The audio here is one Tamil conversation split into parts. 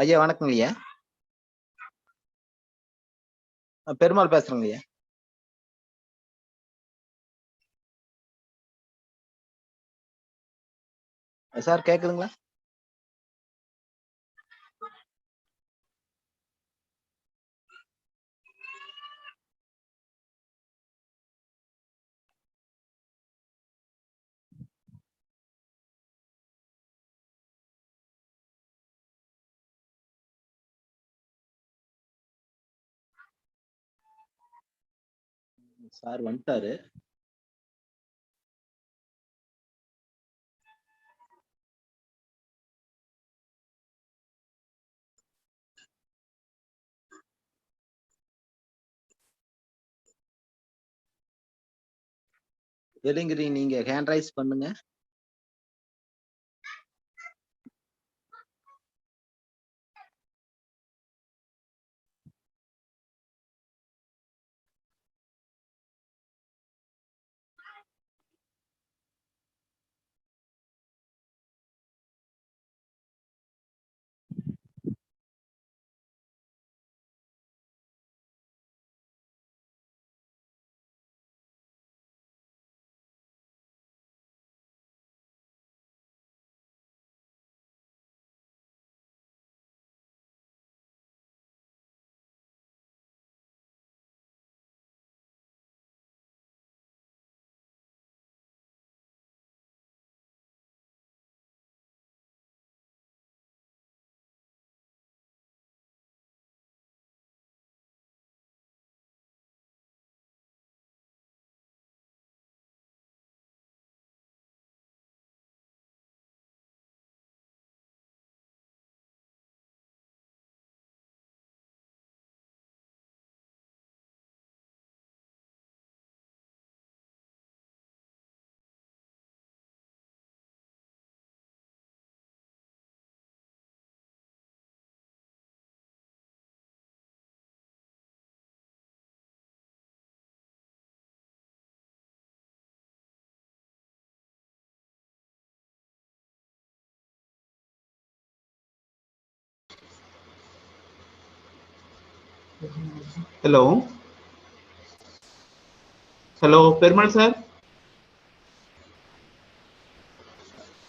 ஐயா வணக்கங்க ஐயா. பெருமாள் பேசுறேங்க ஐயா. சார் கேக்குதுங்களா? சார் வந்துட்டாரு. எலிங்கிரி நீங்க ஹேண்ட் ரைஸ் பண்ணுங்க. Hello. Hello, Perumal sir.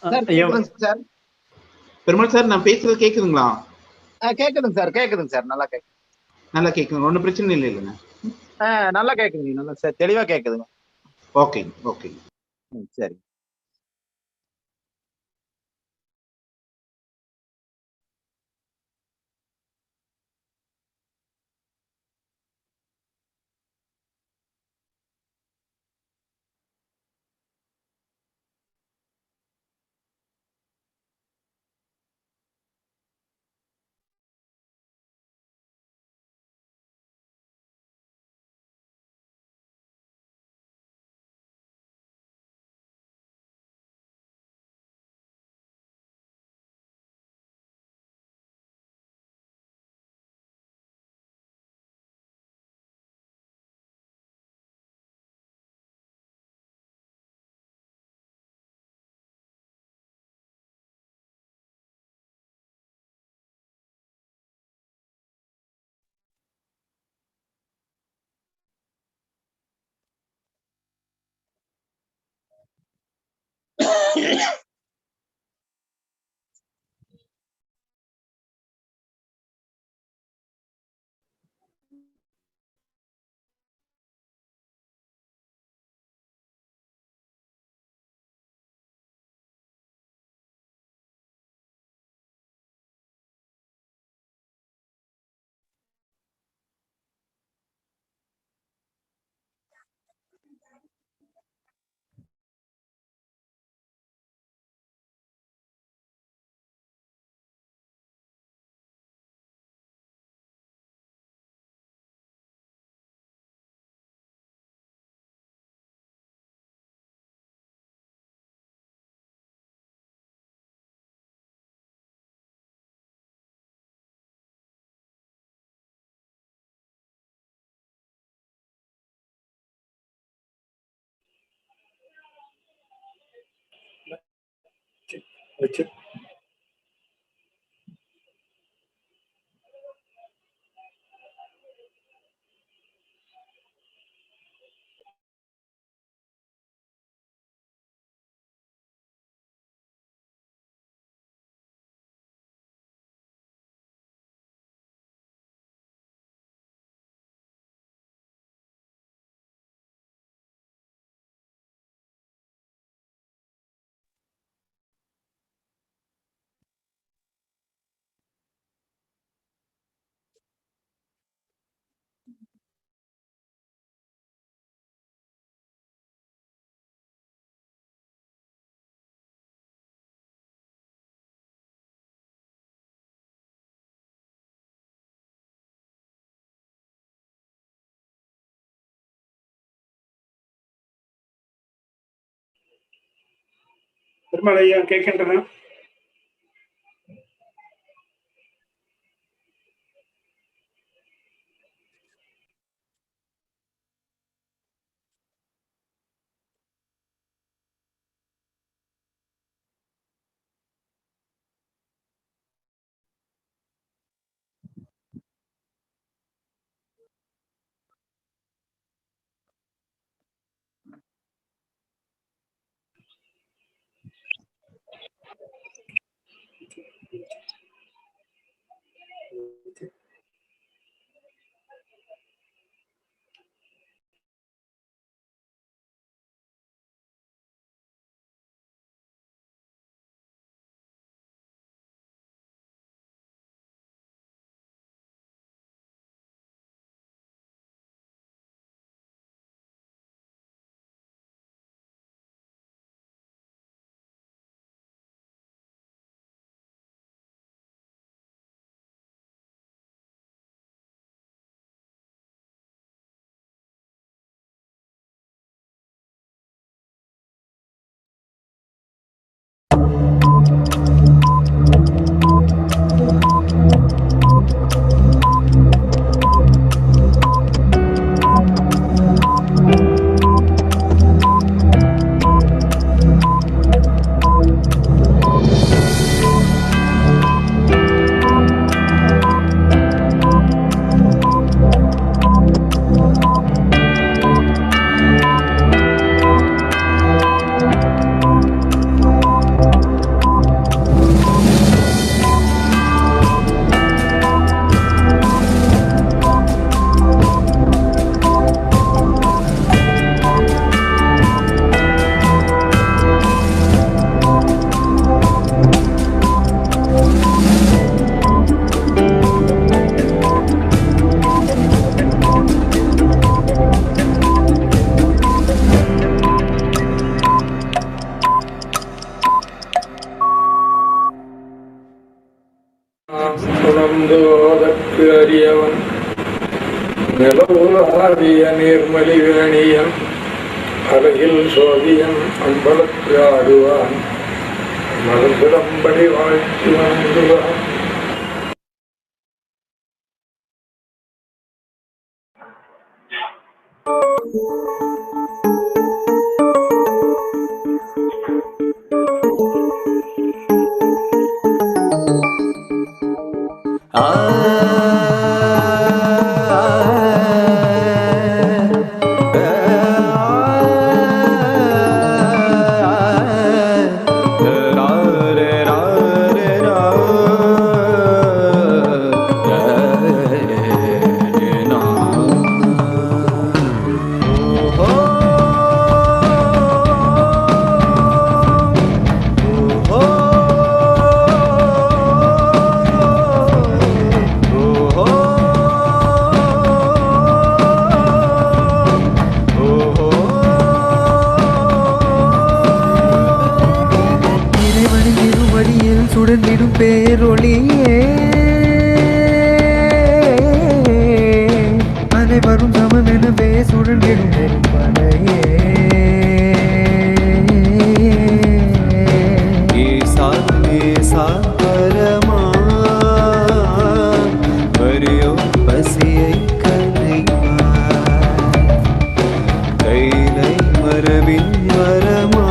Sir கேக்குதுங்க சார். பெருமாள் சார் நான் பேசுறது கேக்குதுங்களா? கேக்குதுங்க சார், கேக்குதுங்க சார். நல்லா கேக்குது. நல்லா கேக்குதுங்க. ஒன்றும் பிரச்சனை இல்லைங்க. நல்லா கேக்குதுங்க. நல்லா சார் தெளிவா கேக்குதுங்க. Okay okay. சரி. பெருமாள் ஐயா கேட்கின்றன. உணர்ந்தோதற்கு அறியவன் நிலவுலாவிய நீர்மலிவேணியன் அழகில் சோதியன் அம்பலத்து ஆடுவான் மலர்பிடம்படி வாழ்த்து வாங்குவான். சுடர்ந்திடும் பேரொளியே அனைவரும் சமமெனவே சுடர்ந்திடும் பெரும்பனையே ஈசா ஈசா பரமா வரியோ பசியை கலைப்பாய் கைலை மரபின் வரமா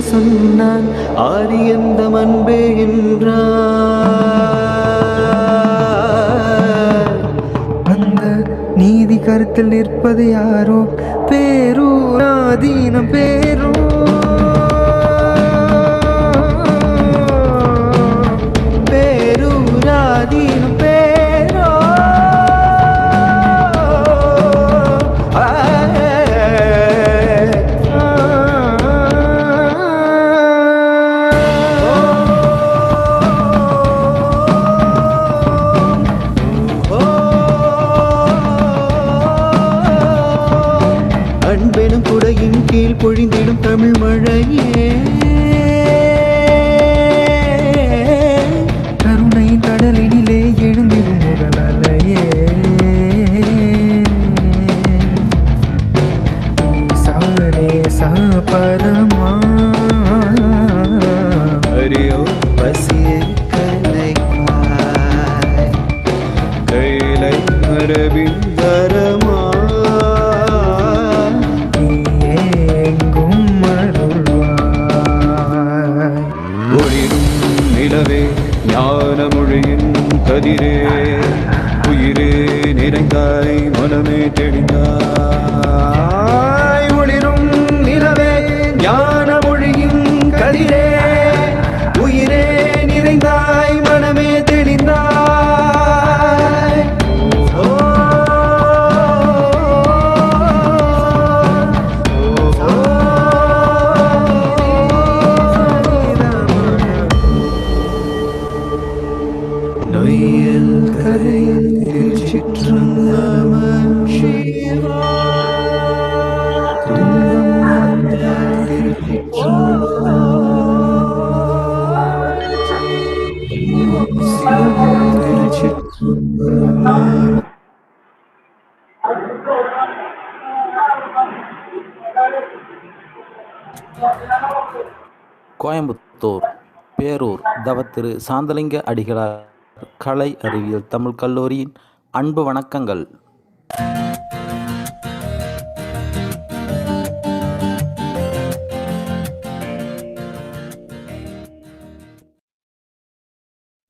சொன்னான் ஆரியந்த அன்பே என்றார். அந்த நீதி கருத்தில் நிற்பது யாரோ பேரூராதீனம் பேரோ பேரூராதீனம் பேரோ அன்பெனும் குடையின் மண்ணில் பொழிந்திடும் தமிழ் மழையே, கருணையின் கடலினிலே எழுந்திடும் முதல் அலையே, சாரே சாபரமா அரியோ பசியை கலைக்காய் கைலை மரபின் வரமா எங்கும் அருள்வாய். ஒளிரும் நிலவே ஞான மொழியின் கதிரே, உயிரே நிறைந்தாய் மனமே தெளிந்தாய். ஒளிரும் நிலவே ஞான மொழியின் கதிரே, உயிரே நிறைந்தாய் மனமே தெளிந்தாய். ஓ, நொய்யல் கரையில் திருச்சிற்றம்பலம் கோயம்புத்தூர் பேரூர் தவத்திரு சாந்தலிங்க அடிகளார் கலை அறிவியல் தமிழ் கல்லூரியின் அன்பு வணக்கங்கள்.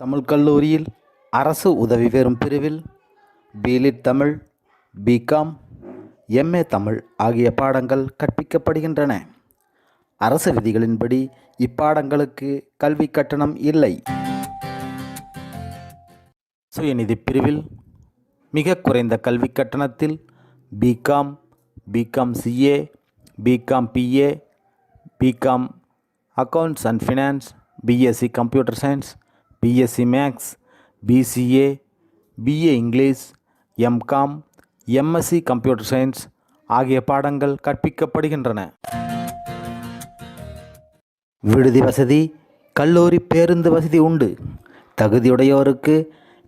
தமிழ் கல்லூரியில் அரசு உதவி பெறும் பிரிவில் BLitt Tamil, BCom, MA Tamil ஆகிய பாடங்கள் கற்பிக்கப்படுகின்றன. அரசு விதிகளின்படி இப்பாடங்களுக்கு கல்வி கட்டணம் இல்லை. சுயநிதி பிரிவில் மிக குறைந்த கல்வி கட்டணத்தில் BCom, BCom CA, BCom BA, BCom accounts and finance, BSc computer science, BSc maths, BCA, BA English, MCom, MSc computer science ஆகிய பாடங்கள் கற்பிக்கப்படுகின்றன. விடுதி வசதி, கல்லூரி பேருந்து வசதி உண்டு. தகுதியுடையோருக்கு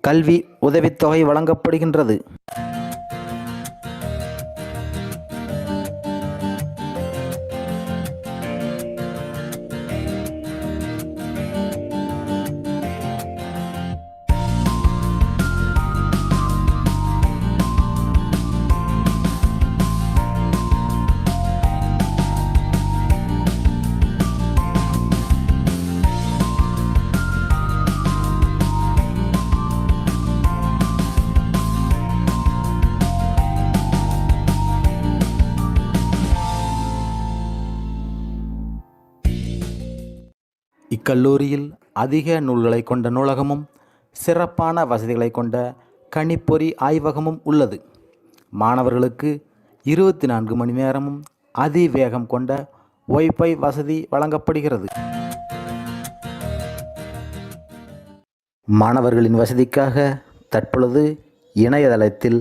கல்வி உதவித்தொகை வழங்கப்படுகின்றது. இக்கல்லூரியில் அதிக நூல்களை கொண்ட நூலகமும் சிறப்பான வசதிகளை கொண்ட கணிப்பொறி ஆய்வகமும் உள்ளது. மாணவர்களுக்கு 24 மணி நேரமும் அதிவேகம் கொண்ட வைஃபை வசதி வழங்கப்படுகிறது. மாணவர்களின் வசதிக்காக தற்பொழுது இணையதளத்தில்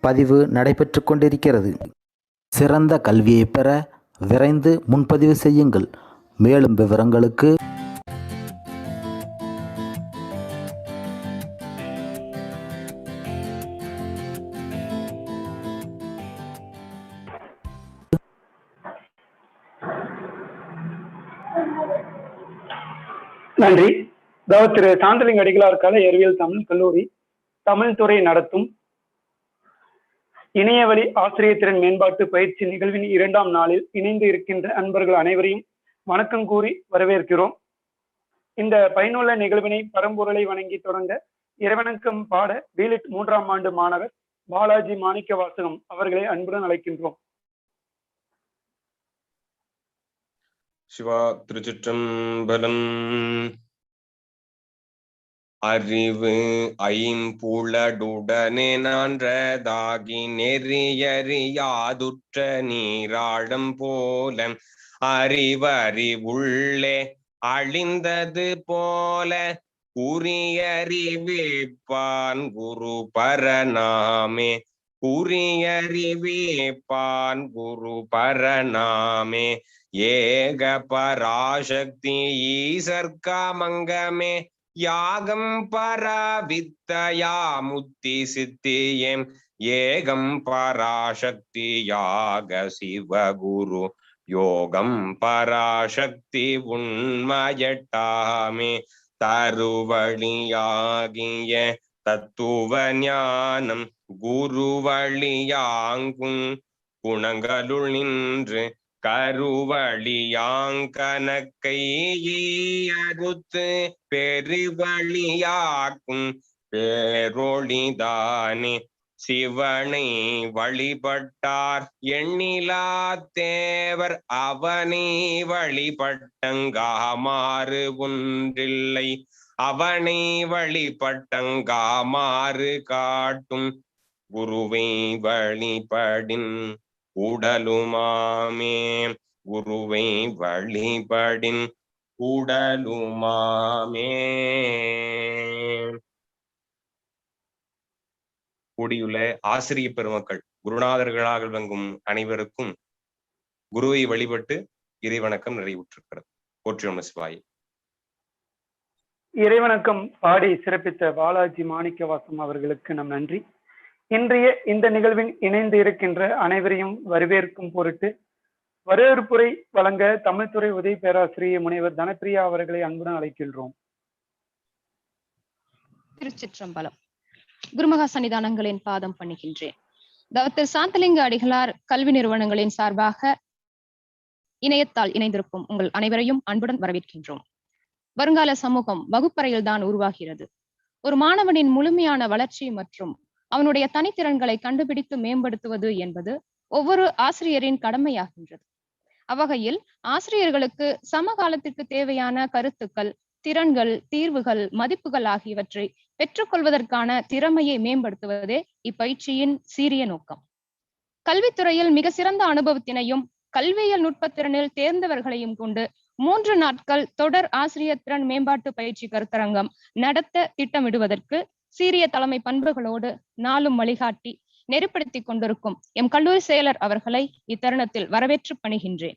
பதிவு நடைபெற்று கொண்டிருக்கிறது. சிறந்த கல்வியை பெற விரைந்து முன்பதிவு செய்யுங்கள். மேலும் விவரங்களுக்கு நன்றி. திரு சாந்தலிங்க அடிகளார் கலை அறிவியல் தமிழ் கல்லூரி தமிழ் துறை நடத்தும் இணையவழி ஆசிரியர் திறன் மேம்பாட்டு பயிற்சி நிகழ்வின் 2ஆம் நாளில் இணைந்து இருக்கின்ற அன்பர்கள் அனைவரையும் வணக்கம் கூறி வரவேற்கிறோம். இந்த பயனுள்ள நிகழ்வினை பரம்பொருளை வணங்கி தொடங்க இறைவணக்கம் பாட பிலிட் 3ஆம் ஆண்டு மாணவர் பாலாஜி மாணிக்க வாசகம் அவர்களை அன்புடன் அழைக்கின்றோம். சிவா திருச்சிற்றம்பலம். அறிவு ஐம்புலடுடனே நான்றதாகி நெறியறியாதுற்ற நீராடம் போல அறிவறிவுள்ளே அழிந்தது போல குறியறிவிப்பான் குரு பரநாமே குறியறிவிப்பான் குரு பரநாமே ஏக பராசக்தி ஈசர்காமங்கமே யாகம் பராவித்தயா முத்தி சித்தியம் ஏகம் பராசக்தி யாக சிவகுரு யோகம் பராசக்தி உண்மயட்டாமே தருவழியாகிய தத்துவ ஞானம் குரு வழியாங்கும் குணங்களுள் நின்று கருவழியாங்கனக்கையறுத்து பெருவழியாக்கும் பேரொழிதானே சிவனை வழிபட்டார் எண்ணிலா தேவர் அவனை வழிபட்டங்காமாறு ஒன்றில்லை அவனை வழிபட்டங்காமாறு காட்டும் குருவை வழிபடின் உடலுமாமே குருவை வழிபடின் உடலுமாமே. கூடியுள்ள ஆசிரிய பெருமக்கள், குருநாதர்களாக விளங்கும் அனைவருக்கும் குருவை வழிபட்டு இறைவணக்கம் நிறைவுற்றிருக்கிறது. போற்றி நம சிவாய. இறைவணக்கம் பாடி சிறப்பித்த பாலாஜி மாணிக்கவாசம் அவர்களுக்கு நம் நன்றி. இன்றைய இந்த நிகழ்வின் இணைந்து இருக்கின்ற அனைவரையும் வரவேற்கும் பொருட்டு வரவேற்புரை வழங்க தமிழ்துறை உதவி பேராசிரியர் முனைவர் தனப்பிரியா அவர்களை அன்புடன் அழைக்கின்றோம். திருச்சிற்றம்பலம். குருமகா சன்னிதானங்களின் பாதம் பணிகின்றேன். டாக்டர் சாந்தலிங்க அடிகளார் கல்வி நிறுவனங்களின் சார்பாக இணையத்தால் இணைந்திருக்கும் உங்கள் அனைவரையும் அன்புடன் வரவேற்கின்றோம். வருங்கால சமூகம் வகுப்பறையில் தான் உருவாகிறது. ஒரு மாணவனின் முழுமையான வளர்ச்சி மற்றும் அவனுடைய தனித்திறன்களை கண்டுபிடித்து மேம்படுத்துவது என்பது ஒவ்வொரு ஆசிரியரின் கடமையாகின்றது. அவ்வகையில் ஆசிரியர்களுக்கு சமகாலத்திற்கு தேவையான கருத்துக்கள், திறன்கள், தீர்வுகள், மதிப்புகள் ஆகியவற்றை பெற்றுக்கொள்வதற்கான திறமையை மேம்படுத்துவதே இப்பயிற்சியின் சீரிய நோக்கம். கல்வித்துறையில் மிக சிறந்த அனுபவத்தினையும் கல்வியியல் நுட்பத்திறனில் தேர்ந்தவர்களையும் கொண்டு 3 நாட்கள் தொடர் ஆசிரியர் திறன் மேம்பாட்டு பயிற்சி கருத்தரங்கம் நடத்த திட்டமிடுவதற்கு சீரிய தலைமை பண்புகளோடு நாளும் வழிகாட்டி நெறிப்படுத்தி கொண்டிருக்கும் எம் கல்லூரி செயலர் அவர்களை இத்தருணத்தில் வரவேற்று பணிகின்றேன்.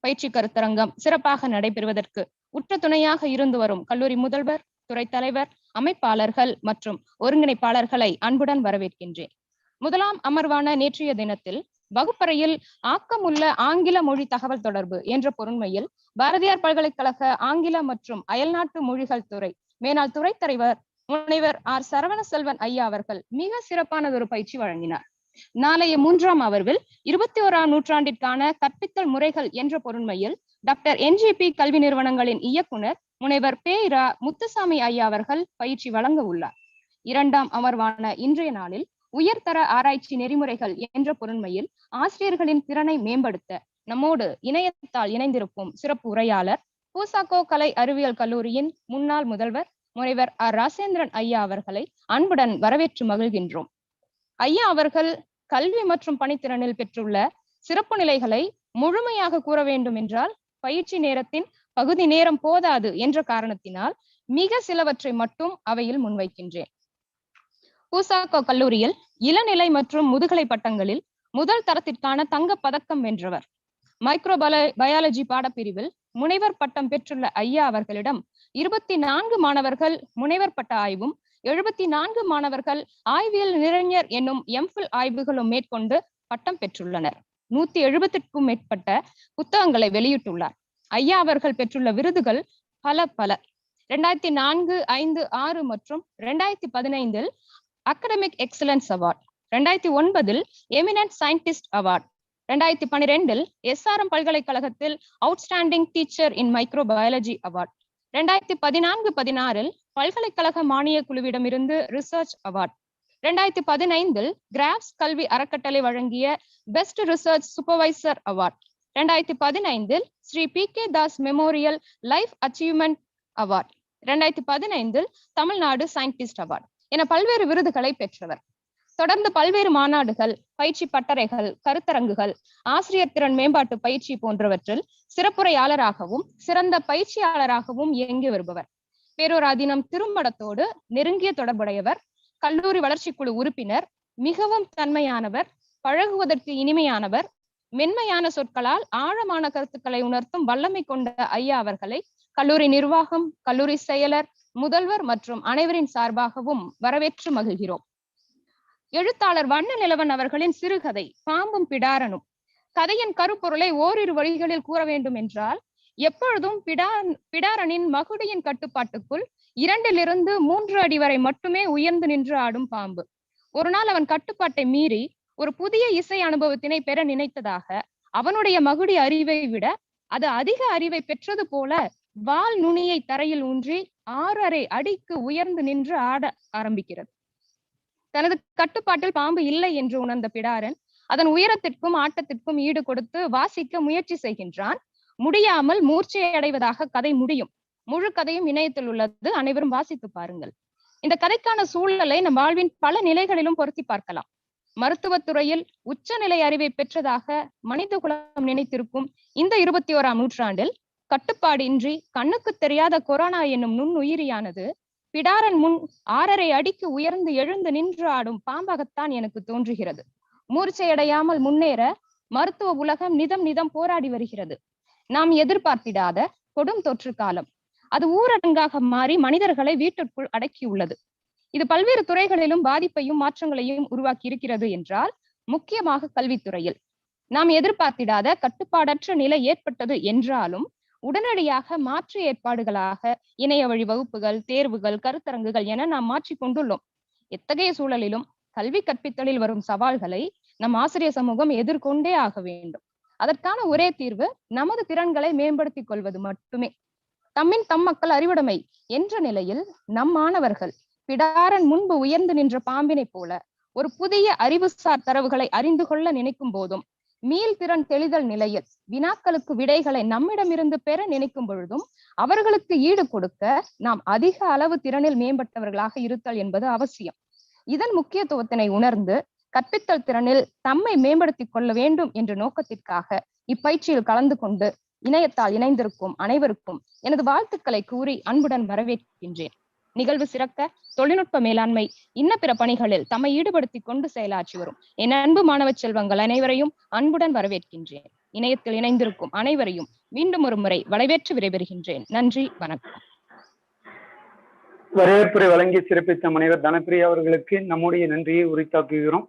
பயிற்சி கருத்தரங்கம் சிறப்பாக நடைபெறுவதற்கு உற்ற துணையாக இருந்து வரும் கல்லூரி முதல்வர், துறை தலைவர், அமைப்பாளர்கள் மற்றும் ஒருங்கிணைப்பாளர்களை அன்புடன் வரவேற்கின்றேன். முதலாம் அமர்வான நேற்றைய தினத்தில் வகுப்பறையில் ஆக்கமுள்ள ஆங்கில மொழி தகவல் தொடர்பு என்ற பொருண்மையில் பாரதியார் பல்கலைக்கழக ஆங்கில மற்றும் அயல்நாட்டு மொழிகள் துறை மேனாள் துறை தலைவர் முனைவர் ஆர் சரவணசெல்வன் ஐயா அவர்கள் மிக சிறப்பானதொரு பயிற்சி வழங்கினார். நாளைய 3ஆம் அமர்வில் 21ஆம் நூற்றாண்டிற்கான கற்பித்தல் முறைகள் என்ற பொருண்மையில் டாக்டர் NGP கல்வி நிறுவனங்களின் இயக்குனர் முனைவர் பேரா முத்துசாமி ஐயா அவர்கள் பயிற்சி வழங்க உள்ளார். 2ஆம் அமர்வான இன்றைய நாளில் உயர்தர ஆராய்ச்சி நெறிமுறைகள் என்ற பொருண்மையில் ஆசிரியர்களின் திறனை மேம்படுத்த நம்மோடு இணையத்தால் இணைந்திருக்கும் சிறப்பு உரையாளர் பூசாக்கோ கலை அறிவியல் கல்லூரியின் முன்னாள் முதல்வர் முனைவர் ஆர் ராசேந்திரன் ஐயா அவர்களை அன்புடன் வரவேற்று மகிழ்கின்றோம். ஐயா அவர்கள் கல்வி மற்றும் பணித்திறனில் பெற்றுள்ள சிறப்பு நிலைகளை முழுமையாக கூற வேண்டும் என்றால் பயிற்சி நேரத்தின் பகுதி நேரம் போதாது என்ற காரணத்தினால் மிக சிலவற்றை மட்டும் அவையில் முன்வைக்கின்றேன். பூசாக்கோ கல்லூரியில் இளநிலை மற்றும் முதுகலை பட்டங்களில் முதல் தரத்திற்கான தங்க பதக்கம் வென்றவர். மைக்ரோ பயாலஜி பாடப்பிரிவில் முனைவர் பட்டம் பெற்றுள்ள ஐயா அவர்களிடம் 24 மாணவர்கள் முனைவர் பட்ட ஆய்வும் 74 மாணவர்கள் ஆய்வியல் நிறைஞர் என்னும் எம்ஃபில் ஆய்வுகளும் மேற்கொண்டு பட்டம் பெற்றுள்ளனர். 170க்கும் மேற்பட்ட புத்தகங்களை வெளியிட்டுள்ளார். ஐயா அவர்கள் பெற்றுள்ள விருதுகள் பல 2004, 5, 6 மற்றும் 2015 academic excellence award, 2009 eminent scientist award, 2012 SRM பல்கலைக்கழகத்தில் outstanding teacher in micro biology award, 2014-16 பல்கலைக்கழக மானிய குழுவிடமிருந்து ரிசர்ச் அவார்ட், 2015 கிராப்ஸ் கல்வி அறக்கட்டளை வழங்கிய best research supervisor award, 2015 Shri PK Das memorial life achievement award, 2015 Tamil Nadu scientist award என பல்வேறு விருதுகளை பெற்றவர். தொடர்ந்து பல்வேறு மாநாடுகள், பயிற்சி பட்டறைகள், கருத்தரங்குகள், ஆசிரியர் திறன் மேம்பாட்டு பயிற்சி போன்றவற்றில் சிறப்புரையாளராகவும் சிறந்த பயிற்சியாளராகவும் இயங்கி வருபவர். பேரூராதீனம் திருமடத்தோடு நெருங்கிய தொடர்புடையவர். கல்லூரி வளர்ச்சி குழு உறுப்பினர், மிகவும் தன்மையானவர், பழகுவதற்கு இனிமையானவர், மென்மையான சொற்களால் ஆழமான கருத்துக்களை உணர்த்தும் வல்லமை கொண்ட ஐயா அவர்களை கல்லூரி நிர்வாகம், கல்லூரி செயலர், முதல்வர் மற்றும் அனைவரின் சார்பாகவும் வரவேற்று மகிழ்கிறோம். எழுத்தாளர் வண்ண நிலவன் அவர்களின் சிறுகதை பாம்பும் பிடாரனும். கதையின் கருப்பொருளை ஓரிரு வழிகளில் கூற வேண்டும் என்றால், எப்பொழுதும் பிடாரனின் மகுடியின் கட்டுப்பாட்டுக்குள் 2 to 3 அடி வரை மட்டுமே உயர்ந்து நின்று ஆடும் பாம்பு. ஒரு நாள் அவன் கட்டுப்பாட்டை மீறி ஒரு புதிய இசை அனுபவத்தினை பெற நினைத்ததாக அவனுடைய மகுடி அறிவை விட அது அதிக அறிவை பெற்றது போல வால் நுனியை தரையில் ஊன்றி 6.5 அடிக்கு உயர்ந்து நின்று ஆட ஆரம்பிக்கிறது. தனது கட்டுப்பாட்டில் பாம்பு இல்லை என்று உணர்ந்த பிடாரன் அதன் உயரத்திற்கும் ஆட்டத்திற்கும் ஈடு கொடுத்து வாசிக்க முயற்சி செய்கின்றான். முடியாமல் மூர்ச்சை அடைவதாக கதை முடியும். முழு கதையும் இணையத்தில் உள்ளது, அனைவரும் வாசித்து பாருங்கள். இந்த கதைக்கான சூழலை நம் வாழ்வின் பல நிலைகளிலும் பொருத்தி பார்க்கலாம். மருத்துவத்துறையில் உச்சநிலை அறிவை பெற்றதாக மனித குலம் நினைத்திருக்கும் இந்த 21ஆம் நூற்றாண்டில் கட்டுப்பாடின்றி கண்ணுக்கு தெரியாத கொரோனா என்னும் நுண்ணுயிரியானது பிடாரன் முன் 6.5 அடிக்கு உயர்ந்து எழுந்து நின்று ஆடும் பாம்பாகத்தான் எனக்கு தோன்றுகிறது. மூர்ச்சையடையாமல் முன்னேற மருத்துவ உலகம் நிதம் போராடி வருகிறது. நாம் எதிர்பார்த்திடாத கொடும் தொற்று காலம். அது ஊரடங்காக மாறி மனிதர்களை வீட்டிற்குள் அடக்கியுள்ளது. இது பல்வேறு துறைகளிலும் பாதிப்பையும் மாற்றங்களையும் உருவாக்கி இருக்கிறது என்றால், முக்கியமாக கல்வித்துறையில் நாம் எதிர்பார்த்திடாத கட்டுப்பாடற்ற நிலை ஏற்பட்டது என்றாலும் உடனடியாக மாற்று ஏற்பாடுகளாக இணைய வழி வகுப்புகள், தேர்வுகள், கருத்தரங்குகள் என நாம் மாற்றிக் கொண்டுள்ளோம். எத்தகைய சூழலிலும் கல்வி கற்பித்தலில் வரும் சவால்களை நம் ஆசிரியர் சமூகம் எதிர்கொண்டே ஆக வேண்டும். அதற்கான ஒரே தீர்வு நமது திறன்களை மேம்படுத்திக் கொள்வது மட்டுமே. தம் மக்கள் அறிவுடைமை என்ற நிலையில் நம் மாணவர்கள் பிடாரன் முன்பு உயர்ந்து நின்ற பாம்பினை போல ஒரு புதிய அறிவுசார் தரவுகளை அறிந்து கொள்ள நினைக்கும் போதும், மீள்திறன் தெளிதல் நிலையில் வினாக்களுக்கு விடைகளை நம்மிடமிருந்து பெற நினைக்கும் பொழுதும் அவர்களுக்கு ஈடு கொடுக்க நாம் அதிக அளவு திறனில் மேம்பட்டவர்களாக இருத்தல் என்பது அவசியம். இதன் முக்கியத்துவத்தினை உணர்ந்து கற்பித்தல் திறனில் தம்மை மேம்படுத்திக் கொள்ள வேண்டும் என்ற நோக்கத்திற்காக இப்பயிற்சியில் கலந்து கொண்டு இணையத்தால் இணைந்திருக்கும் அனைவருக்கும் எனது வாழ்த்துக்களை கூறி அன்புடன் வரவேற்கின்றேன். நிகழ்வு சிறக்க தொழில்நுட்ப மேலாண்மை இன்ன பிற பணிகளில் தம்மை ஈடுபடுத்திக் கொண்டு செயலாற்றி வரும் என் அன்பு மாணவ செல்வங்கள் அனைவரையும் அன்புடன் வரவேற்கின்றேன். இணையத்தில் இணைந்திருக்கும் அனைவரையும் மீண்டும் ஒரு முறை வரவேற்று விடைபெறுகின்றேன். நன்றி, வணக்கம். வரவேற்புரை வழங்கி சிறப்பித்த முனைவர் தனப்பிரியா அவர்களுக்கு நம்முடைய நன்றியை உரித்தாக்குகிறோம்.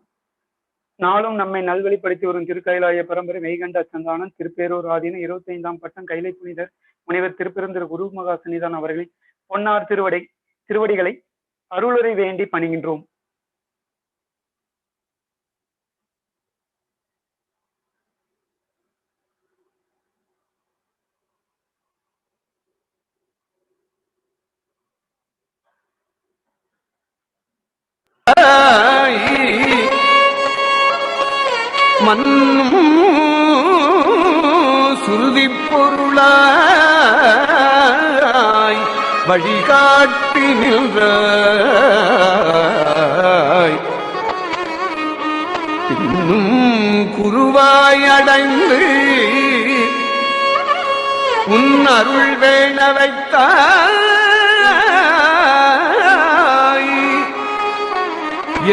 நாளும் நம்மை நல்வழிப்படுத்தி வரும் திருக்கைலாய பரம்பரை மெய்கண்ட சந்தானம் திருப்பேரூர் ஆதீன 25ஆம் பட்டம் கைலை புனிதர் முனைவர் திருப்பெருந்திரு குருமகா சன்னிதானம் அவர்களின் பொன்னார் திருவடிகளை அருளுரை வேண்டி பணிகின்றோம். மன்னும் சுருதி பொருளாய் வழிகாட்டி நின்றாய், இன்னும் குருவாய் அடைந்து உன் அருள் வேண வைத்தாய்,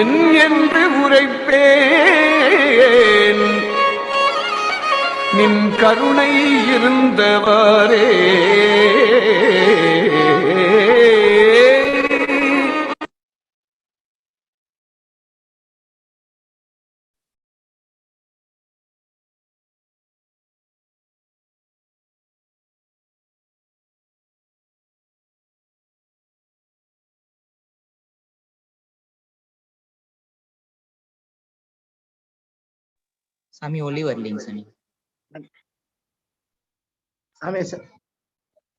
என் என்று உரைப்பேன் நின் கருணை இருந்தவாறே. சாமி ஒளி வரலைங்க சாமி. சாமி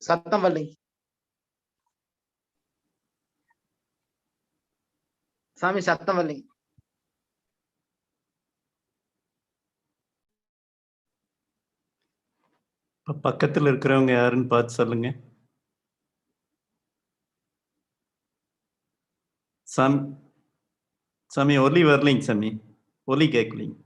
சத்தம் வரலைங்க சாமி, சத்தம் வரலைங்க. பக்கத்துல இருக்கிறவங்க யாருன்னு பார்த்து சொல்லுங்க. சாமி ஒலி வரலைங்க சாமி, ஒலி கேட்கலைங்க.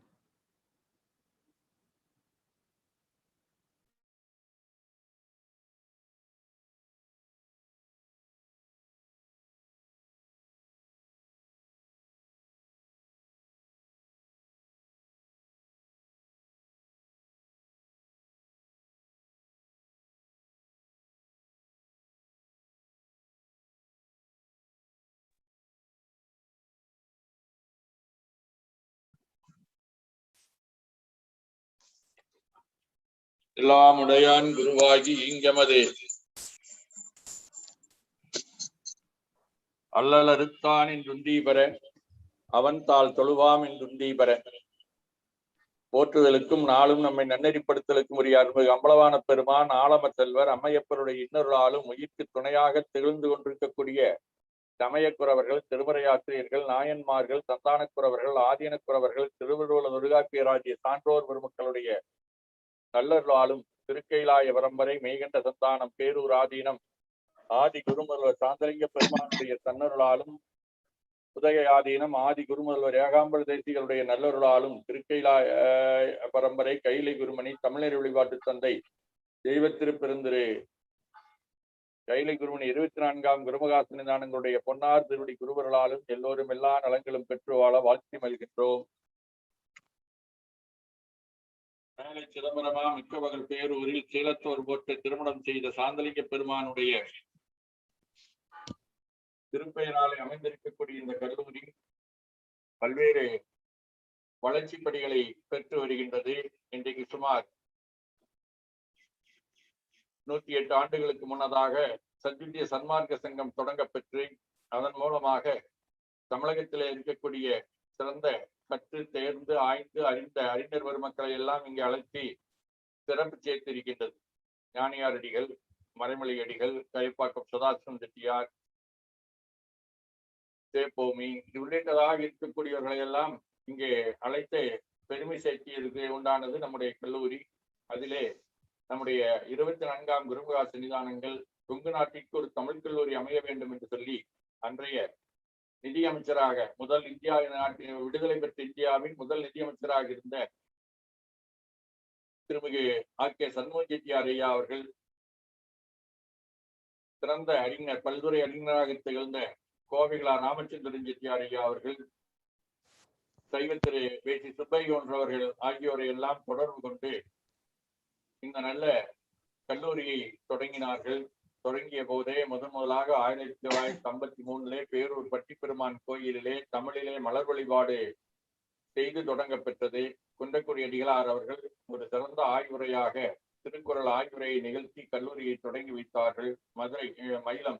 எல்லாம் உடையான் குருவாகி இங்கமது அல்லல் அறுத்தான் என்றுண்டி பெற அவன் தாள் தொழுவாம் என்றுண்டி பெற. போற்றுதலுக்கும் நாளும் நம்மை நன்னெறிப்படுத்தலுக்கும் உரிய அருள்மிகு அம்பலவான பெருமான் ஆலம செல்வர் அம்மையப்பருடைய இன்னொருளாலும் உயிர்க்கு துணையாக திகழ்ந்து கொண்டிருக்கக்கூடிய சமயக்குறவர்கள், திருமறையாசிரியர்கள், நாயன்மார்கள், சந்தானக்குறவர்கள், ஆதீனக்குறவர்கள், திருவள்ளுவர் தொல்காப்பியராகிய சான்றோர் பெருமக்களுடைய நல்லருளாலும் திருக்கைலாய வரம்பரை மெய்கண்ட சந்தானம் பேரூர் ஆதீனம் ஆதி குருமல்வர் சாந்தலிங்க பெருமானுடைய தன்னருளாலும் உதய ஆதீனம் ஆதி குருமல்வர் ஏகாம்பர தேசிகளுடைய நல்லருளாலும் திருக்கைலாய பரம்பரை கைலை குருமணி தமிழர் வழிபாட்டு தந்தை தெய்வ திருப்பெருந்திரு கைலை குருமணி 24ஆம் குருமகாசனிதானங்களுடைய பொன்னார் திருவடி குருவர்களாலும் எல்லோரும் எல்லா நலங்களும் பெற்று வாழ வாழ்த்தி மல்கின்றோம். மேலை சிதம்பரமா மிக்கவர்கள் பேரூரில் சீலத்தோர் போட்டு திருமணம் செய்த சாந்தலிங்க பெருமானுடைய திருப்பெயராலே அமைந்திருக்கக்கூடிய இந்த கல்லூரி பல்வேறு வளர்ச்சி படிகளை பெற்று வருகின்றது. இன்றைக்கு சுமார் 108 ஆண்டுகளுக்கு முன்னதாக சத்வித்திய சன்மார்க்க சங்கம் தொடங்க பெற்று அதன் மூலமாக தமிழகத்திலே இருக்கக்கூடிய சிறந்த கற்று தேர்ந்து ஆய்ந்து அறிந்த அறிஞர் பெருமக்களை எல்லாம் இங்கே அழைத்து சிறப்பு சேர்த்திருக்கின்றது. ஞானியார் அடிகள், மறைமலை அடிகள், கரிப்பாக்கம் சதாசிவம் செட்டியார், சேப்போமி உள்ளிட்டதாக இருக்கக்கூடியவர்களை எல்லாம் இங்கே அழைத்து பெருமை சேர்த்தியதற்கு உண்டானது நம்முடைய கல்லூரி. அதிலே நம்முடைய 24ஆம் குருமகா சன்னிதானங்கள் கொங்கு நாட்டிற்கு ஒரு தமிழ் கல்லூரி அமைய வேண்டும் என்று சொல்லி அன்றைய நிதியமைச்சராக முதல் இந்தியா நாட்டின் விடுதலை பெற்ற இந்தியாவின் முதல் நிதியமைச்சராக இருந்த திருமிகு ஆர்.கே. சண்முக செட்டியார் ஐயா அவர்கள், சிறந்த அறிஞர் பல்துறை அறிஞராக திகழ்ந்த கோவைகளா ராமச்சந்திரன் செட்டியார் ஐயா அவர்கள், சைவ திரு பேசி சுப்பையோன்றவர்கள் ஆகியோரை எல்லாம் தொடர்பு கொண்டு இந்த நல்ல கல்லூரியை தொடங்கினார்கள். தொடங்கிய போதே முதலாக 1953 பேரூர் பட்டிப்பெருமான் கோயிலிலே தமிழிலே மலர் வழிபாடு செய்து தொடங்க பெற்றது. குன்றக்குடி அடிகளார் அவர்கள் ஒரு சிறந்த ஆய்வுரையாக திருக்குறள் ஆய்வுரையை நிகழ்த்தி கல்லூரியை தொடங்கி வைத்தார்கள். மதுரை மயிலம்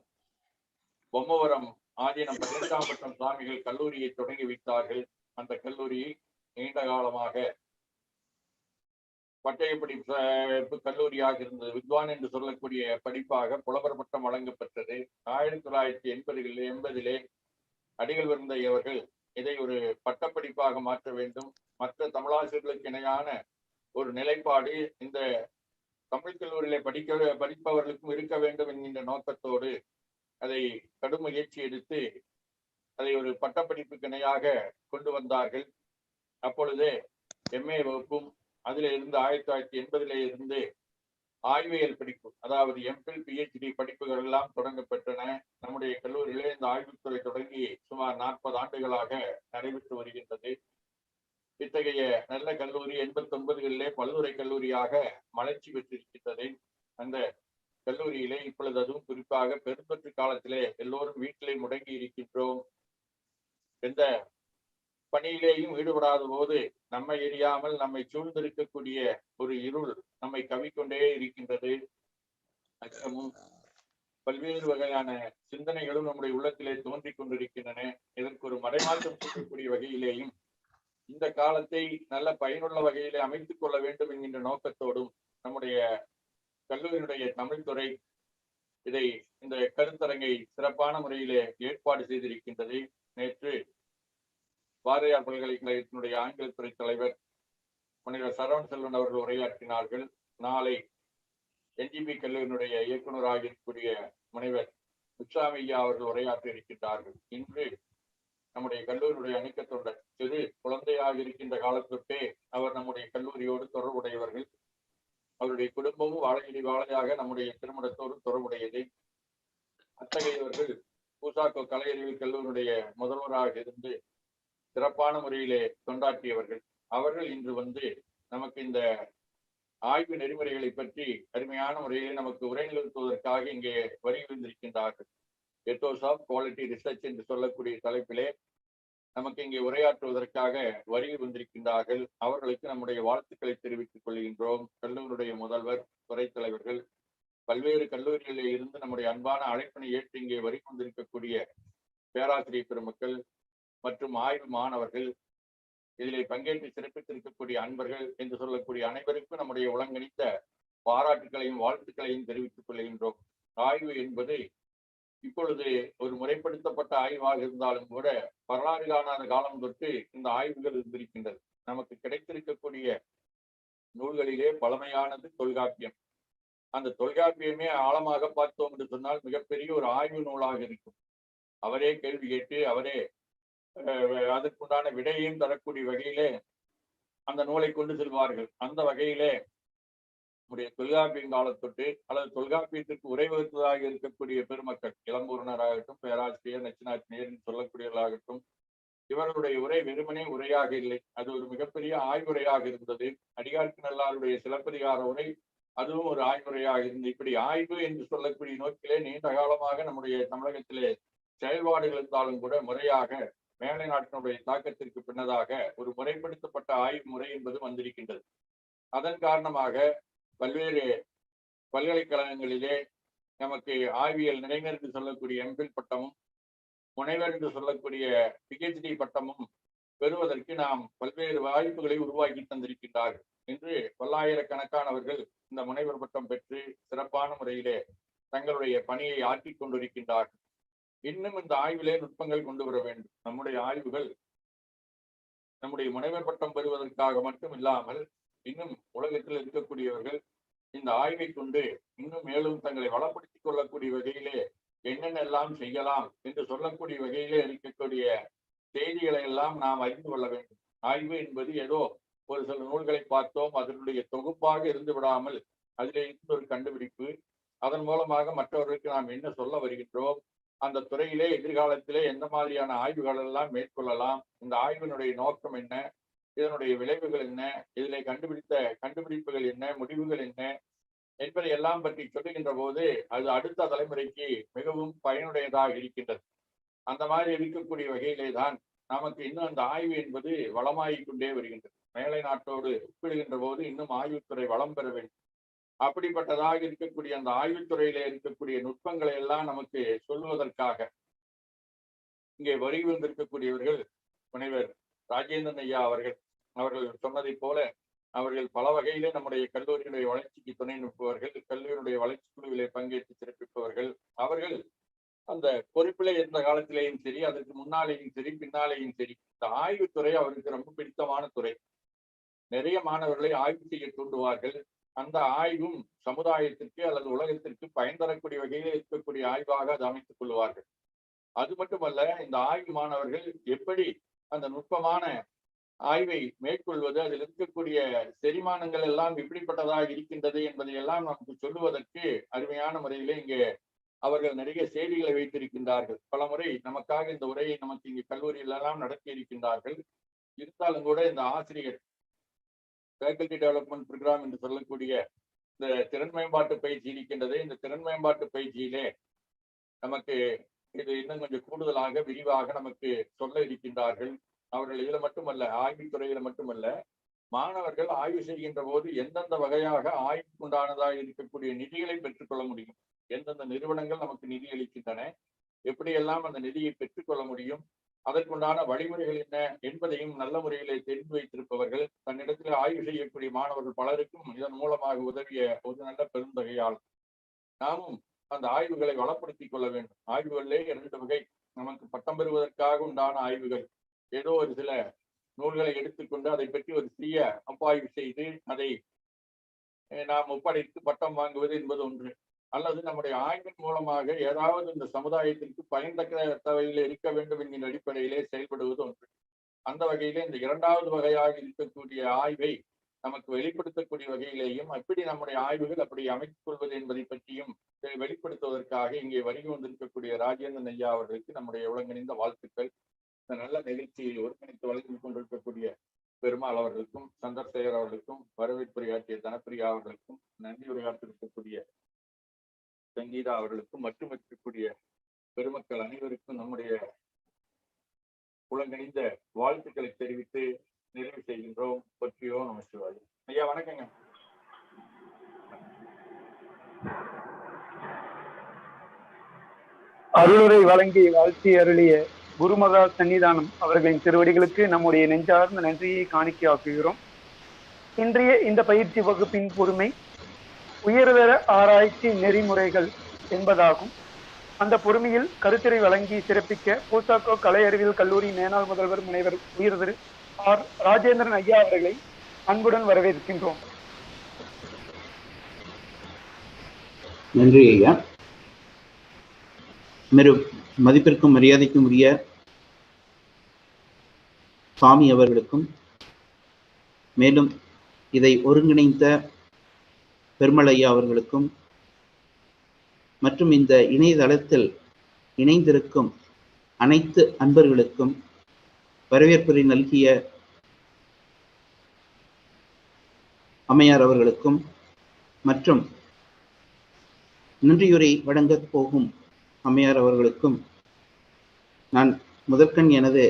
பொம்மவரம் ஆதீனம் 18ஆம் பட்டம் சுவாமிகள் கல்லூரியை தொடங்கி வைத்தார்கள். அந்த கல்லூரியை நீண்ட காலமாக பட்டய படிப்பு கல்லூரியாக இருந்தது. வித்வான் என்று சொல்லக்கூடிய படிப்பாக புலவர் பட்டம் வழங்கப்பட்டது. 1980 அடிகள் விருந்தை அவர்கள் இதை ஒரு பட்டப்படிப்பாக மாற்ற வேண்டும், மற்ற தமிழாசிரியர்களுக்கு இணையான ஒரு நிலைப்பாடு இந்த தமிழ் கல்லூரியிலே படிப்பவர்களுக்கும் இருக்க வேண்டும் என்கின்ற நோக்கத்தோடு அதை கடும் முயற்சி எடுத்து அதை ஒரு பட்டப்படிப்புக்கு இணையாக கொண்டு வந்தார்கள். அப்பொழுது MA வகுப்பும் அதில் இருந்து 1980 இருந்து ஆய்வியல் படிப்பு, அதாவது MPhil PhD படிப்புகள் எல்லாம் தொடங்கப்பட்டன. நம்முடைய கல்லூரியிலே இந்த ஆய்வுத்துறை தொடங்கி சுமார் 40 ஆண்டுகளாக நடைபெற்று வருகின்றது. இத்தகைய நல்ல கல்லூரி 89 பல்துறை கல்லூரியாக மலர்ச்சி பெற்றிருக்கின்றது. அந்த கல்லூரியிலே இப்பொழுது அதுவும் குறிப்பாக பெருந்தொற்று காலத்திலே எல்லோரும் வீட்டிலே முடங்கி இருக்கின்றோம். எந்த பணியிலேயும் ஈடுபடாத போது நம்மை எரியாமல் நம்மை சூழ்ந்திருக்கக்கூடிய ஒரு இருள் நம்மை கவிக்கொண்டே இருக்கின்றது. அச்சமும் பல்வேறு வகையான சிந்தனைகளும் நம்முடைய உள்ளத்திலே தோன்றிக் கொண்டிருக்கின்றன. இதற்கு ஒரு மறைமாற்றம் செய்யக்கூடிய வகையிலேயும் இந்த காலத்தை நல்ல பயனுள்ள வகையிலே அமைத்துக் கொள்ள வேண்டும் என்கின்ற நோக்கத்தோடும் நம்முடைய கல்லூரியினுடைய தமிழ்துறை இந்த கருத்தரங்கை சிறப்பான முறையிலே ஏற்பாடு செய்திருக்கின்றது. நேற்று பாரதியார் பல்கலைக்கழகத்தினுடைய ஆங்கிலத்துறை தலைவர் முனைவர் சரவண செல்வன் அவர்கள் உரையாற்றினார்கள். நாளை NGP கல்லூரியினுடைய இயக்குநராக இருக்கக்கூடிய முனைவர் உச்சாமையா அவர்கள் உரையாற்றி இருக்கின்றார்கள். இன்று நம்முடைய கல்லூரியுடைய அணிக்க தொண்டர் சிறு குழந்தையாக இருக்கின்ற காலத்தொட்டே அவர் நம்முடைய கல்லூரியோடு தொடர்புடையவர்கள். அவருடைய குடும்பமும் வாழையாக நம்முடைய திருமணத்தோடு தொடர்புடையது. அத்தகையவர்கள் பூசாக்கோ கலை அறிவியல் கல்லூரியுடைய முதல்வராக இருந்து சிறப்பான முறையிலே கொண்டாற்றியவர்கள். அவர்கள் இன்று வந்து நமக்கு இந்த ஆய்வு நெறிமுறைகளை பற்றி அருமையான முறையிலே நமக்கு உரை நிறுத்துவதற்காக இங்கே வருகை வந்திருக்கின்றார்கள். எத்தோஸ் ஆஃப் குவாலிட்டி ரிசர்ச் என்று சொல்லக்கூடிய தலைப்பிலே நமக்கு இங்கே உரையாற்றுவதற்காக வருகை வந்திருக்கின்றார்கள். அவர்களுக்கு நம்முடைய வாழ்த்துக்களை தெரிவித்துக் கொள்கின்றோம். கல்லூரியுடைய முதல்வர், துறை தலைவர்கள், பல்வேறு கல்லூரிகளில் இருந்து நம்முடைய அன்பான அழைப்பினை ஏற்று இங்கே வருகை வந்திருக்கக்கூடிய பேராசிரியர் பெருமக்கள் மற்றும் ஆய்வு மாணவர்கள், இதிலே பங்கேற்று சிறப்பித்திருக்கக்கூடிய அன்பர்கள் என்று சொல்லக்கூடிய அனைவருக்கும் நம்முடைய உலங்கணித்த பாராட்டுகளையும் வாழ்த்துக்களையும் தெரிவித்துக் கொள்கின்றோம். ஆய்வு என்பது இப்பொழுது ஒரு முறைப்படுத்தப்பட்ட ஆய்வாக இருந்தாலும் கூட வரலாறு காணாத காலம் தொட்டு இந்த ஆய்வுகள் இருந்திருக்கின்றது. நமக்கு கிடைத்திருக்கக்கூடிய நூல்களிலே பழமையானது தொல்காப்பியம். அந்த தொல்காப்பியமே ஆழமாக பார்த்தோம் என்று சொன்னால் மிகப்பெரிய ஒரு ஆய்வு நூலாக இருக்கும். அவரே கேள்வி கேட்டு அவரே அதற்குண்டான விடையையும் தரக்கூடிய வகையிலே அந்த நூலை கொண்டு செல்வார்கள். அந்த வகையிலே நம்முடைய தொல்காப்பியம் காலத்தொட்டு அல்லது தொல்காப்பியத்திற்கு உரை வகுத்ததாக இருக்கக்கூடிய பெருமக்கள், இளம்பூரணராகட்டும், பேராசிரியர், நச்சினாச்சினியர் சொல்லக்கூடியவர்களாகட்டும், இவர்களுடைய உரை வெறுமனே உரையாக இல்லை, அது ஒரு மிகப்பெரிய ஆய்வுரையாக இருந்தது. அடியார்க்கு நல்லாருடைய சிலப்பதிகார உரை, அதுவும் ஒரு ஆய்வுரையாக இருந்தது. இப்படி ஆய்வு என்று சொல்லக்கூடிய நோக்கிலே நீண்ட காலமாக நம்முடைய தமிழகத்திலே செயல்பாடுகள் இருந்தாலும் கூட முறையாக மேலை நாட்டினுடைய தாக்கத்திற்கு பின்னதாக ஒரு முறைப்படுத்தப்பட்ட ஆய்வு முறை என்பது வந்திருக்கின்றது. அதன் காரணமாக பல்வேறு பல்கலைக்கழகங்களிலே நமக்கு ஆய்வியல் நிலைஞர் என்று சொல்லக்கூடிய எம்பில் பட்டமும் முனைவர் என்று சொல்லக்கூடிய PhD பட்டமும் பெறுவதற்கு நாம் பல்வேறு வாய்ப்புகளை உருவாக்கி தந்திருக்கின்றார்கள். இன்று பல்லாயிரக்கணக்கானவர்கள் இந்த முனைவர் பட்டம் பெற்று சிறப்பான முறையிலே தங்களுடைய பணியை ஆற்றிக் கொண்டிருக்கின்றார்கள். இன்னும் இந்த ஆய்விலே நுட்பங்கள் கொண்டு வர வேண்டும். நம்முடைய ஆய்வுகள் நம்முடைய முனைவர் பட்டம் பெறுவதற்காக மட்டும் இல்லாமல் இன்னும் உலகத்தில் இருக்கக்கூடியவர்கள் இந்த ஆய்வை கொண்டு இன்னும் மேலும் தங்களை வளப்படுத்திக் கொள்ளக்கூடிய வகையிலே என்னென்னெல்லாம் செய்யலாம் என்று சொல்லக்கூடிய வகையிலே இருக்கக்கூடிய செய்திகளை எல்லாம் நாம் அறிந்து கொள்ள வேண்டும். ஆய்வு என்பது ஏதோ ஒரு சில நூல்களை பார்த்தோம் அதனுடைய தொகுப்பாக இருந்து விடாமல் அதிலே இருந்து ஒரு கண்டுபிடிப்பு, அதன் மூலமாக மற்றவர்களுக்கு நாம் என்ன சொல்ல வருகின்றோம், அந்த துறையிலே எதிர்காலத்திலே எந்த மாதிரியான ஆய்வுகள் எல்லாம் மேற்கொள்ளலாம், இந்த ஆய்வினுடைய நோக்கம் என்ன, இதனுடைய விளைவுகள் என்ன, இதிலே கண்டுபிடித்த கண்டுபிடிப்புகள் என்ன, முடிவுகள் என்ன என்பதை எல்லாம் பற்றி சொல்லுகின்ற போது அது அடுத்த தலைமுறைக்கு மிகவும் பயனுடையதாக இருக்கின்றது. அந்த மாதிரி இருக்கக்கூடிய வகையிலே தான் நமக்கு இன்னும் அந்த ஆய்வு என்பது வளமாகிக் கொண்டே வருகின்றது. மேலை நாட்டோடு ஒப்பிடுகின்ற போது இன்னும் ஆய்வுத்துறை வளம் பெற வேண்டும். அப்படிப்பட்டதாக இருக்கக்கூடிய அந்த ஆய்வுத்துறையிலே இருக்கக்கூடிய நுட்பங்களை எல்லாம் நமக்கு சொல்லுவதற்காக இங்கே வருகை வந்திருக்கக்கூடியவர்கள் முனைவர் ராஜேந்திரன் ஐயா அவர்கள் சொன்னதை போல அவர்கள் பல வகையிலே நம்முடைய கல்லூரியினுடைய வளர்ச்சிக்கு துணை நிற்பவர்கள், கல்லூரியினுடைய வளர்ச்சி குழுவிலே பங்கேற்று சிறப்பிப்பவர்கள். அவர்கள் அந்த பொறுப்பிலே இருந்த காலத்திலேயும் சரி, அதற்கு முன்னாலேயும் சரி, பின்னாலேயும் சரி, இந்த ஆய்வுத்துறை அவருக்கு ரொம்ப பிடித்தமான துறை. நிறைய மாணவர்களை ஆய்வு செய்ய தூண்டுவார்கள். அந்த ஆய்வும் சமுதாயத்திற்கு அல்லது உலகத்திற்கு பயன் தரக்கூடிய வகையில் இருக்கக்கூடிய ஆய்வாக அதை அமைத்துக் கொள்வார்கள். அது மட்டுமல்ல, இந்த ஆய்வு மாணவர்கள் எப்படி அந்த நுட்பமான ஆய்வை மேற்கொள்வது, அதில் இருக்கக்கூடிய செரிமானங்கள் எல்லாம் எப்படிப்பட்டதாக இருக்கின்றது என்பதை எல்லாம் நமக்கு சொல்லுவதற்கு அருமையான முறையிலே இங்கே அவர்கள் நிறைய செய்திகளை வைத்திருக்கின்றார்கள். பல முறை நமக்காக இந்த உரையை நமக்கு இங்கே கல்லூரியிலெல்லாம் நடத்தி இருக்கின்றார்கள். இருந்தாலும் கூட இந்த ஆசிரியர் ஃபேக்கல்டி டெவலப்மெண்ட் ப்ரோக்ராம் என்று சொல்லக்கூடிய இந்த திறன் மேம்பாட்டு பயிற்சி இருக்கின்றது. இந்த திறன் மேம்பாட்டு பயிற்சியிலே நமக்கு இது இன்னும் கொஞ்சம் கூடுதலாக விரிவாக நமக்கு சொல்ல இருக்கின்றார்கள். அவர்கள் இதுல மட்டுமல்ல, ஆய்வுத்துறையில மட்டுமல்ல, மாணவர்கள் ஆய்வு செய்கின்ற போது எந்தெந்த வகையாக ஆய்வுக்குண்டானதாக இருக்கக்கூடிய நிதிகளை பெற்றுக்கொள்ள முடியும், எந்தெந்த நிறுவனங்கள் நமக்கு நிதி அளிக்கின்றன, எப்படியெல்லாம் அந்த நிதியை பெற்றுக்கொள்ள முடியும், அதற்குண்டான வழிமுறைகள் என்ன என்பதையும் நல்ல முறையிலே தெரிந்து வைத்திருப்பவர்கள் தன்னிடத்தில் ஆய்வு செய்யக்கூடிய மாணவர்கள் பலருக்கும் இதன் மூலமாக உதவிய ஒரு நல்ல பெருந்தொகையால் நாமும் அந்த ஆய்வுகளை வளப்படுத்திக் கொள்ள வேண்டும். ஆய்வுகளிலே 2 வகை. நமக்கு பட்டம் பெறுவதற்காக உண்டான ஆய்வுகள், ஏதோ ஒரு சில நூல்களை எடுத்துக்கொண்டு அதை பற்றி ஒரு சிறிய அப்பாய்வு செய்து அதை நாம் ஒப்படைத்து பட்டம் வாங்குவது என்பது ஒன்று. அல்லது நம்முடைய ஆய்வின் மூலமாக ஏதாவது இந்த சமுதாயத்திற்கு பயன்தக்க வகையில் இருக்க வேண்டும் என்கிற அடிப்படையிலே செயல்படுவது ஒன்று. அந்த வகையிலே இந்த 2வது வகையாக இருக்கக்கூடிய ஆய்வை நமக்கு வெளிப்படுத்தக்கூடிய வகையிலேயும் எப்படி நம்முடைய ஆய்வுகள் அப்படி அமைத்துக் கொள்வது என்பதை பற்றியும் வெளிப்படுத்துவதற்காக இங்கே வருகை வந்திருக்கக்கூடிய ராஜேந்திரன் ஐயா அவர்களுக்கு நம்முடைய ஒருங்கிணைந்த வாழ்த்துக்கள். இந்த நல்ல நிகழ்ச்சியை ஒருங்கிணைத்து வழங்கிக் கொண்டிருக்கக்கூடிய பெருமாள் அவர்களுக்கும், சந்திரசேகர் அவர்களுக்கும், வரவேற்புரையாற்றிய தனப்பிரியா அவர்களுக்கும், நன்றி உரையாற்றிருக்கக்கூடிய சங்கீதா அவர்களுக்கும், மற்றும் இருக்கக்கூடிய பெருமக்கள் அனைவருக்கும் நம்முடைய உலகணிந்த வாழ்த்துக்களை தெரிவித்து நிறைவு செய்கின்றோம். பற்றியோ நமச்சிவாய். ஐயா வணக்கங்க. அருளுரை வழங்கி வாழ்த்தி அருளிய குருமகா சன்னிதானம் அவர்களின் திருவடிகளுக்கு நம்முடைய நெஞ்சார்ந்த நன்றியை காணிக்கையாக்குகிறோம். இன்றைய இந்த பயிற்சி வகுப்பின் பொறுமை உயர்தர ஆராய்ச்சி நெறிமுறைகள் என்பதாகும். அந்த பொறுமையில் கருத்துரை வழங்கி சிறப்பிக்க பூசாக்கோ கலை அறிவியல் கல்லூரி மேனாள் முதல்வர் முனைவர் உயர் திரு ஆர் ராஜேந்திரன் ஐயா அவர்களை அன்புடன் வரவேற்கின்றோம். நன்றி ஐயா. மதிப்பிற்கும் மரியாதைக்கும் உரிய சுவாமி அவர்களுக்கும், மேலும் இதை ஒருங்கிணைந்த பெருமல் ஐயா அவர்களுக்கும், மற்றும் இந்த இணையதளத்தில் இணைந்திருக்கும் அனைத்து அன்பர்களுக்கும் வரவேற்புரை நல்கிய அம்மையார் அவர்களுக்கும், மற்றும் நன்றியுரை வழங்கப் போகும் அம்மையார் அவர்களுக்கும் நான் முதற்கண் எனது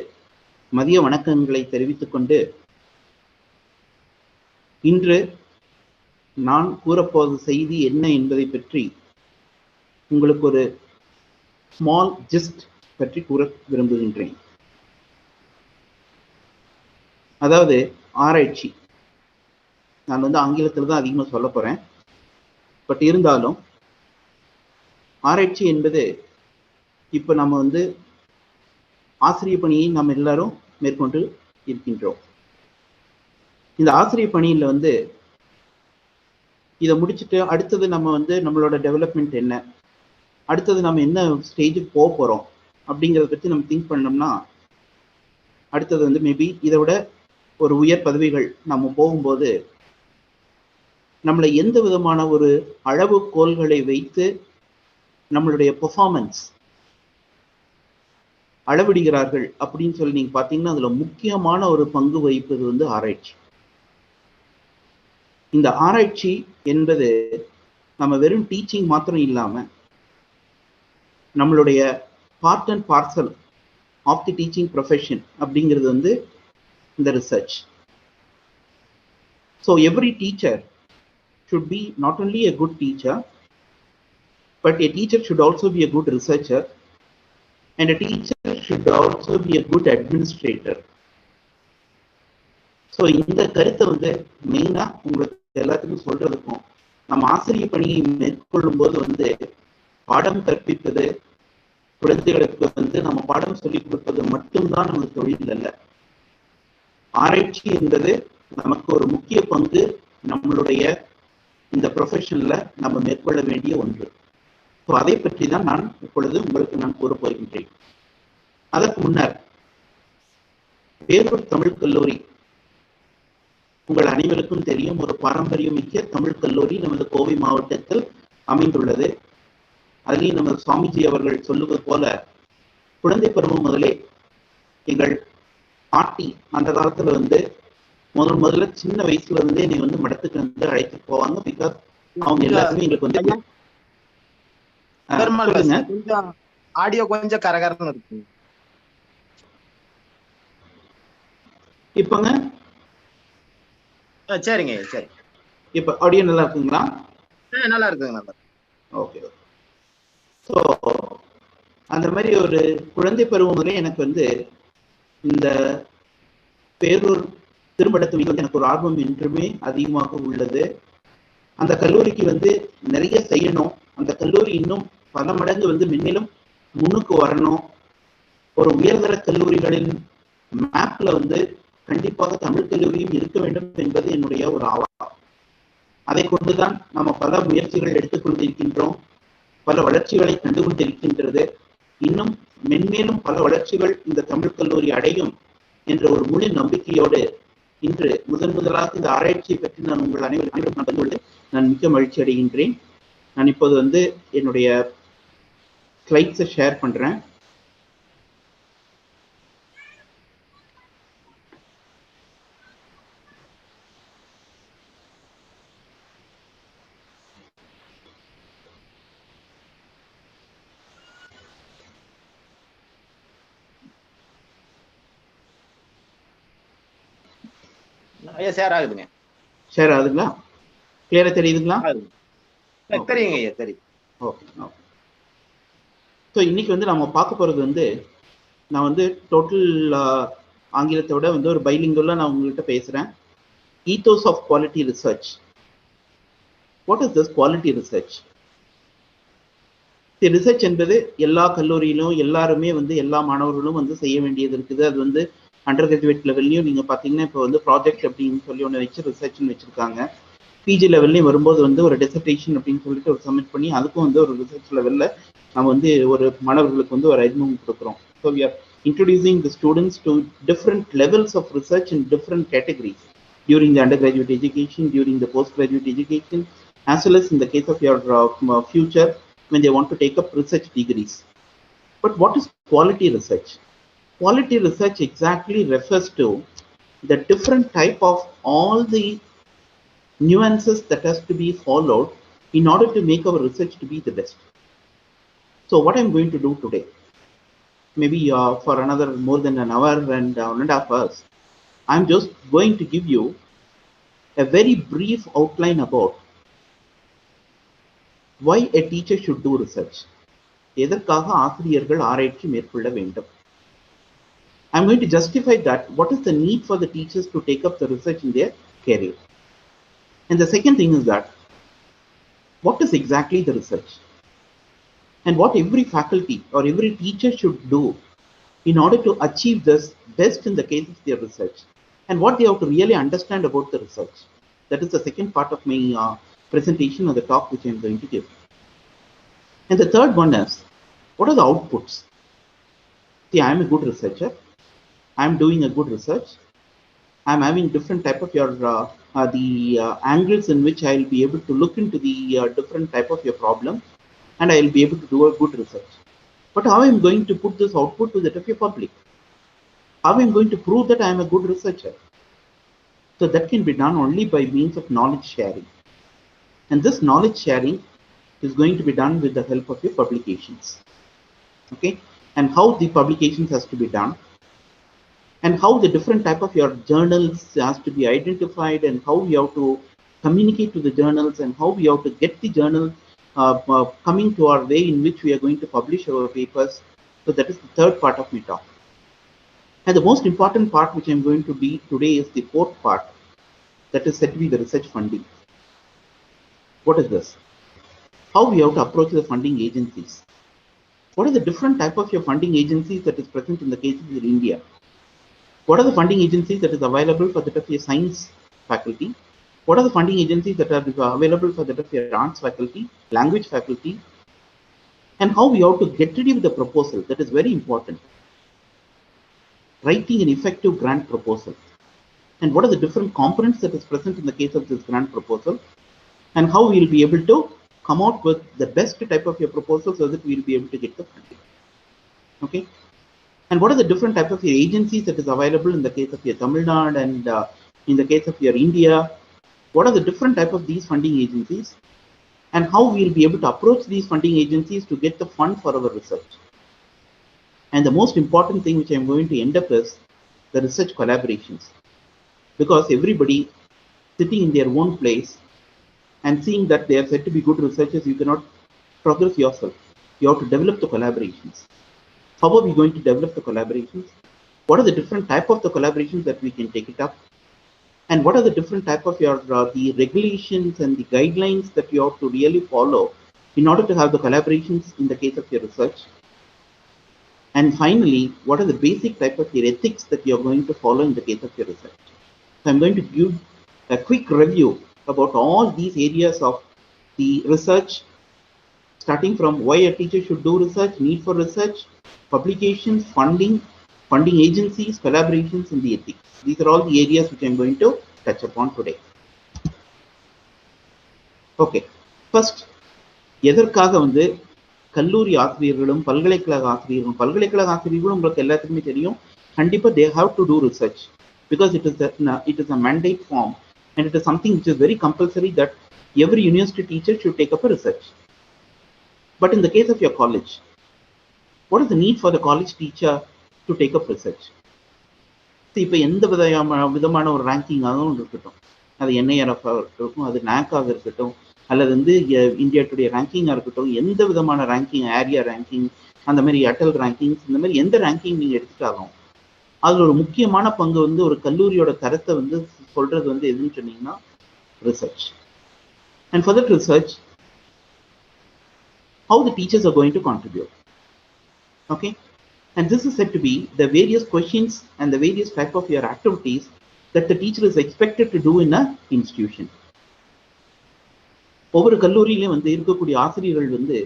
மதிய வணக்கங்களை தெரிவித்துக் கொண்டு, இன்று நான் கூறப்போகும் செய்தி என்ன என்பதை பற்றி உங்களுக்கு ஒரு ஸ்மால் ஜிஸ்ட் பற்றி கூற விரும்புகின்றேன். அதாவது ஆராய்ச்சி. நான் ஆங்கிலத்தில் தான் அதிகமாக சொல்ல போறேன். பட் இருந்தாலும் ஆராய்ச்சி என்பது இப்ப நம்ம ஆசிரிய பணியை நாம் எல்லாரும் மேற்கொண்டு இருக்கின்றோம். இந்த ஆசிரிய பணியில இதை முடிச்சுட்டு அடுத்தது நம்ம நம்மளோட டெவலப்மெண்ட் என்ன, அடுத்தது நம்ம என்ன ஸ்டேஜுக்கு போக போறோம் அப்படிங்கிறத பற்றி நம்ம திங்க் பண்ணோம்னா, அடுத்தது மேபி இதை விட ஒரு உயர் பதவிகள் நம்ம போகும்போது நம்மளை எந்த விதமான ஒரு அளவுகோல்களை வைத்து நம்மளுடைய பெர்ஃபார்மன்ஸ் அளவிடுகிறார்கள் அப்படின்னு சொல்லி நீங்க பாத்தீங்கன்னா அதுல முக்கியமான ஒரு பங்கு வகிப்பது ஆராய்ச்சி. இந்த ஆராய்ச்சி என்பது நம்ம வெறும் டீச்சிங் மாத்திரம் இல்லாம நம்மளுடைய part and parcel of the teaching profession அப்படிங்கிறது இந்த research. So every teacher should be not only a good teacher, but a teacher should also be a good researcher, and a teacher should also be a good administrator. So இந்த கருத்தை மெயினா உங்களுக்கு எல்லாத்துக்கும் சொல்றதுக்கும், நம்ம ஆசிரிய பணியை மேற்கொள்ளும் போது பாடம் கற்பிப்பது, குழந்தைகளுக்கு நம்ம பாடம் சொல்லிக் கொடுப்பது மட்டும்தான் நமக்கு தொழில் அல்ல. ஆராய்ச்சி என்பது நமக்கு ஒரு முக்கிய பங்கு நம்மளுடைய இந்த ப்ரொஃபஷன்ல நம்ம மேற்கொள்ள வேண்டிய ஒன்று. அதை பற்றி தான் நான் இப்பொழுது உங்களுக்கு நான் கூற போகின்றேன். அதற்கு முன்னர் பேரூர் தமிழ் கல்லூரி உங்கள் அனைவருக்கும் தெரியும், ஒரு பாரம்பரியமிக்க தமிழ் கல்லூரி நமது கோவை மாவட்டத்தில் அமைந்துள்ளது. அதிலேயும் நமது சுவாமிஜி அவர்கள் சொல்லுவது போல, குழந்தை பருவம் முதலே எங்கள் பாட்டி அந்த காலத்துல முதல்ல சின்ன வயசுல என்னை மடத்துக்கு அழைத்து போவாங்க. பிகாஸ் அவங்க எல்லாருமே எங்களுக்கு கொஞ்சம் ஆடியோ கொஞ்சம் கரகரன்னு இருக்கு. இப்பங்க சரிங்க, சரி. இப்ப ஆடியோ நல்லா இருக்குங்களா? நல்லா இருக்குங்க, நல்லா. ஓகே. ஸோ அந்த மாதிரி ஒரு குழந்தை பருவம் முதலே எனக்கு இந்த பேரூர் திருமடத்து மீது எனக்கு ஒரு ஆர்வம் என்றுமே அதிகமாக உள்ளது. அந்த கல்லூரிக்கு நிறைய செய்யணும், அந்த கல்லூரி இன்னும் பல மடங்கு மென்மேலும் முன்னுக்கு வரணும். ஒரு உயர்தர கல்லூரிகளின் மேப்ல கண்டிப்பாக தமிழ் கல்லூரியும் இருக்க வேண்டும் என்பது என்னுடைய ஒரு ஆவா. அதை கொண்டுதான் நம்ம பல முயற்சிகள் எடுத்துக்கொண்டிருக்கின்றோம். பல வளர்ச்சிகளை கண்டுகொண்டிருக்கின்றது. இன்னும் மென்மேலும் பல வளர்ச்சிகள் இந்த தமிழ் கல்லூரி அடையும் என்ற ஒரு முழு நம்பிக்கையோடு இன்று முதலாக இந்த ஆராய்ச்சியை பற்றி நான் உங்கள் அனைவரும் நான் மிக்க மகிழ்ச்சி அடைகின்றேன். நான் இப்போது என்னுடைய ஸ்லைட்ஸை ஷேர் பண்றேன். ஐயா ஷேர் ஆகுதுங்க. ஷேர் ஆகுதுங்களா? கிளியரா தெரியுதுங்களா? தெரியுங்க ஐயா, தெரியும். ஓகே. ஸோ இன்னைக்கு வந்து நம்ம பார்க்க போறது வந்து, நான் வந்து டோட்டல் ஆங்கிலத்தை விட வந்து ஒரு பைலிங்குவலா நான் உங்கள்கிட்ட பேசுறேன். Ethos of quality research. What is this quality research? Research என்பது எல்லா கல்லூரியிலும் எல்லாருமே வந்து எல்லா மாணவர்களும் வந்து செய்ய வேண்டியது இருக்குது. அது வந்து அண்டர் கிராஜுவேட் லெவல்லையும் நீங்க பாத்தீங்கன்னா இப்போ வந்து ப்ராஜெக்ட் அப்படின்னு சொல்லி ஒன்று வச்சு ரிசர்ச்னு வச்சிருக்காங்க. பிஜி லெவல்லையும் வரும்போது வந்து ஒரு டிசர்டேஷன் அப்படின்னு சொல்லிட்டு ஒரு சப்மிட் பண்ணி அதுக்கும் வந்து ஒரு ரிசர்ச் லெவல்ல நம்ம வந்து ஒரு மாணவர்களுக்கு வந்து ஒரு அறிமுகம் கொடுக்குறோம். So we are introducing the students to different levels of research in different categories during the undergraduate education, during the postgraduate education, as well as in the case of your future when they want to take up research degrees. But what is quality research? Quality research exactly refers to the different type of all the nuances that has to be followed in order to make our research to be the best. So what I'm going to do today, maybe for another more than an hour and 1.5 hours, I'm just going to give you a very brief outline about why a teacher should do research. எதற்காக ஆசிரியர்கள் ஆராய்ச்சி மேற்கொள்ள வேண்டும். I'm going to justify that. What is the need for the teachers to take up the research in their career? And the second thing is that, what is exactly the research? And what every faculty or every teacher should do in order to achieve this best in the case of their research, and what they have to really understand about the research. That is the second part of my presentation or the talk which I am going to give. And the third one is, what are the outputs? See, I am a good researcher. I am doing a good research. I am having different type of your angles in which I will be able to look into the different type of your problem, and I will be able to do a good research. But how I am going to put this output to that of your public? How I am going to prove that I am a good researcher? So that can be done only by means of knowledge sharing. And this knowledge sharing is going to be done with the help of your publications. Okay? And how the publications has to be done, and how the different type of your journals has to be identified, and how we have to communicate to the journals, and how we have to get the journal coming to our way in which we are going to publish our papers. So that is the third part of my talk. And the most important part which I'm going to be today is the fourth part, that is said to be the research funding. What is this? How we have to approach the funding agencies. What are the different type of your funding agencies that is present in the case of India? What are the funding agencies that is available for that of your science faculty? What are the funding agencies that are available for that of your arts faculty, language faculty? And how we have to get ready with the proposal, that is very important. Writing an effective grant proposal. And what are the different components that is present in the case of this grant proposal? And how we will be able to come out with the best type of your proposal so that we will be able to get the funding. Okay? And what are the different type of your agencies that is available in the case of your Tamil Nadu and in the case of your India? What are the different type of these funding agencies, and how we will be able to approach these funding agencies to get the fund for our research? And the most important thing which I am going to end up is the research collaborations. Because everybody sitting in their own place and seeing that they are said to be good researchers, you cannot progress yourself. You have to develop the collaborations. How are we going to develop the collaborations? What are the different type of the collaborations that we can take it up? And what are the different type of your the regulations and the guidelines that you have to really follow in order to have the collaborations in the case of your research? And finally, what are the basic type of your ethics that you are going to follow in the case of your research? So I'm going to give a quick review about all these areas of the research, starting from why a teacher should do research, need for research, publications, funding agencies, collaborations, and the ethics. These are all the areas which I'm going to touch upon today. Okay, first, எதற்காக வந்து கல்லூரி ஆசிரியர்களும் பல்கலைக்கழக ஆசிரியர்களும் உங்களுக்கு எல்லாத்துக்குமே தெரியும், கண்டிப்பா they have to do research because it is a mandate form, and it is something which is very compulsory that every university teacher should take up a research. But in the case of your college, what is the need for the college teacher to take up research? இப்போ எந்த விதமான ஒரு ரேங்கிங்காகவும் இருக்கட்டும், அது NIRF இருக்கட்டும், அது NAC இருக்கட்டும், அல்லது வந்து இந்தியா டுடே ரேங்கிங்காக இருக்கட்டும், எந்த விதமான ரேங்கிங், ஏரியா ரேங்கிங், அந்த மாதிரி அட்டல் ரேங்கிங்ஸ், இந்த மாதிரி எந்த ரேங்கிங் நீங்கள் எடுத்துட்டாலும் அதில் ஒரு முக்கியமான பங்கு வந்து ஒரு கல்லூரியோட தரத்தை வந்து சொல்றது வந்து எதுன்னு சொன்னீங்கன்னா research. And for that research, how the teachers are going to contribute. Okay, and this is said to be the various questions and the various type of your activities that the teacher is expected to do in a institution. ஒவ்வொரு கல்லூரியிலும் வந்து இருக்கக்கூடிய ஆசிரியர்கள் வந்து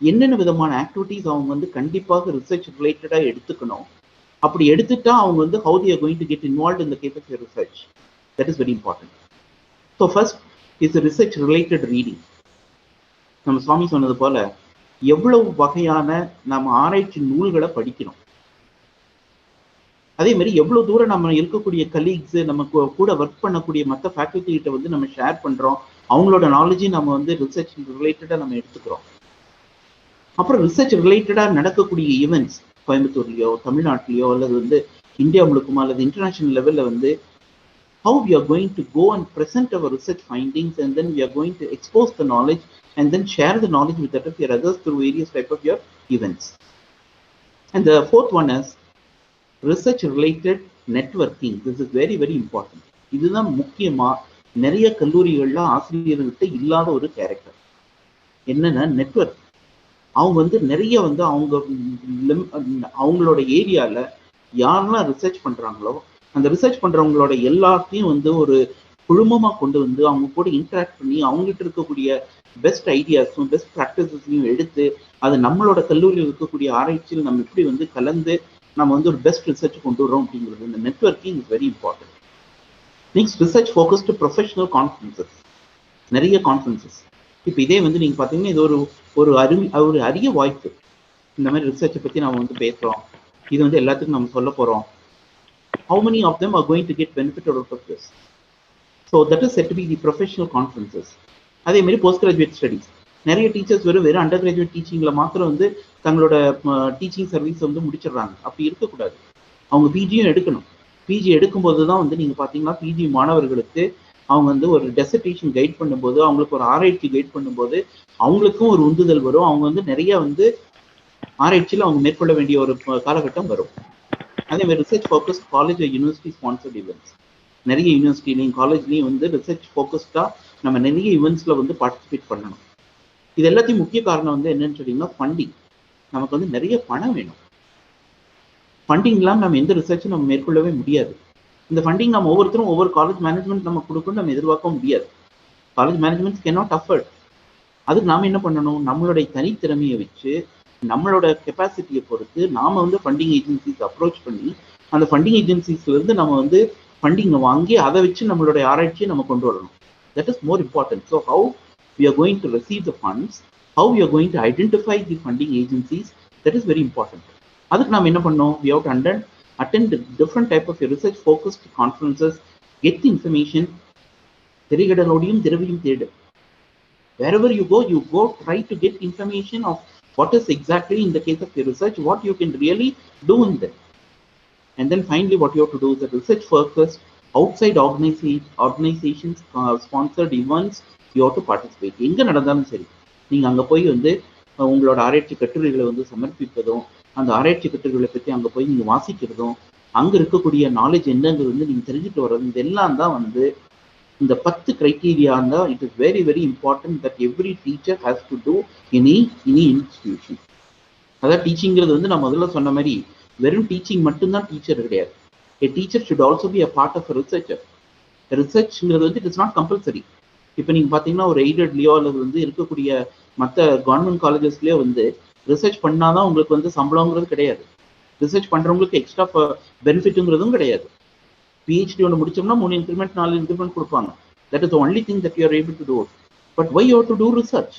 என்னென்ன விதமான ஆக்டிவிட்டிஸ் அவங்க வந்து கண்டிப்பாக ரிசர்ச் ரிலேட்டடா எடுத்துக்கணும். அப்படி எடுத்துட்டா அவங்க வந்து how they are going to get involved in the case of your research. That is very important. So first is the research related reading. நம்ம சுவாமி சொன்னது போல எவ்வளவு வகையான நம்ம ஆராய்ச்சி நூல்களை படிக்கணும், அதே மாதிரி எவ்வளவு தூரம் நம்ம இருக்கக்கூடிய கலீக்ஸ், நம்ம கூட ஒர்க் பண்ணக்கூடிய மற்ற ஃபேக்கல்டி கிட்ட வந்து நம்ம ஷேர் பண்றோம், அவங்களோட நாலேஜையும் நம்ம வந்து ரிசர்ச் ரிலேட்டடா நம்ம எடுத்துக்கிறோம். அப்புறம் ரிசர்ச் ரிலேட்டடா நடக்கக்கூடிய ஈவெண்ட்ஸ் கோயம்புத்தூர்லயோ தமிழ்நாட்டிலயோ அல்லது வந்து இந்தியா முழுக்குமா அல்லது இன்டர்நேஷனல் லெவல்ல வந்து how we are going to go and present our research findings, and then we are going to expose the knowledge and then share the knowledge with that of your others through various type of your events. And the fourth one is research related networking. This is very very important. இதுதான் முக்கியமா நிறைய கல்லூரிகள்ல ஆசிரியர்கள்ட்ட இல்லாத ஒரு கேரக்டர். என்னன்னா நெட்வொர்க். அவங்க வந்து நிறைய வந்து அவங்களோட ஏரியால யாரெல்லாம் ரிசர்ச் பண்றாங்களோ அந்த ரிசர்ச் பண்றவங்களோட எல்லாத்தையும் வந்து ஒரு குழுமமா கொண்டு வந்து அவங்க கூட இன்டராக்ட் பண்ணி அவங்ககிட்ட இருக்கக்கூடிய பெஸ்ட் ஐடியாஸும் பெஸ்ட் ப்ராக்டிசஸையும் எடுத்து அது நம்மளோட கல்லூரியில் இருக்கக்கூடிய ஆராய்ச்சியில் நம்ம எப்படி வந்து கலந்து நம்ம வந்து ஒரு பெஸ்ட் ரிசர்ச் கொண்டு வரோம் அப்படிங்கிறது. இந்த networking is very important. Next research focused professional conferences. நிறைய கான்ஃபரன்சஸ். இப்போ இதே வந்து நீங்க பாத்தீங்கன்னா இது ஒரு அரிய வாய்ப்பு. இந்த மாதிரி ரிசர்ச்சை பத்தி நம்ம வந்து பேசுறோம், இது வந்து எல்லாத்துக்கும் நம்ம சொல்ல போறோம். How many of them are going to get benefit out of this? So that is said to be the professional conferences. அதே மாதிரி போஸ்ட் கிராஜுவேட் ஸ்டடிஸ். நிறைய டீச்சர்ஸ் வெறும் அண்டர் கிராஜுவேட் டீச்சிங்ல மாத்திரம் வந்து தங்களோட டீச்சிங் சர்வீஸ் வந்து முடிச்சிடுறாங்க. அப்படி இருக்கக்கூடாது. அவங்க பிஜியும் எடுக்கணும். பிஜி எடுக்கும்போது தான் வந்து நீங்க பாத்தீங்கன்னா பிஜி மாணவர்களுக்கு அவங்க வந்து ஒரு டெசர்டேஷன் கைட் பண்ணும்போது, அவங்களுக்கு ஒரு ஆராய்ச்சி கைட் பண்ணும்போது அவங்களுக்கும் ஒரு உந்துதல் வரும். அவங்க வந்து நிறைய வந்து ஆராய்ச்சியில் அவங்க மேற்கொள்ள வேண்டிய ஒரு காலகட்டம் வரும். அதே மாதிரி research focused college university sponsored events. நிறைய யூனிவர்சிட்டிலையும் காலேஜ்லையும் வந்து ரிசர்ச் ஃபோக்கஸ்டா நம்ம நிறைய ஈவெண்ட்ஸ்ல வந்து பார்ட்டிசிபேட் பண்ணணும். இது எல்லாத்தையும் முக்கிய காரணம் வந்து என்னன்னு சொன்னீங்கன்னா ஃபண்டிங். நமக்கு வந்து நிறைய பணம் வேணும். ஃபண்டிங் இல்லாமல் நம்ம எந்த ரிசர்ச்சும் நம்ம மேற்கொள்ளவே முடியாது. இந்த ஃபண்டிங் நம்ம ஒவ்வொருத்தரும் ஒவ்வொரு காலேஜ் மேனேஜ்மெண்ட் நம்ம கொடுக்கணும் நம்ம எதிர்பார்க்க முடியாது. College management cannot afford. அதுக்கு நாம என்ன பண்ணணும், நம்மளுடைய தனித்திறமையை வச்சு நம்மளோட கெப்பாசிட்டியை பொறுத்து நாம வந்து ஃபண்டிங் ஏஜென்சிஸ் அப்ரோச் பண்ணி அந்த ஃபண்டிங் ஏஜென்சிஸ்ல இருந்து நம்ம வந்து ஃபண்டிங்கை வாங்கி அதை வச்சு நம்மளுடைய ஆராய்ச்சியை நம்ம கொண்டு வரணும். That is more important. So how we are going to receive the funds, how we are going to identify the funding agencies, that is very important. அதுக்கு நம்ம என்ன பண்ணோம், we have to attend different type of research focused conferences, get the information. திரைகடலோடியும் திரவியும் தேடு. Wherever you go try to get information of what is exactly in the case of your research, what you can really do in that. And then finally what you have to do is a research focused outside organizations sponsored events you have to participate. எங்க நடந்தாலும் சரி நீங்க அங்க போய் வந்து உங்களோட ஆராய்ச்சி கட்டுரைகளை வந்து சமர்ப்பிப்பதும், அந்த ஆராய்ச்சி கட்டுரைகளை பற்றி அங்க போய் நீங்க வாசிக்கிறதும், அங்க இருக்கக்கூடிய நாலேஜ் என்னங்கிறது வந்து நீங்க தெரிஞ்சுட்டு வர்றது, இதெல்லாம் தான் வந்து இந்த 10 கிரைட்டீரியா தான். It is very very important that every teacher has to do any institution. அதாவது டீச்சிங்கிறது வந்து நான் முதல்ல சொன்ன மாதிரி வெறும் டீச்சிங் மட்டும்தான் டீச்சர் கிடையாது. A teacher should also be a part of a researcher. ரிசர்ச்ங்கிறது வந்து இட் இஸ் நாட் கம்பல்சரி. இப்போ நீங்க பாத்தீங்கன்னா ஒரு எய்டட்லயோ அல்லது வந்து இருக்கக்கூடிய மற்ற கவர்மெண்ட் காலேஜஸ்லயோ வந்து ரிசர்ச் பண்ணாதான் உங்களுக்கு வந்து சம்பளங்கிறது கிடையாது. ரிசர்ச் பண்றவங்களுக்கு எக்ஸ்ட்ரா பெனிஃபிட்ங்கிறதும் கிடையாது. PhD ஒன்று முடிச்சோம்னா 3 இன்க்ரிமெண்ட் 4 இன்க்ரிமெண்ட் கொடுப்பாங்க. That is only thing that you are able to do. But why you have to do research?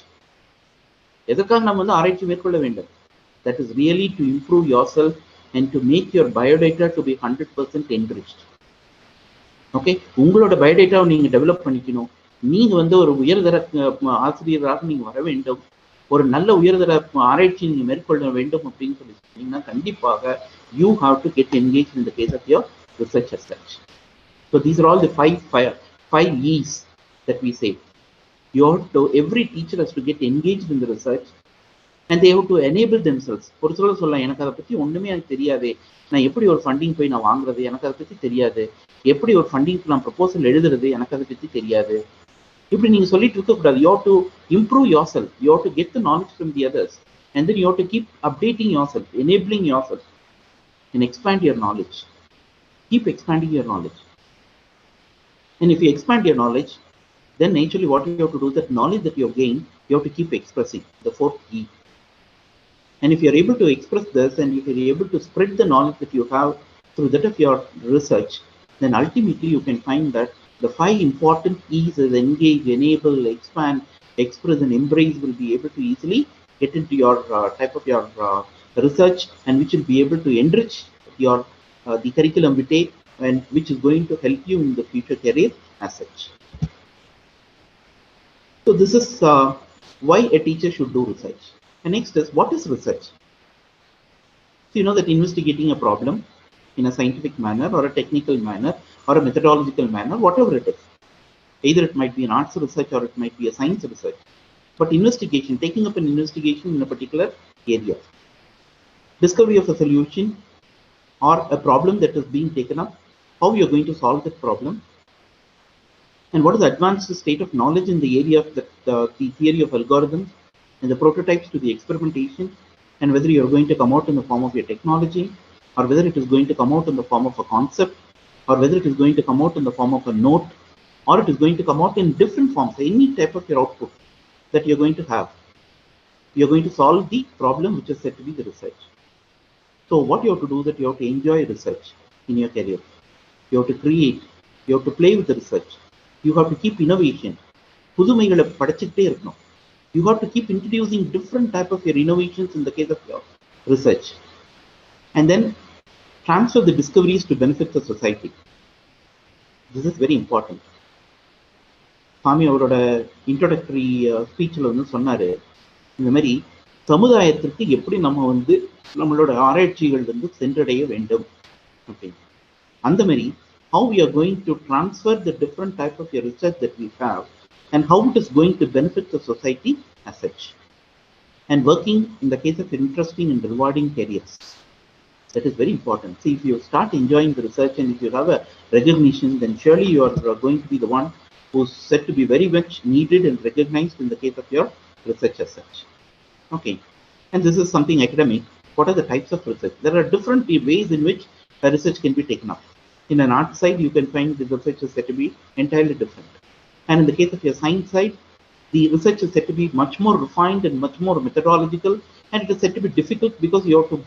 எதற்காக நம்ம வந்து ஆராய்ச்சி மேற்கொள்ள வேண்டும்? That is really to improve your self and to make your biodata to be 100% enriched. Okay, உங்களோட பயோடேட்டாவை நீங்க டெவலப் பண்ணிக்கணும். நீங்க வந்து ஒரு உயர்தர ஆசிரியராக நீங்க வர வேண்டும், ஒரு நல்ல உயர்தர ஆராய்ச்சி நீங்க மேற்கொள்ள வேண்டும் அப்படின்னு சொல்லி சொன்னீங்கன்னா கண்டிப்பாக you have to get engage in the case of your research as such. So these are all the five E's that we say. Every teacher has to get engaged in the research, and they have to enable themselves. ஒரு சொல்ல சொல்லலாம், எனக்கு அதை பற்றி ஒன்றுமே எனக்கு தெரியாது, நான் எப்படி ஒரு ஃபண்டிங் போய் நான் வாங்குறது எனக்கு அதை பற்றி தெரியாது, எப்படி ஒரு ஃபண்டிங்க்கு நான் ப்ரப்போசல் எழுதுறது எனக்கு அதை பற்றி தெரியாது, இப்படி நீங்கள் சொல்லிட்டு இருக்கக்கூடாது. You have to improve your self, you have to get the knowledge from the others, and then you have to keep updating yourself, enabling yourself, and expand your knowledge. Keep expanding your knowledge. And if you expand your knowledge, then naturally what you have to do, that knowledge that you have gained, you have to keep expressing, the fourth E. And if you are able to express this, and if you are able to spread the knowledge that you have through that of your research, then ultimately you can find that the five important E's is engage, enable, expand, express, and embrace will be able to easily get into your type of your research, and which will be able to enrich your the curriculum vitae, and which is going to help you in the future career as such. So this is why a teacher should do research. And next is, what is research? So you know that investigating a problem in a scientific manner or a technical manner or a methodological manner, whatever it is, either it might be an arts research or it might be a science research, but investigation, taking up an investigation in a particular area, discovery of a solution or a problem that is being taken up, how you are going to solve that problem, and what is the advanced state of knowledge in the area of the theory of algorithms and the prototypes to the experimentation, and whether you are going to come out in the form of your technology, or whether it is going to come out in the form of a concept, or whether it is going to come out in the form of a note, or it is going to come out in different forms, any type of your output that you're going to have. You're going to solve the problem which is said to be the research. So what you have to do, that you have to enjoy research in your career. You have to create, you have to play with the research. You have to keep innovation. புதுமைகளை படைச்சிட்டே இருக்கணும். You have to keep introducing different type of your innovations in the case of your research, and then transfer the discoveries to benefit the society. This is very important. சாமி அவரோட இன்ட்ரோடக்டரி ஸ்பீச்சில் வந்து சொன்னாரு, இந்த மாதிரி சமுதாயத்திற்கு எப்படி நம்ம வந்து நம்மளோட ஆராய்ச்சிகள் வந்து சென்றடைய வேண்டும் அப்படின்னு. அந்த மாதிரி how we are going to transfer the different type of your research that we have, and how it is going to benefit the society as such, and working in the case of interesting and rewarding careers. That is very important. See, if you start enjoying the research and if you have a recognition, then surely you are going to be the one who's said to be very much needed and recognized in the case of your research as such. Okay, and this is something academic. What are the types of research? There are different ways in which a research can be taken up. In an art side, you can find the research is said to be entirely different. And in the case of your science side, the research is said to be much more refined and much more methodological, and it is said to be difficult because you have to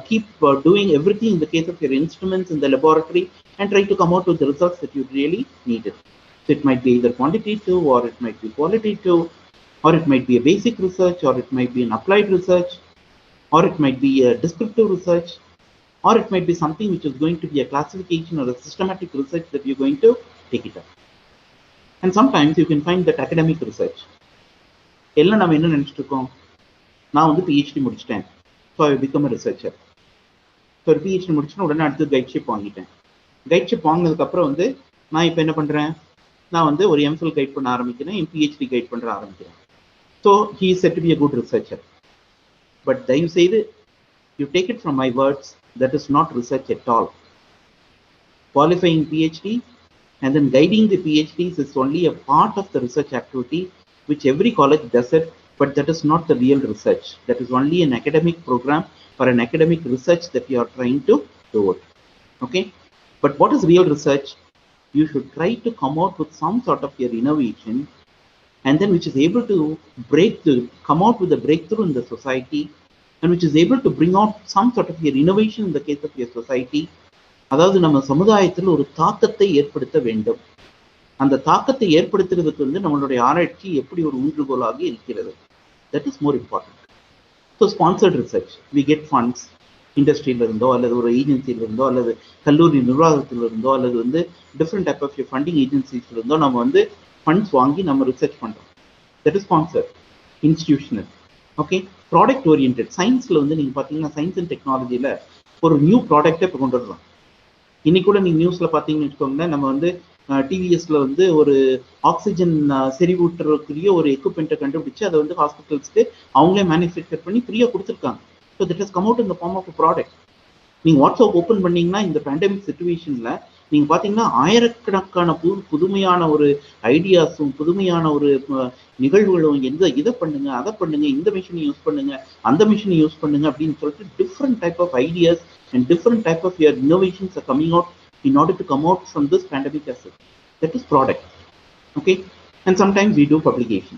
keep doing everything in the case of your instruments in the laboratory and try to come out with the results that you really needed. So it might be either quantitative, or it might be qualitative, or it might be a basic research, or it might be an applied research, or it might be a descriptive research, or it might be something which is going to be a classification or a systematic research that you're going to take it up. And sometimes you can find that academic research. எல்லாம் நம்ம என்ன நினைச்சிட்டு இருக்கோம், நான் வந்து PhD முடிச்சிட்டேன், so I become a researcher. So ஒரு PhD முடிச்சுன்னா உடனே அடுத்து கைட்ஷிப் வாங்கிட்டேன். கைட்ஷிப் வாங்கினதுக்கப்புறம் வந்து நான் இப்போ என்ன பண்ணுறேன், நான் வந்து ஒரு MPhil கைட் பண்ண ஆரம்பிக்கிறேன், என் PhD கைட் பண்ணுற ஆரம்பிக்கிறேன். So he is set to be a good researcher. But தயவு செய்து, you take it from my words, that is not research at all. Qualifying PhD and then guiding the PhDs is only a part of the research activity, which every college does it, but that is not the real research. That is only an academic program or an academic research that you are trying to do it. Okay? But what is real research? You should try to come out with some sort of your innovation, and then which is able to come out with a breakthrough in the society, and which is able to bring out some sort of your innovation in the case of your society. அதாவது நம்ம சமுதாயத்தில் ஒரு தாக்கத்தை ஏற்படுத்த வேண்டும். அந்த தாக்கத்தை ஏற்படுத்துறதுக்கு வந்து நம்மளுடைய ஆராய்ச்சி எப்படி ஒரு ஊன்றுகோலாக இருக்கிறது. That is more important. So sponsored research, we get funds இண்டஸ்ட்ரியில இருந்தோ அல்லது ஒரு ஏஜென்சியில இருந்தோ அல்லது கல்லூரி நிர்வாகத்தில் இருந்தோ அல்லது வந்து டிஃப்ரெண்ட் டைப் ஆஃப் ஃபண்டிங் ஏஜென்சிஸ்ல இருந்தோ நம்ம வந்து ஃபண்ட்ஸ் வாங்கி நம்ம ரிசர்ச் பண்றோம். That is sponsor, institutional. Okay, product orient. சயின்ஸ்ல வந்து நீங்க பாத்தீங்கன்னா சயின்ஸ் அண்ட் டெக்னாலஜியில ஒரு நியூ ப்ராடக்டை இப்போ கொண்டு வரலாம். இன்னைக்கு கூட நீங்க நியூஸ்ல பாத்தீங்கன்னு வச்சுக்கோங்களேன், நம்ம வந்து டிவிஎஸ்ல வந்து ஒரு ஆக்சிஜன் செறிவூட்டுறதுக்குரிய ஒரு எக்யூப்மெண்ட்டை கண்டுபிடிச்சு அதை வந்து ஹாஸ்பிட்டல்ஸ்க்கு அவங்களே மேனுஃபேக்சர் பண்ணி ஃப்ரீயா கொடுத்துருக்காங்க. So that is come out in the form of product. நீங்க வாட்ஸ்அப் ஓப்பன் பண்ணீங்கன்னா இந்த பேண்டமிக் சுச்சுவேஷன்ல நீங்க பாத்தீங்கன்னா ஆயிரக்கணக்கான புதுமையான ஒரு ஐடியாஸும் புதுமையான ஒரு நிகழ்வுகளும், இதை பண்ணுங்க, அதை பண்ணுங்க, இந்த மிஷினை யூஸ் பண்ணுங்க, அந்த மிஷினை யூஸ் பண்ணுங்க அப்படின்னு சொல்லிட்டு different type of ideas and different type of your innovations are coming out in order to come out from this pandemic as well. That is product. Okay, and sometimes we do publication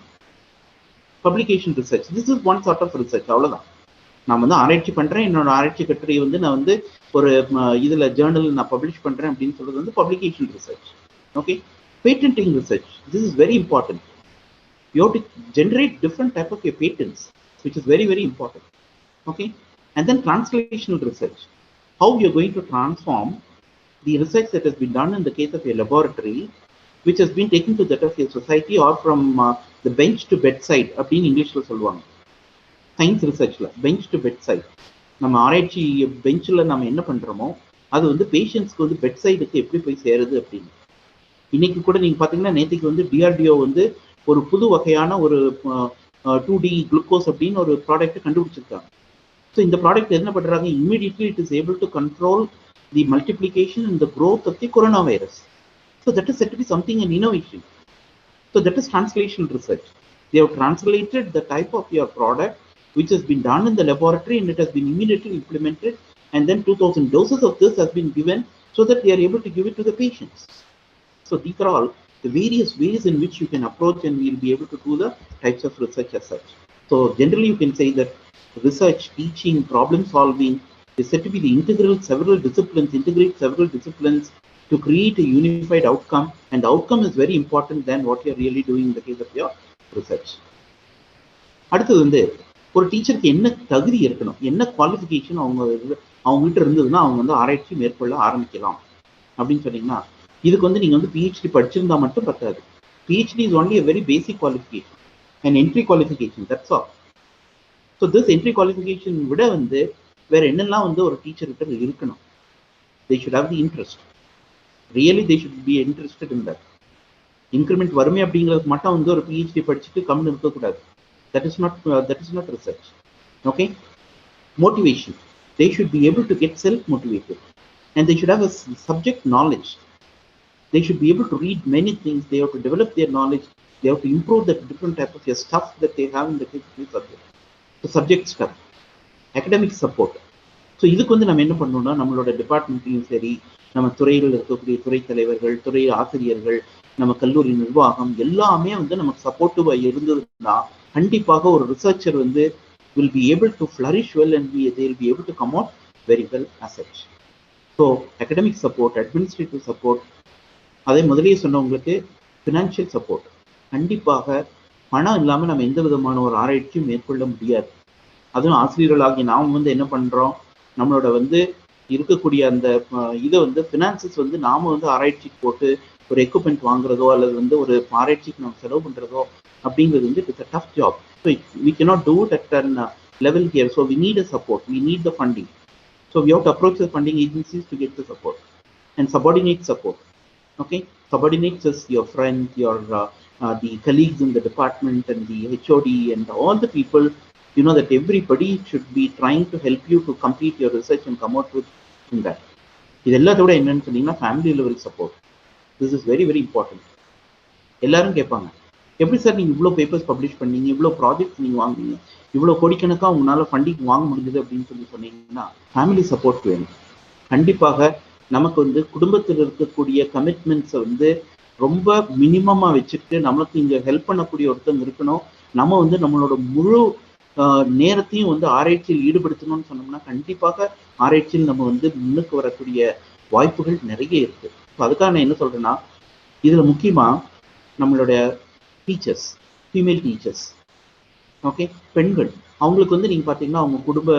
research. This is one sort of research. அவ்வளவுதான். நான் வந்து ஆராய்ச்சி பண்றேன், என்னோட ஆராய்ச்சி கட்டுரையை வந்து நான் வந்து ஒரு இதுல ஜேர்னல் நான் பப்ளிஷ் பண்றேன் அப்படின்னு சொல்றது வந்து publication research. Okay, patenting research, this is very important. You have to generate different type of your patents, which is very, very important. Okay, and then translational research, how you're going to transform the research that has been done in the case of a laboratory, which has been taken to that of a society, or from the bench to bedside அப்படின்னு இங்கிலீஷ்ல சொல்லுவாங்க. சயின்ஸ் ரிசர்ச்ல பெஞ்ச் டு பெட்சைட், நம்ம ஆராய்ச்சி பெஞ்சில் நம்ம என்ன பண்றோமோ அது வந்து பேஷண்ட்ஸ்க்கு வந்து பெட் சைடுக்கு எப்படி போய் சேருது அப்படின்னு. இன்னைக்கு கூட நீங்க பாத்தீங்கன்னா நேற்றுக்கு வந்து டிஆர்டிஓ வந்து ஒரு புது வகையான ஒரு 2D குளுக்கோஸ் அப்படின்னு ஒரு ப்ராடக்ட் கண்டுபிடிச்சிருக்காங்க. ஸோ இந்த ப்ராடக்ட் என்ன பண்றாங்க, immediately it is able to control the multiplication and the growth of the coronavirus. So that is said to be something an innovation. So that is translational research. They have translated the type of your product which has been done in the laboratory and it has been immediately implemented, and then 2000 doses of this has been given so that they are able to give it to the patients. So these are all the various ways in which you can approach and we will be able to do the types of research as such. So generally you can say that research, teaching, problem solving is said to be the integrate several disciplines to create a unified outcome, and the outcome is very important than what you are really doing in the case of your research. அடுத்தது வந்து ஒரு டீச்சருக்கு என்ன தகுதி இருக்கணும், என்ன குவாலிஃபிகேஷன் அவங்ககிட்ட இருந்ததுன்னா அவங்க வந்து ஆராய்ச்சி மேற்கொள்ள ஆரம்பிக்கலாம் அப்படின்னு சொன்னீங்கன்னா, இதுக்கு வந்து நீங்க வந்து பிஹெச்டி படிச்சிருந்தா மட்டும் பத்தாது. PhD is only a very basic qualification, an entry qualification, that's all. So this entry qualification விட வந்து வேற என்னெல்லாம் வந்து ஒரு டீச்சர் கிட்ட இருக்கணும், they should have the interest, really they should be interested in that. Increment வருமே அப்படிங்கிறது மட்டும் வந்து ஒரு பிஹெச்டி படிச்சுட்டு கம்னு இருக்கக்கூடாது. that is not research. Okay, motivation, they should be able to get self motivated and they should have a subject knowledge. They should be able to read many things, they have to develop their knowledge, they have to improve the different type of stuff that they have in the subject. So subject stuff, academic support. So இதுக்கு வந்து நம்ம என்ன பண்ணணும்னா, நம்மளோட டிபார்ட்மெண்ட்லையும் சரி, நம்ம துறையில் இருக்கக்கூடிய துறை தலைவர்கள், துறை ஆசிரியர்கள், நம்ம கல்லூரி நிர்வாகம் எல்லாமே வந்து நமக்கு சப்போர்ட்டிவாக இருந்ததுன்னா கண்டிப்பாக ஒரு ரிசர்ச்சர் வந்து will be able to flourish well and they will be able to come out very well as such. So academic support, administrative support, அதே முதலியே சொன்னவங்களுக்கு ஃபினான்ஷியல் சப்போர்ட். கண்டிப்பாக பணம் இல்லாமல் நம்ம எந்த விதமான ஒரு ஆராய்ச்சியும் மேற்கொள்ள முடியாது. அதுவும் ஆசிரியர்களாகி நாம் வந்து என்ன பண்றோம், நம்மளோட வந்து இருக்கக்கூடிய அந்த இதை வந்து ஃபினான்சஸ் வந்து நாம வந்து ஆராய்ச்சிக்கு போட்டு ஒரு எக்யூப்மெண்ட் வாங்குறதோ அல்லது வந்து ஒரு ஆராய்ச்சிக்கு நம்ம செலவு பண்றதோ அப்படிங்கிறது வந்து it's a tough job. So we cannot do it at a level here. So we need a support, we need the funding. So we have to approach the funding agencies to get the support. And subordinate support. Okay, subordinates is your friend, your the colleagues in the department and the HOD and all the people. You know that everybody should be trying to help you to complete your research and come out with in that. இது எல்லாத்தோட என்னன்னு சொன்னீங்கன்னா family level support. This is very very important. எல்லாரும் கேட்பாங்க, எப்படி சார் நீங்கள் இவ்வளோ பேப்பர்ஸ் பப்ளிஷ் பண்ணீங்க, இவ்வளோ ப்ராஜெக்ட்ஸ் நீங்கள் வாங்குனீங்க, இவ்வளோ கோடிக்கணக்காக உங்களால் ஃபண்டிங் வாங்க முடிஞ்சது அப்படின்னு சொன்னீங்கன்னா ஃபேமிலி சப்போர்ட் வேணும். கண்டிப்பாக நமக்கு வந்து குடும்பத்தில் இருக்கக்கூடிய கமிட்மெண்ட்ஸை வந்து ரொம்ப மினிமமாக வச்சுட்டு நமக்கு இங்கே ஹெல்ப் பண்ணக்கூடிய ஒருத்தங்க இருக்கணும். நம்ம வந்து நம்மளோட முழு நேரத்தையும் வந்து ஆராய்ச்சியில் ஈடுபடுத்தணும்னு சொன்னோம்னா கண்டிப்பாக ஆராய்ச்சியில் நம்ம வந்து முன்னுக்கு வரக்கூடிய வாய்ப்புகள் நிறைய இருக்கு. ஸோ அதுக்காக நான் என்ன சொல்றேன்னா, இதுல முக்கியமா நம்மளுடைய டீச்சர்ஸ், ஃபீமேல் டீச்சர்ஸ், ஓகே, பெண்கள், அவங்களுக்கு வந்து நீங்க பாத்தீங்கன்னா அவங்க குடும்ப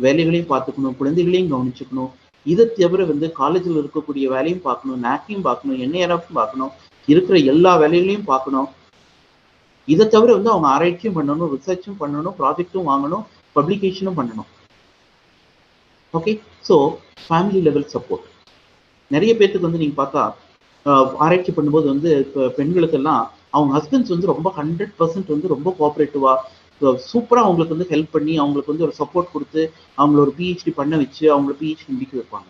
வேலைகளையும் பார்த்துக்கணும், குழந்தைகளையும் கவனிச்சுக்கணும். இதை தவிர வந்து காலேஜில் இருக்கக்கூடிய வேலையும் பார்க்கணும், நாக்கையும் பார்க்கணும், என்ஐஆர்எஃப் பார்க்கணும், இருக்கிற எல்லா வேலைகளையும் பார்க்கணும். இதை தவிர வந்து அவங்க ஆராய்ச்சியும் பண்ணணும், ரிசர்ச்சும் பண்ணணும், ப்ராஜெக்டும் வாங்கணும், பப்ளிகேஷனும் பண்ணணும். Okay, so family level support. நிறைய பேர்த்துக்கு வந்து நீங்க பார்த்தா ஆராய்ச்சி பண்ணும்போது வந்து இப்போ பெண்களுக்கெல்லாம் அவங்க ஹஸ்பண்ட்ஸ் வந்து ரொம்ப 100% வந்து ரொம்ப கோஆப்ரேட்டிவா சூப்பரா அவங்களுக்கு வந்து ஹெல்ப் பண்ணி அவங்களுக்கு வந்து ஒரு சப்போர்ட் கொடுத்து அவங்கள ஒரு பிஹெச்டி பண்ண வச்சு அவங்கள பிஹெச்டி முடிக்க வைப்பாங்க.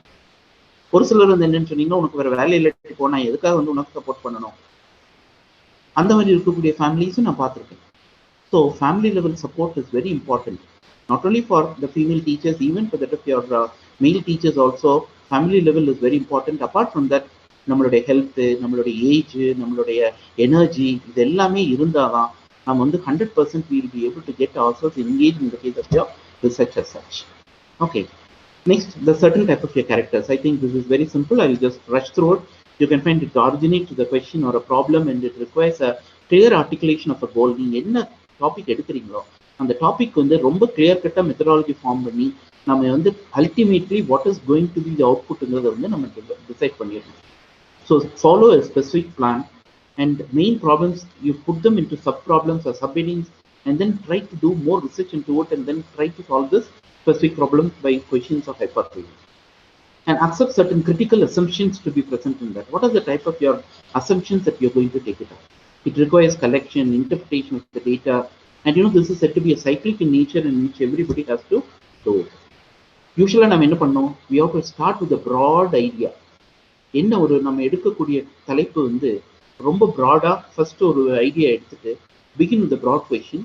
ஒரு சிலர் வந்து என்னன்னு சொன்னீங்கன்னா, உனக்கு வேற வேலை இல்லை போனா எதுக்காக வந்து உனக்கு சப்போர்ட் பண்ணணும், அந்த மாதிரி இருக்கக்கூடிய ஃபேமிலிஸும் நான் பார்த்துருக்கேன். So family level support is very important, not only for the female teachers, even for that of your male teachers also. Family level is very important. Apart from that நம்மளுடைய ஹெல்த்து, நம்மளுடைய ஏஜ், நம்மளுடைய எனர்ஜி, இது எல்லாமே இருந்தால் தான் நம்ம வந்து 100% we will be able to get ourselves engaged in the case of your research as such. Okay. Next, the certain type of your characters. I think this is very simple. I will just rush through it. You can find it originate to the question or a problem, and it requires a clear articulation of a goal. நீங்க என்ன டாபிக் எடுக்கிறீங்களோ அந்த டாபிக் வந்து ரொம்ப கிளியர் கட்டா மெத்தடாலஜி ஃபார்ம் பண்ணி நம்ம வந்து ultimately what is going to be the அவுட்புட்ங்கிறத வந்து நம்ம டிசைட் பண்ணிடணும். So follow a specific plan, and main problems you put them into sub problems or sub headings, and then try to do more research into it, and then try to solve this specific problems by questions of hypothesis, and accept certain critical assumptions to be present in that. What are the type of your assumptions that you're going to take it up? It requires collection, interpretation of the data, and you know this is said to be a cyclic in nature in which everybody has to do it. Usually நம்ம என்ன பண்ணோம், we have to start with a broad idea. என்ன ஒரு நம்ம எடுக்கக்கூடிய தலைப்பு வந்து ரொம்ப ப்ராடா ஃபர்ஸ்ட் ஒரு ஐடியா எடுத்துட்டு begin with the broad question,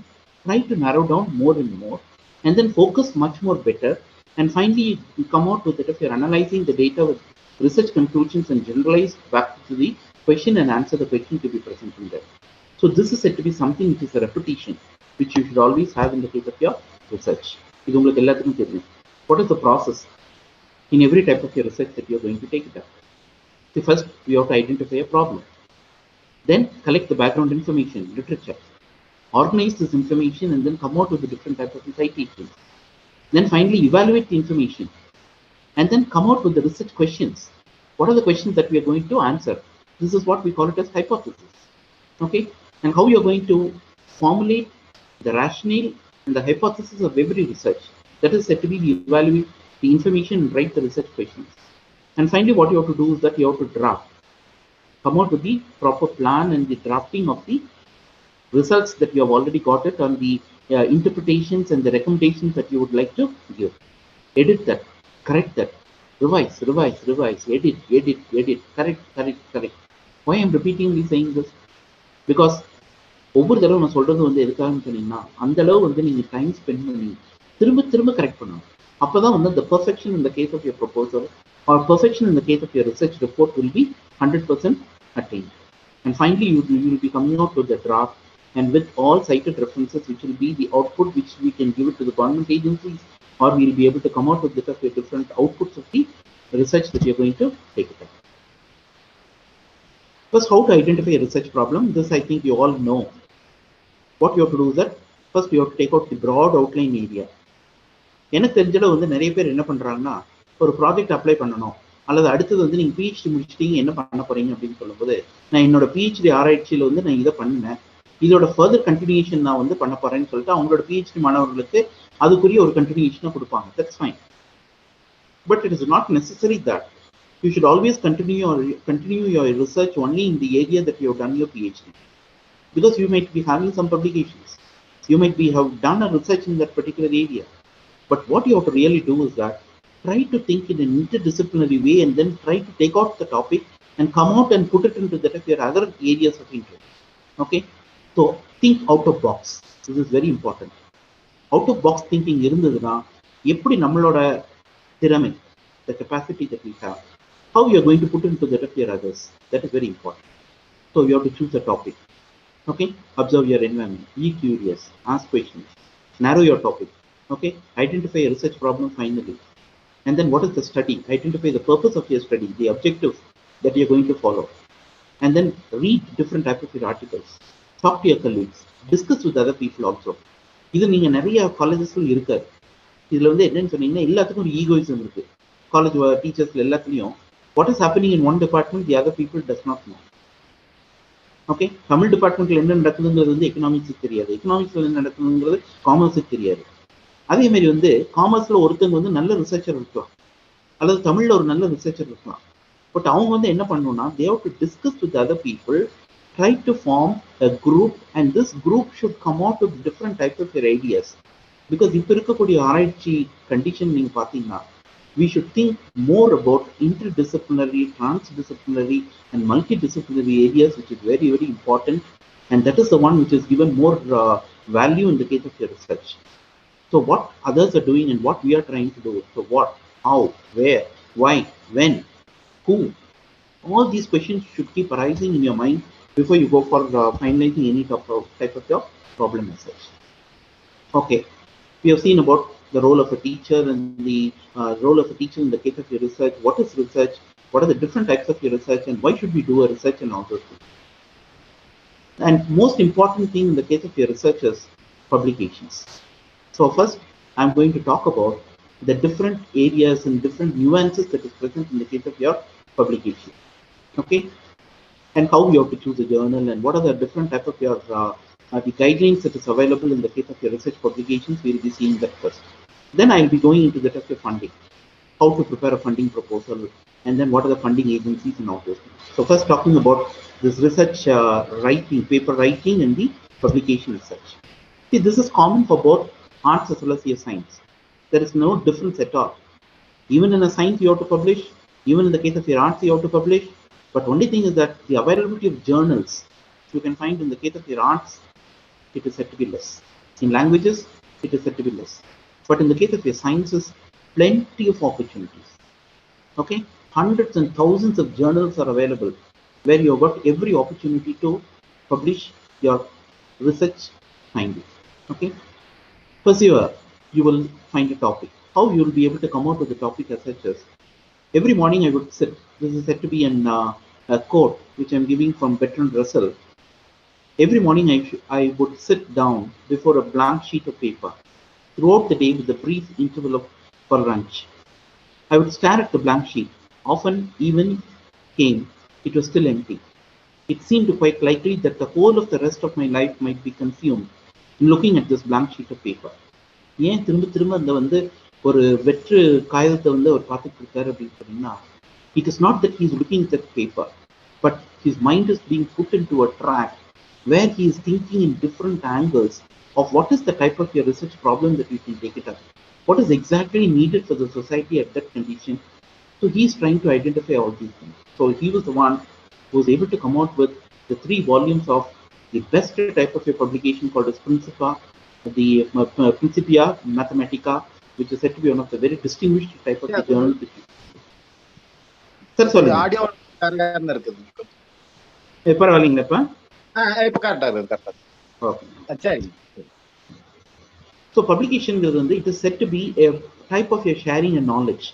try to narrow down more and more, and then focus much more better, and finally you come out with it if you're analyzing the data with research conclusions and generalize back to the question and answer the question to be present in there. So this is said to be something which is a repetition which you should always have in the case of your research. இது உங்களுக்கு எல்லாத்துக்கும் தெரியும். What is the process in every type of your research that you're going to take it up? So first you have to identify a problem, then collect the background information, literature, organize this information, and then come out with the different types of citations. Then finally evaluate the information, and then come out with the research questions. What are the questions that we are going to answer? This is what we call it as hypothesis. Okay, and how you are going to formulate the rationale and the hypothesis of every research. That is said to be evaluate the information and write the research questions. And finally, what you have to do is that you have to draft, come out with the proper plan and the drafting of the results that you have already got it on the interpretations and the recommendations that you would like to give. Edit that, correct that, revise, edit, correct. Why I'm repeatedly saying this? Because ஒவ்வொரு தடவை நான் சொல்றது வந்து எதுக்காகன்னு சொன்னீங்கன்னா, அந்த அளவு வந்து நீங்க டைம் ஸ்பெண்ட் பண்ணி திரும்ப கரெக்ட் பண்ணணும். அப்பதான் வந்து the perfection in the case of your proposal or perfection in the case of your research report will be 100% attained. And finally you will be coming out with the draft and with all cited references, which will be the output which we can give it to the government agencies, or we will be able to come out with the different outputs of the research that you're going to take it up. First, how to identify a research problem. This I think you all know. What you have to do is that first you have to take out the broad outline area. எனக்கு தெரிஞ்சல வந்து நிறைய பேர் என்ன பண்றாங்கன்னா, ஒரு ப்ராஜெக்ட் அப்ளை பண்ணணும் அல்லது அடுத்தது வந்து நீங்க பிஹெச்டி முடிச்சிட்டீங்க என்ன பண்ண போறீங்க அப்படின்னு சொல்லும்போது, நான் என்னோட பிஹெச்டி ஆராய்ச்சியில வந்து நான் இதை பண்ணினேன், இதோட ஃபர்தர் கண்டினியூஷன் நான் வந்து பண்ண போறேன்னு சொல்லிட்டு அவங்களோட பிஹெச்டி மாணவர்களுக்கு அதுக்குரிய ஒரு கண்டினியூஷனை கொடுப்பாங்க. That's fine. But it is not necessary that you should always continue your research only in the area that you have done your PhD, because you might be having some publications, you might have done a research in that particular area. But what you have to really do is that try to think in an interdisciplinary way, and then try to take out the topic and come out and put it into that of your other areas of interest. Okay, so think out of box. This is very important. Out of box thinking irundaduna eppadi nammaloda thiramai, the capacity that we have, how you are going to put it into that of your others, that is very important. So you have to choose a topic. Okay, observe your environment, be curious, ask questions, narrow your topic. Okay, identify a research problem finally, and then what is the study, identify the purpose of your study, the objectives that you're going to follow, and then read different types of your articles, talk to your colleagues, discuss with other people also. இது நீங்க நிறைய காலேஜஸ்ல இருக்காது. இதுல வந்து என்னன்னு சொன்னீங்கன்னா, எல்லாத்துக்கும் ஒரு ஈகோயிசம் இருக்கு. காலேஜ் டீச்சர்ஸ்ல எல்லாத்துலயும் what is happening in one department the other people does not know. Okay, Tamil டிபார்ட்மெண்ட்ல என்ன நடக்குதுங்கிறது வந்து எக்கனாமிக்ஸுக்கு தெரியாது, எக்கனாமிக்ஸ்ல என்ன நடக்குதுங்கிறது காமர்ஸுக்கு தெரியாது. அதே மாதிரி வந்து காமர்ஸ்ல ஒருத்தங்க வந்து நல்ல ரிசர்ச்சர் இருக்கலாம், அல்லது தமிழ்ல ஒரு நல்ல ரிசர்ச்சர் இருக்கலாம். But அவங்க வந்து என்ன பண்ணணும்னா they have to discuss with other people, try to form a group, and this group should come out with different types of their ideas. Because இப்ப இருக்கக்கூடிய ஆராய்ச்சி கண்டிஷன் நீங்க பாத்தீங்கன்னா we should think more about interdisciplinary, transdisciplinary and multidisciplinary areas, which is very, very important. And that is the one which is given more value in the case of your research. So what others are doing and what we are trying to do. So what, how, where, why, when, who. All these questions should keep arising in your mind before you go for finalizing any type of your problem as such. Okay, we have seen about the role of a teacher and the role of a teacher in the case of your research. What is research? What are the different types of your research, and why should we do a research and all those things? And most important thing in the case of your research is publications. So first, I'm going to talk about the different areas and different nuances that is present in the case of your publication. Okay, and how you have to choose a journal, and what are the different type of your the guidelines that is available in the case of your research publications. We will be seeing that first. Then I will be going into the type of funding, how to prepare a funding proposal, and then what are the funding agencies and all those things. So first, talking about this research writing, paper writing, and the publication research. See, this is common for both arts as well as your science. There is no difference at all. Even in a science you have to publish, even in the case of your arts you have to publish, but only thing is that the availability of journals you can find in the case of your arts, it is said to be less. In languages, it is said to be less. But in the case of your sciences, plenty of opportunities. Okay, hundreds and thousands of journals are available where you have got every opportunity to publish your research findings. Okay, persevere, you will find a topic. How you will be able to come out with the topic as such as, every morning I would sit, this is said to be a quote which I'm giving from Bertrand Russell. Every morning I would sit down before a blank sheet of paper throughout the day with a brief interval for lunch. I would stare at the blank sheet. Often even came, it was still empty. It seemed quite likely that the whole of the rest of my life might be consumed in looking at this blank sheet of paper. ஏன் திரும்ப திரும்ப அந்த வந்து ஒரு வெற்று காகிதத்தை வந்து அவர் பார்த்துட்டு இருக்காரு அப்படின்னு சொன்னீங்கன்னா, it is not that he is looking at that paper, but his mind is being put into a track where he is thinking in different angles of what is the type of your research problem that you can take it up. What is exactly needed for the society at that condition? So he is trying to identify all these things. So he was the one who was able to come out with the 3 volumes of the best type of your publication called as Principia, the Principia Mathematica, which is said to be one of the very distinguished type of the journals. Sir, sorry. Audio இருக்குது. பரவாயில்லைங்களா? இப்ப கரெக்டா இருக்கு, கரெக்டா. ஓகே, சரி. So publication it is said to be a type of your sharing a knowledge.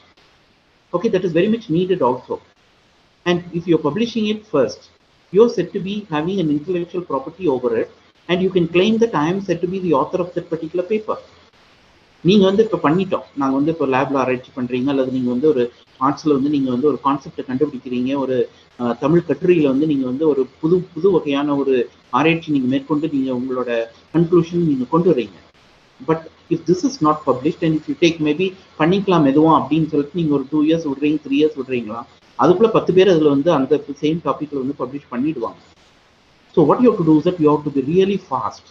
Okay, that is very much needed also. And if you're publishing it first, you're said to be having an intellectual property over it, and you can claim that I am said to be the author of that particular paper. நீங்க வந்து இப்ப பண்ணிட்டோம், நாங்க வந்து இப்போ லேப்ல ஆராய்ச்சி பண்றீங்க, அல்லது நீங்க வந்து ஒரு ஆர்ட்ஸ்ல வந்து நீங்க வந்து ஒரு கான்செப்டை கண்டுபிடிக்கிறீங்க, ஒரு தமிழ் கட்டுரையில வந்து நீங்க வந்து ஒரு புது வகையான ஒரு ஆராய்ச்சி நீங்க மேற்கொண்டு நீங்க உங்களோட கன்க்ளூஷன் நீங்க கொண்டு வரீங்க. But if this is not published and if you take maybe பண்ணிக்கலாம் எதுவும் அப்படின்னு சொல்லிட்டு நீங்க ஒரு 2 years விடுறீங்க, 3 years விடுறீங்களா, அதுக்குள்ள 10 பேர் அதுல வந்து அந்த சேம் டாபிக்ல வந்து பப்ளிஷ் பண்ணிடுவாங்க. So what you have to do is that you have to be really fast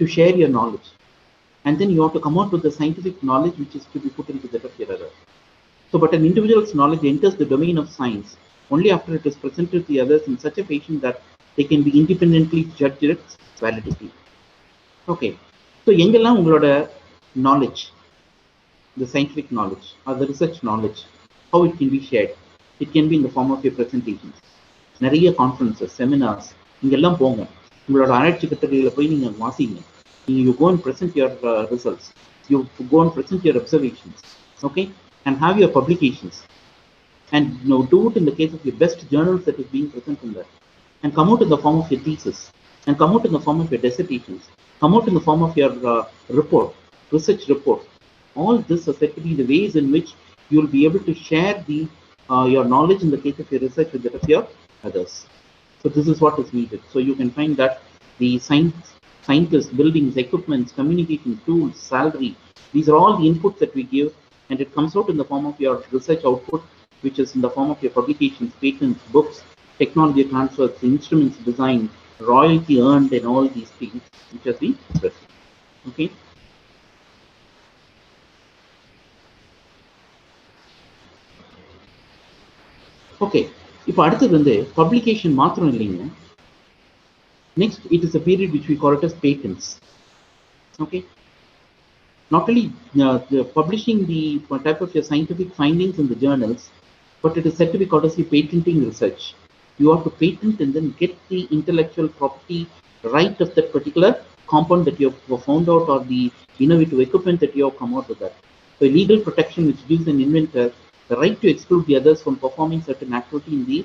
to share your knowledge, and then you have to come out with the scientific knowledge which is to be put into the other. So but an individual's knowledge enters the domain of science only after it is presented to the others in such a fashion that they can be independently judged its validity. Okay, so எங்கெல்லாம் உங்களோட knowledge, the scientific knowledge or the research knowledge, how it can be shared? It can be in the form of your presentations, நிறைய conferences, seminars, இங்கெல்லாம் போங்க, உங்களோட ஆராய்ச்சி கட்டுரைகளை போய் நீங்க வாசிங்க, you go and present your results, you go and present your observations, okay, and have your publications, and do it in the case of your best journals that is being present in there, and come out in the form of your thesis, and come out in the form of your dissertations, come out in the form of your report, research report. All this are said to be the ways in which you will be able to share the your knowledge in the case of your research with that of your others. So this is what is needed. So you can find that the scientists, buildings, equipments, communication tools, salary, these are all the inputs that we give, and it comes out in the form of your research output, which is in the form of your publications, patents, books, technology transfers, instruments design, royalty earned, and all these things which has been present. Okay. Okay. இப்போ அடுத்தது வந்து publication மாத்திரம் இல்லைங்க. Next, it is a period which we call it as patents. Okay. Not only publishing the type of your scientific findings in the journals, but it is said to be called as the patenting research. You have to patent and then get the intellectual property right of that particular compound that you have found out, or the innovative equipment that you have come out with that. So legal protection which gives an inventor the right to exclude the others from performing certain activity in the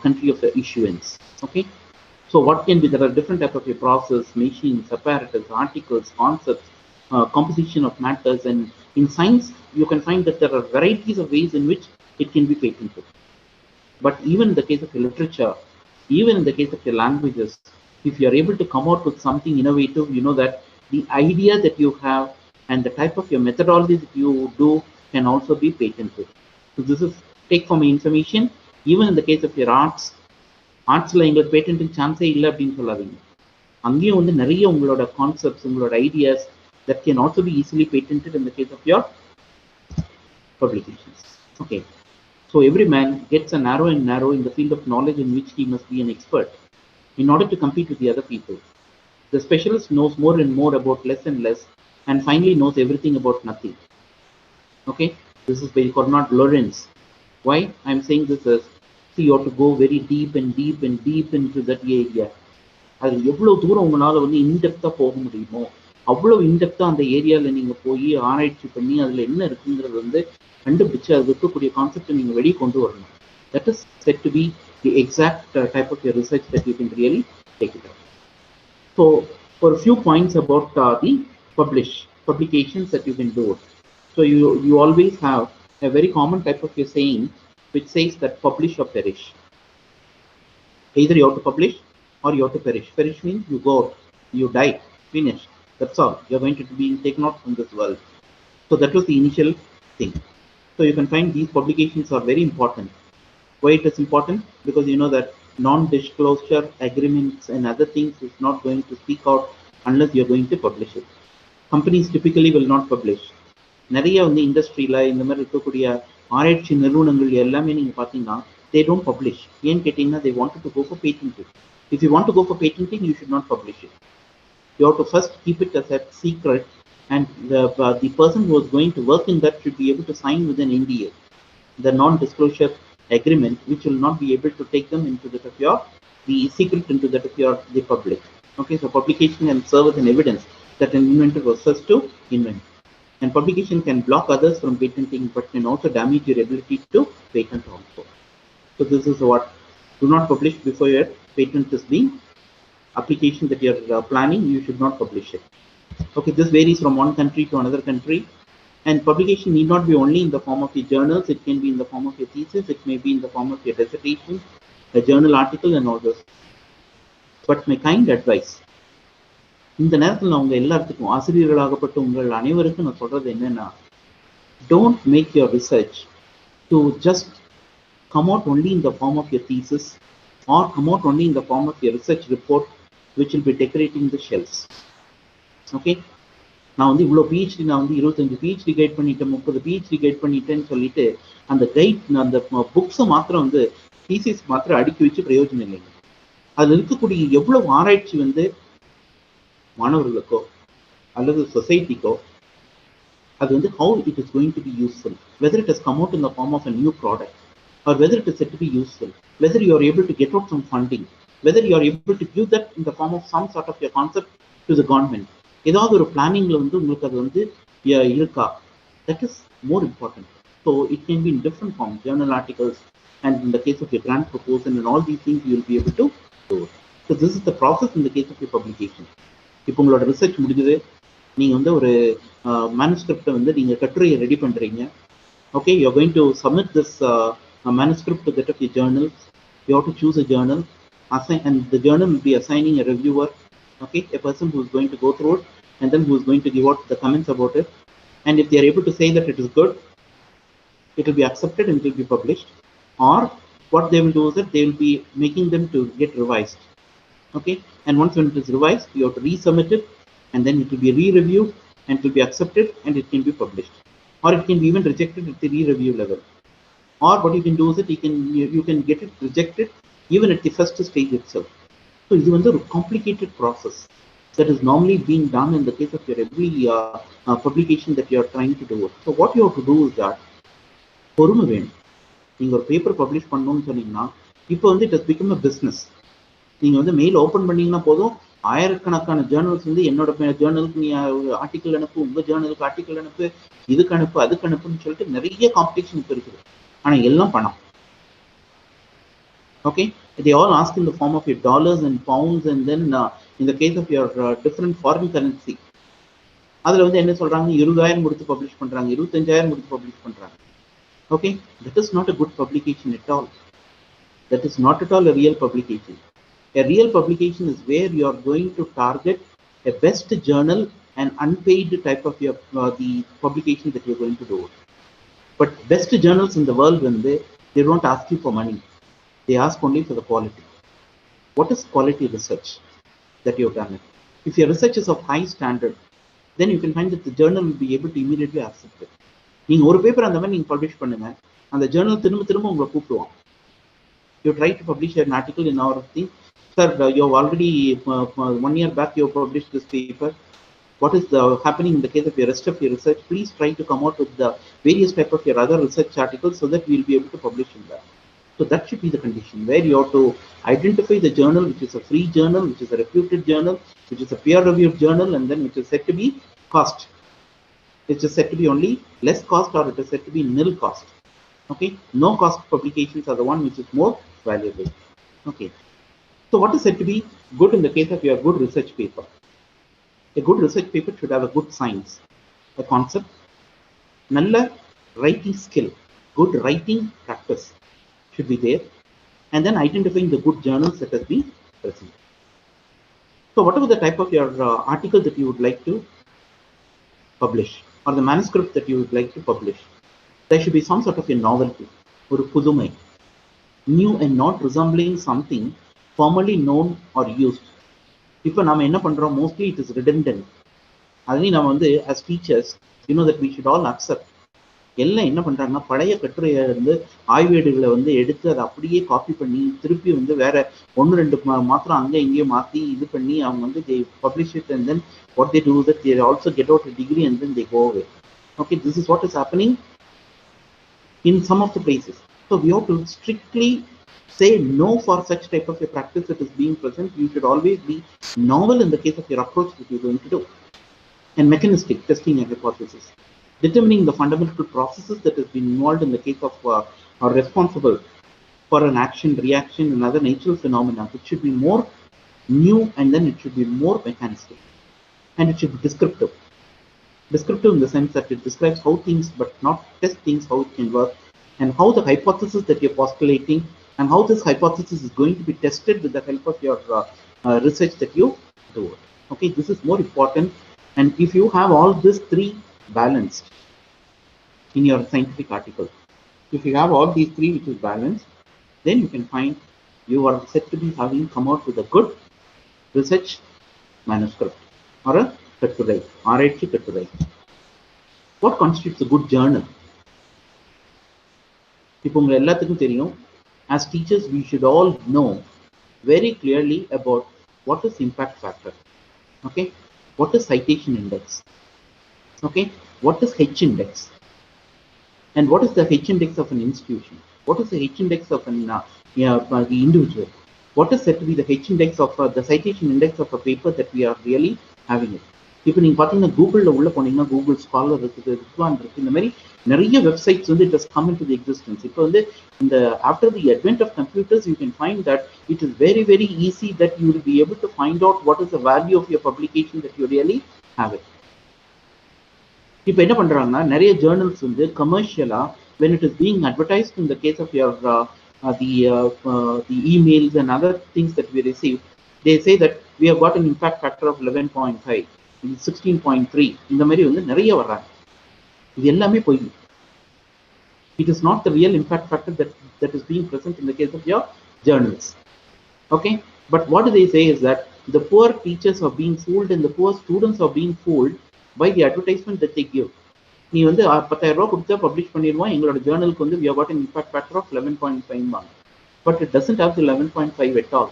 country of the issuance. Okay. So what can be, there are different types of your process, machines, apparatus, articles, concepts, composition of matters, and in science you can find that there are varieties of ways in which it can be patented. But even in the case of literature, even in the case of your languages, if you are able to come out with something innovative, you know that the idea that you have and the type of your methodology that you do can also be patented. So this is take for my information. Even in the case of your ஆர்ட்ஸ்ல எங்களுக்கு பேட்டன்ட் சான்ஸே இல்லை அப்படின்னு சொல்லாதீங்க. அங்கேயும் வந்து நிறைய உங்களோட கான்செப்ட்ஸ், உங்களோட ideas that can also be easily patented in the case of your publications. Okay. So every man gets a narrow and narrow in the field of knowledge in which he must be an expert in order to compete with the other people. The specialist knows more and more about less and less, and finally knows everything about nothing. Okay. This is by Cornard Lorenz. Why I'm saying this is, see, you have to go very deep and deep and deep into that area. அது எவ்வளவு தூரம் உங்களால வந்து இன்டெப்தா போக முடியுமோ அவ்வளவு இன்டெப்தா அந்த ஏரியாவில் நீங்க போய் ஆராய்ச்சி பண்ணி அதுல என்ன இருக்குங்கிறது வந்து கண்டுபிடிச்சு அது இருக்கக்கூடிய கான்செப்டை நீங்க வெளியே கொண்டு வரணும். That is set to be the exact type of research that you can really take it up. So ஒரு few points about the publications that you can do. So you always have a very common type of your saying which says that publish or perish. Either you have to publish or you have to perish. Perish means you go out, you die, finish. That's all. You're going to be taken out from this world. So that was the initial thing. So you can find these publications are very important. Why it is important? Because you know that non-disclosure agreements and other things is not going to speak out unless you're going to publish it. Companies typically will not publish. நிறைய வந்து இண்டஸ்ட்ரியில இந்த மாதிரி இருக்கக்கூடிய ஆராய்ச்சி நிறுவனங்கள் எல்லாமே நீங்க பாத்தீங்கன்னா they don't publish. ஏன்னு கேட்டீங்கன்னா they wanted to go for patenting. If you want to go for patenting, you should not publish it. You have to first keep it as a secret, and the person who is going to work in that should be able to sign with an NDA, the non-disclosure agreement, which will not be able to take them into the secret into the public. Okay, so publication can serve as an evidence that an inventor was first to invent. And publication can block others from patenting, but can also damage your ability to patent also. So this is what, do not publish before your patent is being application that you are planning. You should not publish it. Okay, this varies from one country to another country, and publication need not be only in the form of the journals. It can be in the form of your thesis. It may be in the form of your dissertation, a journal article, and all this. But my kind advice, இந்த நேரத்தில் நான் உங்க எல்லாத்துக்கும் ஆசிரியர்களாகப்பட்ட உங்கள் அனைவருக்கும் நான் சொல்றது என்னன்னா, don't make your research to just come out only in the form of your thesis or come out only in the form of your research report which will be decorating the shelves. Okay, நான் வந்து இவ்வளோ PhD, நான் வந்து 25 PhD கைட் பண்ணிட்டேன், 30 PhD கைட் பண்ணிட்டேன்னு சொல்லிட்டு அந்த அந்த புக்ஸை மாத்திரம் வந்து thesis மாத்திரம் அடுக்கி வச்சு பிரயோஜனம் இல்லைங்க. அதில் இருக்கக்கூடிய எவ்வளவு ஆராய்ச்சி வந்து மாணவர்களுக்கோ அல்லது சொசைட்டிக்கோ அது வந்து how it is going to be useful, whether it has come out in the form of a new product or whether it is said to be useful, whether you are able to get out some funding, whether you are able to give that in the form of some sort of your concept to the government. ஏதாவது ஒரு பிளானிங்ல வந்து உங்களுக்கு அது வந்து இருக்கா, that is more important. So it can be in different forms, journal articles, and in the case of your grant proposal and all these things you will be able to do. So this is the process in the case of your publication. இப்போ உங்களோட ரிசர்ச் முடிஞ்சது, நீங்க வந்து ஒரு மேனுஸ்கிரிப்டை வந்து நீங்க கட்டுரையை ரெடி பண்றீங்க. Okay, you are going to submit this manuscript to that of your journals. You have to choose a journal, and the journal will be assigning a reviewer. Okay, a person who is going to go through it and then who is going to give out the comments about it. And if they are able to say that it is good, it will be accepted and it will be published, or what they will do is that they will be making them to get revised. Okay, and once when it is revised, you have to resubmit it, and then it will be re-reviewed, and it will be accepted, and it can be published, or it can be even rejected at the re-review level. Or what you can do is that you can get it rejected even at the first stage itself. So this is a complicated process that is normally being done in the case of your every publication that you are trying to do. So what you have to do is that பொறுமை வேணும். நீங்க ஒரு பேப்பர் பப்ளிஷ் பண்ணணும்னு சொன்னீங்கன்னா இப்போ வந்து it has become a business. நீங்க வந்து மெயில் ஓப்பன் பண்ணீங்கன்னா போதும், ஆயிரக்கணக்கான ஜேர்னல்ஸ் வந்து என்னோட ஜேர்னலுக்கு நீ ஆர்டிக்கல் அனுப்பு, உங்க ஜேர்னலுக்கு ஆர்டிக்கல் அனுப்பு, இதுக்கு அனுப்பு, அதுக்கு அனுப்புன்னு சொல்லிட்டு நிறைய காம்படிஷன் இப்போ இருக்குது. ஆனா எல்லாம் பணம். Okay, they all ask in the form of your dollars and pounds, and then in the case of your different foreign currency, அதுல வந்து என்ன சொல்றாங்க, 20,000 கொடுத்து பப்ளிஷ் பண்றாங்க, 25,000 கொடுத்து பப்ளிஷ் பண்றாங்க. Okay, that is not a good publication at all. That is not at all a real publication. A real publication is where you are going to target a best journal and unpaid type of your the publication that you are going to do. But best journals in the world, when they don't ask you for money, they ask only for the quality. What is quality research that you have done it? If your research is of high standard, then you can find that the journal will be able to immediately accept it. நீங்க ஒரு பேப்பர் அந்த மாதிரி நீங்க பப்ளிஷ் பண்ணுங்க, அந்த ஜேர்னல் திரும்ப உங்களை கூப்பிடுவான். You try to publish an article in our thing, sir, you have already 1 year back you have published this paper. What is happening in the case of your rest of your research? Please try to come out with the various type of your other research articles so that we will be able to publish in that. So that should be the condition, where you have to identify the journal which is a free journal, which is a reputed journal, which is a peer-reviewed journal, and then which is said to be cost. It is said to be only less cost, or it is said to be nil cost. Okay, no cost publications are the one which is more valuable. Okay, so what is said to be good in the case of your good research paper? A good research paper should have a good science, a concept, nalla writing skill, good writing practice should be there, and then identifying the good journals that has been present. So whatever the type of your article that you would like to publish, or the manuscript that you would like to publish, there should be some sort of a novelty, or pudumai, new and not resembling something formerly known or used. இப்போ நாம என்ன பண்றோம், mostly it is redundant. அதுலேயும் நம்ம வந்து as teachers, you know that we should all accept, எல்லாம் என்ன பண்றாங்கன்னா பழைய கட்டுரையை வந்து ஆய்வேடுகளை வந்து எடுத்து அதை அப்படியே காப்பி பண்ணி திருப்பி வந்து வேற 1-2 மாத்திரம் அங்கே இங்கேயும் மாற்றி இது பண்ணி அவங்க வந்து they publish it, and then what they do is that they also get out a degree and then they go away. Okay, this is what is happening in some of the places. So we have to strictly say no for such type of a practice that is being present. You should always be novel in the case of your approach that you're going to do, and mechanistic, testing a hypothesis, determining the fundamental processes that has been involved in the case of or responsible for an action, reaction, and other natural phenomena. It should be more new, and then it should be more mechanistic, and it should be descriptive. Descriptive in the sense that it describes how things, but not test things, how it can work, and how the hypothesis that you're postulating, and how this hypothesis is going to be tested with the help of your research that you do. Okay, this is more important. And if you have all these 3 balanced in your scientific article, if you have all these 3 which is balanced, then you can find you are said to be having come out with a good research manuscript or a கட்டுரை, ஆராய்ச்சி கட்டுரை. What constitutes a good journal? இப்போ உங்க எல்லாத்துக்கும் தெரியும், as teachers we should all know very clearly about what is impact factor. Okay, what is citation index? Okay, what is H index? And what is the H index of an institution? What is the H index of an the individual? What is said to be the H index of the citation index of a paper that we are really having it? இப்போ நீங்க பாத்தீங்கன்னா கூகுள்ல உள்ள போனீங்கன்னா கூகுள் ஸ்காலர் இருக்குது, வித்வான் இருக்கு, இந்த மாதிரி நிறைய வெப்சைட்ஸ் வந்து it has come into the existence. இப்போ வந்து இந்த after the advent of computers you can find that it is very very easy that you will be able to find out what is the value of your publication that you really have it. இப்போ என்ன பண்றாங்கன்னா நிறைய ஜேர்னல்ஸ் வந்து கமர்ஷியலா when it is being advertised in the case of your the emails and other things that we receive, they say that we have got an impact factor of 11.5, 16.3, இந்த மாதிரி வந்து நிறைய வர்றாங்க. இது எல்லாமே போய் It is not the real impact factor that is being present in the case of your journals. Okay, but what they say is that the poor teachers are being fooled and the poor students are being fooled by the advertisement that they give. நீ வந்து 10,000 ரூபாய் கொடுத்தா பப்ளிஷ் பண்ணிடுவோம், எங்களோட ஜேர்னலுக்கு வந்து we have got an impact factor of 11.5, but it doesn't have the 11.5 at all.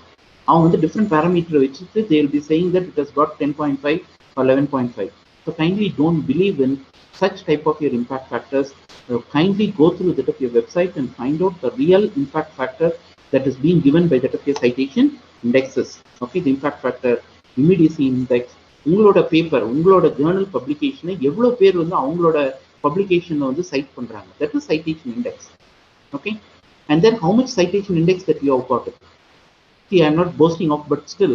அவங்க வந்து different parameter வச்சுட்டு they will be saying that it has got 10.5 or 11.5. So kindly don't believe in such type of your impact factors. Kindly go through that of your website and find out the real impact factor that is being given by that of your citation indexes. Okay, the impact factor, immediacy index, உங்களோட பேப்பர், உங்களோட ஜேர்னல் பப்ளிகேஷனை எவ்வளோ பேர் வந்து அவங்களோட பப்ளிகேஷனை வந்து சைட் பண்றாங்க, that is citation index. Okay, and then how much citation index that you have got it. See, I am not boasting of, but still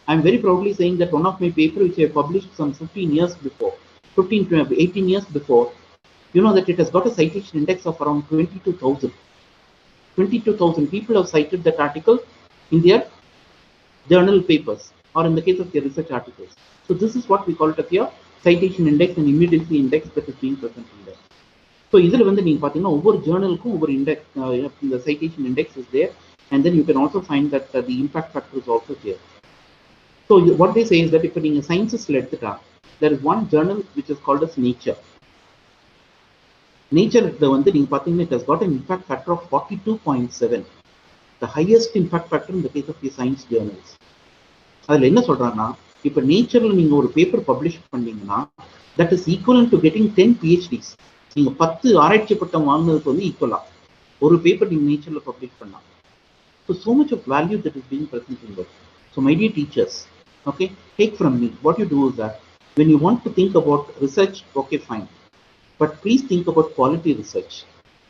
I am very proudly saying that one of my paper which I published some 15 years before, 15 to 18 years before, you know that it has got a citation index of around 22,000. 22,000 people have cited that article in their journal papers or in the case of their research articles. So this is what we call it as your citation index and immediacy index that is being present in there. So இதில் வந்து நீங்க பார்த்தீங்கன்னா ஒவ்வொரு ஜேர்னலுக்கும் ஒவ்வொரு இண்டெக்ஸ், இந்த citation index is there, and then you can also find that the impact factor is also there. So what they say is that இப்போ நீங்க சயின்சஸ்ல எடுத்துட்டா, there is one journal which is called as Nature. Nature வந்து நீங்க பார்த்தீங்கன்னா it has got an impact factor of 42.7, the highest impact factor in the case of the science journals. அதில் என்ன சொல்றாங்கன்னா, இப்போ நேச்சர்ல நீங்க ஒரு பேப்பர் பப்ளிஷ் பண்ணீங்கன்னா that is equivalent to getting 10 PhDs. நீங்க 10 ஆராய்ச்சி பட்டம் வாங்கினதுக்கு வந்து ஈக்குவலா ஒரு பேப்பர் நீங்க நேச்சர்ல பப்ளிஷ் பண்ணலாம். So much of value that is being present in that. So my dear teachers, okay, take from me, what you do is that when you want to think about research, okay, fine, but please think about quality research.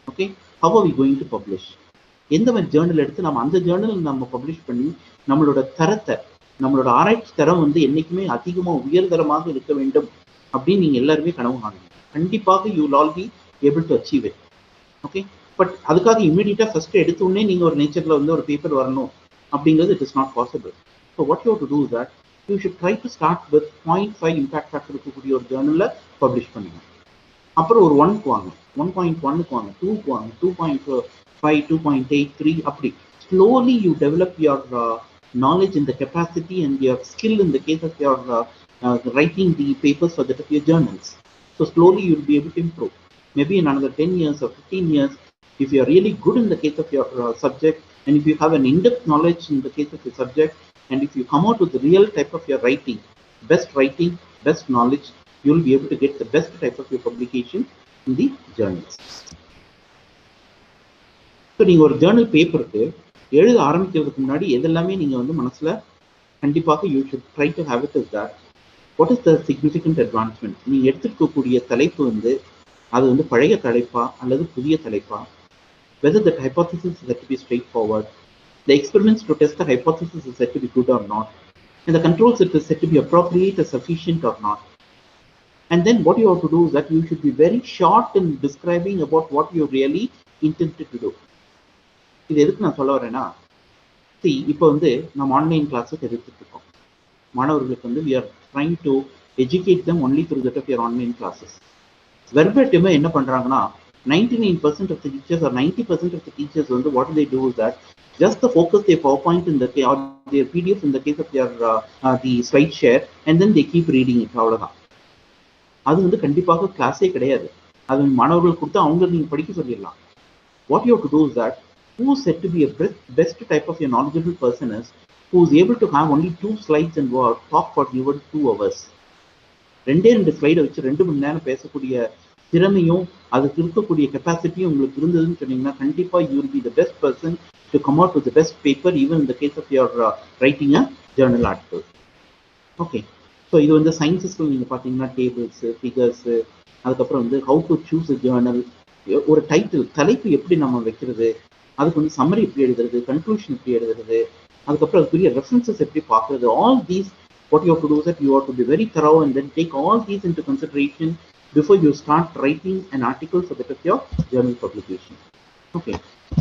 Okay, how are we going to publish? எந்த மாதிரி ஜேர்னல் எடுத்து நம்ம அந்த ஜேர்னல் நம்ம பப்ளிஷ் பண்ணி நம்மளோட தரத்தை, நம்மளோட ஆராய்ச்சி தரம் வந்து என்னைக்குமே அதிகமாக உயர்தரமாக இருக்க வேண்டும் அப்படின்னு நீங்க எல்லாருமே கனவு காணுங்க. கண்டிப்பாக you will all B able to achieve it. Okay, but அதுக்காக இமீடியட்டா ஃபர்ஸ்ட் எடுத்த உடனே நீங்க ஒரு நேச்சர்ல வந்து ஒரு பேப்பர் வரணும் அப்படிங்கிறது it is not possible. So what you to two that you should try to start with 0.5 impact factor இருக்கக்கூடிய ஒரு ஜேர்னல்ல பப்ளிஷ் பண்ணுங்க. அப்புறம் ஒரு 1க்கு வாங்க, 1.1க்கு வாங்க, 2க்கு வாங்க, 2.5, 2.8, 3, அப்படி slowly you develop your knowledge in the capacity and your skill in the case of your writing the papers for that of your journals. So slowly you will be able to improve. Maybe in another 10 years or 15 years, if you are really good in the case of your subject, and if you have an in-depth knowledge in the case of your subject, and if you come out with the real type of your writing, best knowledge, you will be able to get the best type of your publication in the journals. So நீங்க ஒரு ஜேர்னல் பேப்பருக்கு எழுத ஆரம்பிக்கிறதுக்கு முன்னாடி எதெல்லாமே நீங்க வந்து மனசுல கண்டிப்பாக you should try to have it is that what is the significant advancement. நீங்க எடுத்துக்கக்கூடிய தலைப்பு வந்து அது வந்து பழைய தலைப்பா அல்லது புதிய தலைப்பா, whether that hypothesis is said to be straightforward, the experiments to test the hypothesis is said to be good or not, and the controls it is said to be appropriate or sufficient or not. And then what you have to do is that you should be very short in describing about what you really intended to do. இது எதுக்கு நான் சொல்ல வரேன்னா, இப்போ வந்து நம்ம ஆன்லைன் கிளாஸஸ் எடுத்துட்டு இருக்கோம். மாணவர்களுக்கு வந்து we are trying to educate them only through that of your online classes. வெர்பட்டிமா என்ன பண்றாங்கன்னா 99% of the teachers or 90% of the teachers வந்து what do they do is that just the focus their PowerPoint in the or their PDF in the case of their the slide share and then they keep reading it. அவ்வளவுதான். அது வந்து கண்டிப்பாக கிளாஸே கிடையாது. அது மாணவர்களுக்கு கொடுத்து அவங்க நீங்க படிக்க சொல்லிடலாம். What you have to do is that who is said to be a best type of a knowledgeable person is who is able to have only 2 slides and talk for even 2 hours. 2 ஸ்லைடை வச்சு 2 மணி நேரம் பேசக்கூடிய திறமையும் அதுக்கு இருக்கக்கூடிய கெப்பாசிட்டியும் உங்களுக்கு இருந்ததுன்னு சொன்னீங்கன்னா கண்டிப்பா you will be the best person to come out with the best paper even in the case of your writing a journal article. Okay, so இது வந்து சயின்சஸ்ல நீங்க பார்த்தீங்கன்னா டேபிள்ஸ், ஃபிகர்ஸ், அதுக்கப்புறம் வந்து how to choose a journal, ஒரு டைட்டில் தலைப்பு எப்படி நம்ம வைக்கிறது, அதுக்கு வந்து சம்மரி எப்படி எழுதுறது, கன்க்ளூஷன் எப்படி எழுதுறது, அதுக்கப்புறம் அதுக்குரிய ரெஃபரன்சஸ் எப்படி பார்க்கறது, all these what you have to do is that you have to be very thorough and then take all these into consideration before you start writing an article for that of your journal publication. Okay,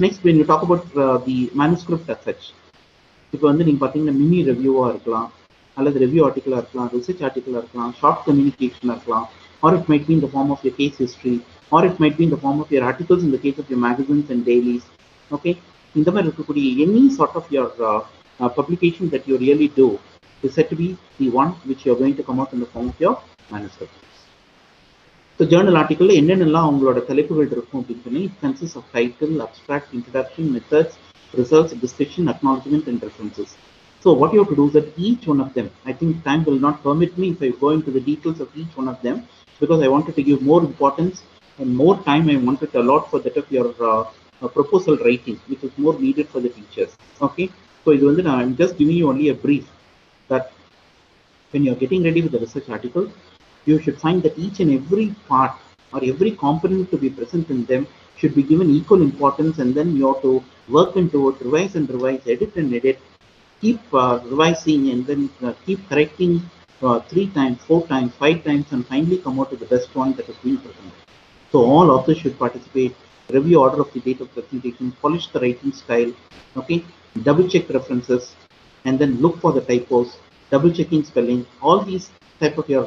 next when you talk about the manuscript as such, இப்போ வந்து நீங்க பார்த்தீங்கன்னா மினி ரிவ்யூவா இருக்கலாம், அல்லது ரிவ்யூ ஆர்டிக்கலா இருக்கலாம், ரிசர்ச் ஆர்டிக்கலா இருக்கலாம், ஷார்ட் கம்யூனிகேஷனா இருக்கலாம், or it might be in the form of your case history, or it might be in the form of your articles in the case of your magazines and dailies. Okay, in the any sort of your publication that you really do is said to be the one which you are going to come out in the form of your manuscript. So journal article என்னென்னலாம் அவங்களோட தலைப்புகள் இருக்கும் அப்படின்னு சொல்லி it consists of title, abstract, introduction, methods, results, discussion, acknowledgement and references. So what you have to do is that each one of them, I think time will not permit me if I go into the details of each one of them, because I wanted to give more importance and more time I wanted to allot for that of your proposal writing, which is more needed for the teachers. Okay, so I'm just giving you only a brief that when you're getting ready with the research article, you should find that each and every part or every component to be present in them should be given equal importance, and then you have to work into it, revise and revise, edit and edit, keep revising and then keep correcting 3 times, 4 times, 5 times, and finally come out with the best one that is being presented. So all authors should participate, review order of the date of presentation, polish the writing style, okay, double check references, and then look for the typos, double checking spelling, all these type of your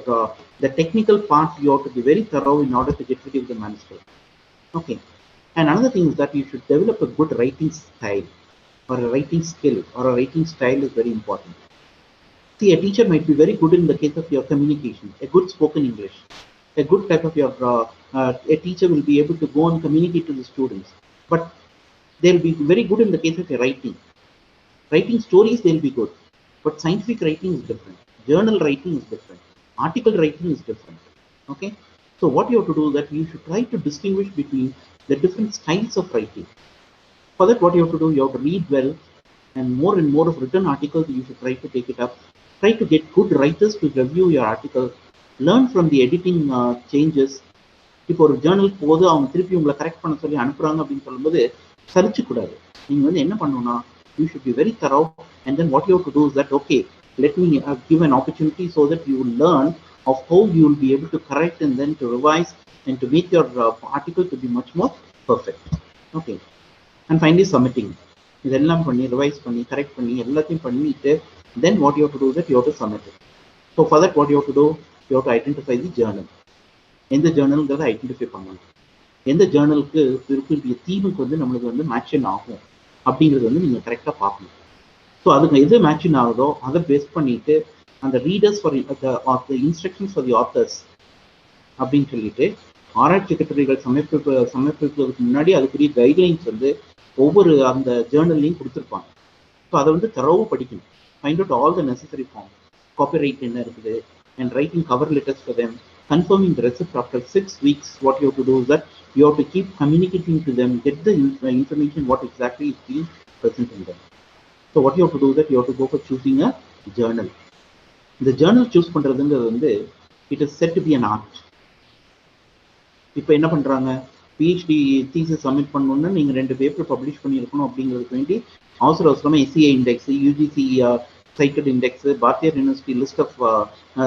the technical part you have to be very thorough in order to get rid of the manuscript. Okay, and another thing is that you should develop a good writing style or a writing skill or a writing style is very important. See, a teacher might be very good in the case of your communication, a good spoken English, a good type of your a teacher will be able to go and communicate to the students, but they'll be very good in the case of your writing stories, they'll be good, but scientific writing is different, journal writing is different, article writing is different. Okay, so what you have to do is that you should try to distinguish between the different styles of writing. For that, what you have to do, you have to read well, and more of written articles you should try to take it up. Try to get good writers to review your article, learn from the editing changes. இப்போ ஒரு ஜேர்னலுக்கு போது அவங்க திருப்பி உங்களை கரெக்ட் பண்ண சொல்லி அனுப்புறாங்க அப்படின்னு சொல்லும்போது சரிச்சு கூடாது. நீங்க என்ன பண்ணணும்னா, you should be very thorough, and then what you have to do is that, okay, let me give an opportunity so that you will learn of how you will be able to correct and then to revise and to make your article to be much more perfect. Okay, and finally submitting. இதெல்லாம் பண்ணி ரிவைஸ் பண்ணி கரெக்ட் பண்ணி எல்லாத்தையும் பண்ணிட்டு then what you have to do is that you have to submit it. So for that, what you have to do, you have to identify the journal. எந்த ஜேர்னல்ங்கிறத ஐடென்டிஃபை பண்ணணும், எந்த ஜேர்னலுக்கு இருக்கக்கூடிய தீமுக்கு நம்மளுக்கு மேட்சின் ஆகும் அப்படிங்கிறது நீங்கள் கரெக்டாக பார்க்கணும். ஸோ அதுக்கு எது மேட்சின் ஆகுதோ அதை பேஸ் பண்ணிட்டு அந்த readers for the instructions for the authors அப்படின்னு சொல்லிட்டு ஆராய்ச்சி கட்டுரைகள் சமர்ப்பிப்பதற்கு முன்னாடி அதுக்குரிய கைட்லைன்ஸ் ஒவ்வொரு அந்த ஜேர்னல்லையும் கொடுத்துருப்பாங்க. ஸோ அதை தரவு படிக்கணும். Find out all the necessary form, copyright என்ன இருக்குது, and writing cover letters for them, confirming the receipt after 6 weeks. What you have to do is that you have to keep communicating to them, get the information what exactly is being present in them. So what you have to do is that you have to go for choosing a journal. The journal choose பண்றதுங்கிறது it is said to be an art. இப்போ என்ன பண்றாங்க, PhD thesis submit பண்ணணும்னா நீங்க 2 பேப்பர் பப்ளிஷ் பண்ணியிருக்கணும் அப்படிங்கிறதுக்கு வேண்டி அவசரமா SCI index, UGC cited index, Bharathiar university list of